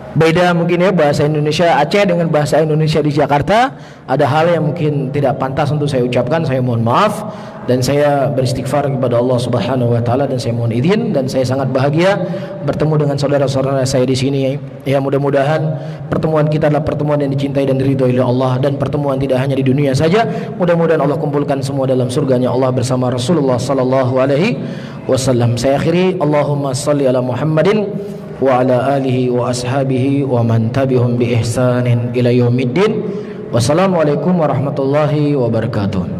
Beda mungkin ya bahasa Indonesia Aceh dengan bahasa Indonesia di Jakarta. Ada hal yang mungkin tidak pantas untuk saya ucapkan. Saya mohon maaf dan saya beristighfar kepada Allah Subhanahu wa taala, dan saya mohon izin, dan saya sangat bahagia bertemu dengan saudara-saudara saya di sini. Ya, mudah-mudahan pertemuan kita adalah pertemuan yang dicintai dan diridhoi oleh Allah, dan pertemuan tidak hanya di dunia saja. Mudah-mudahan Allah kumpulkan semua dalam surganya Allah bersama Rasulullah sallallahu alaihi wasallam. Saya akhiri, Allahumma shalli ala Muhammadin wa ala alihi wa ashabihi wa man tabi'hum bi ihsanin ila yaumiddin. Wassalamualaikum warahmatullahi wabarakatuh.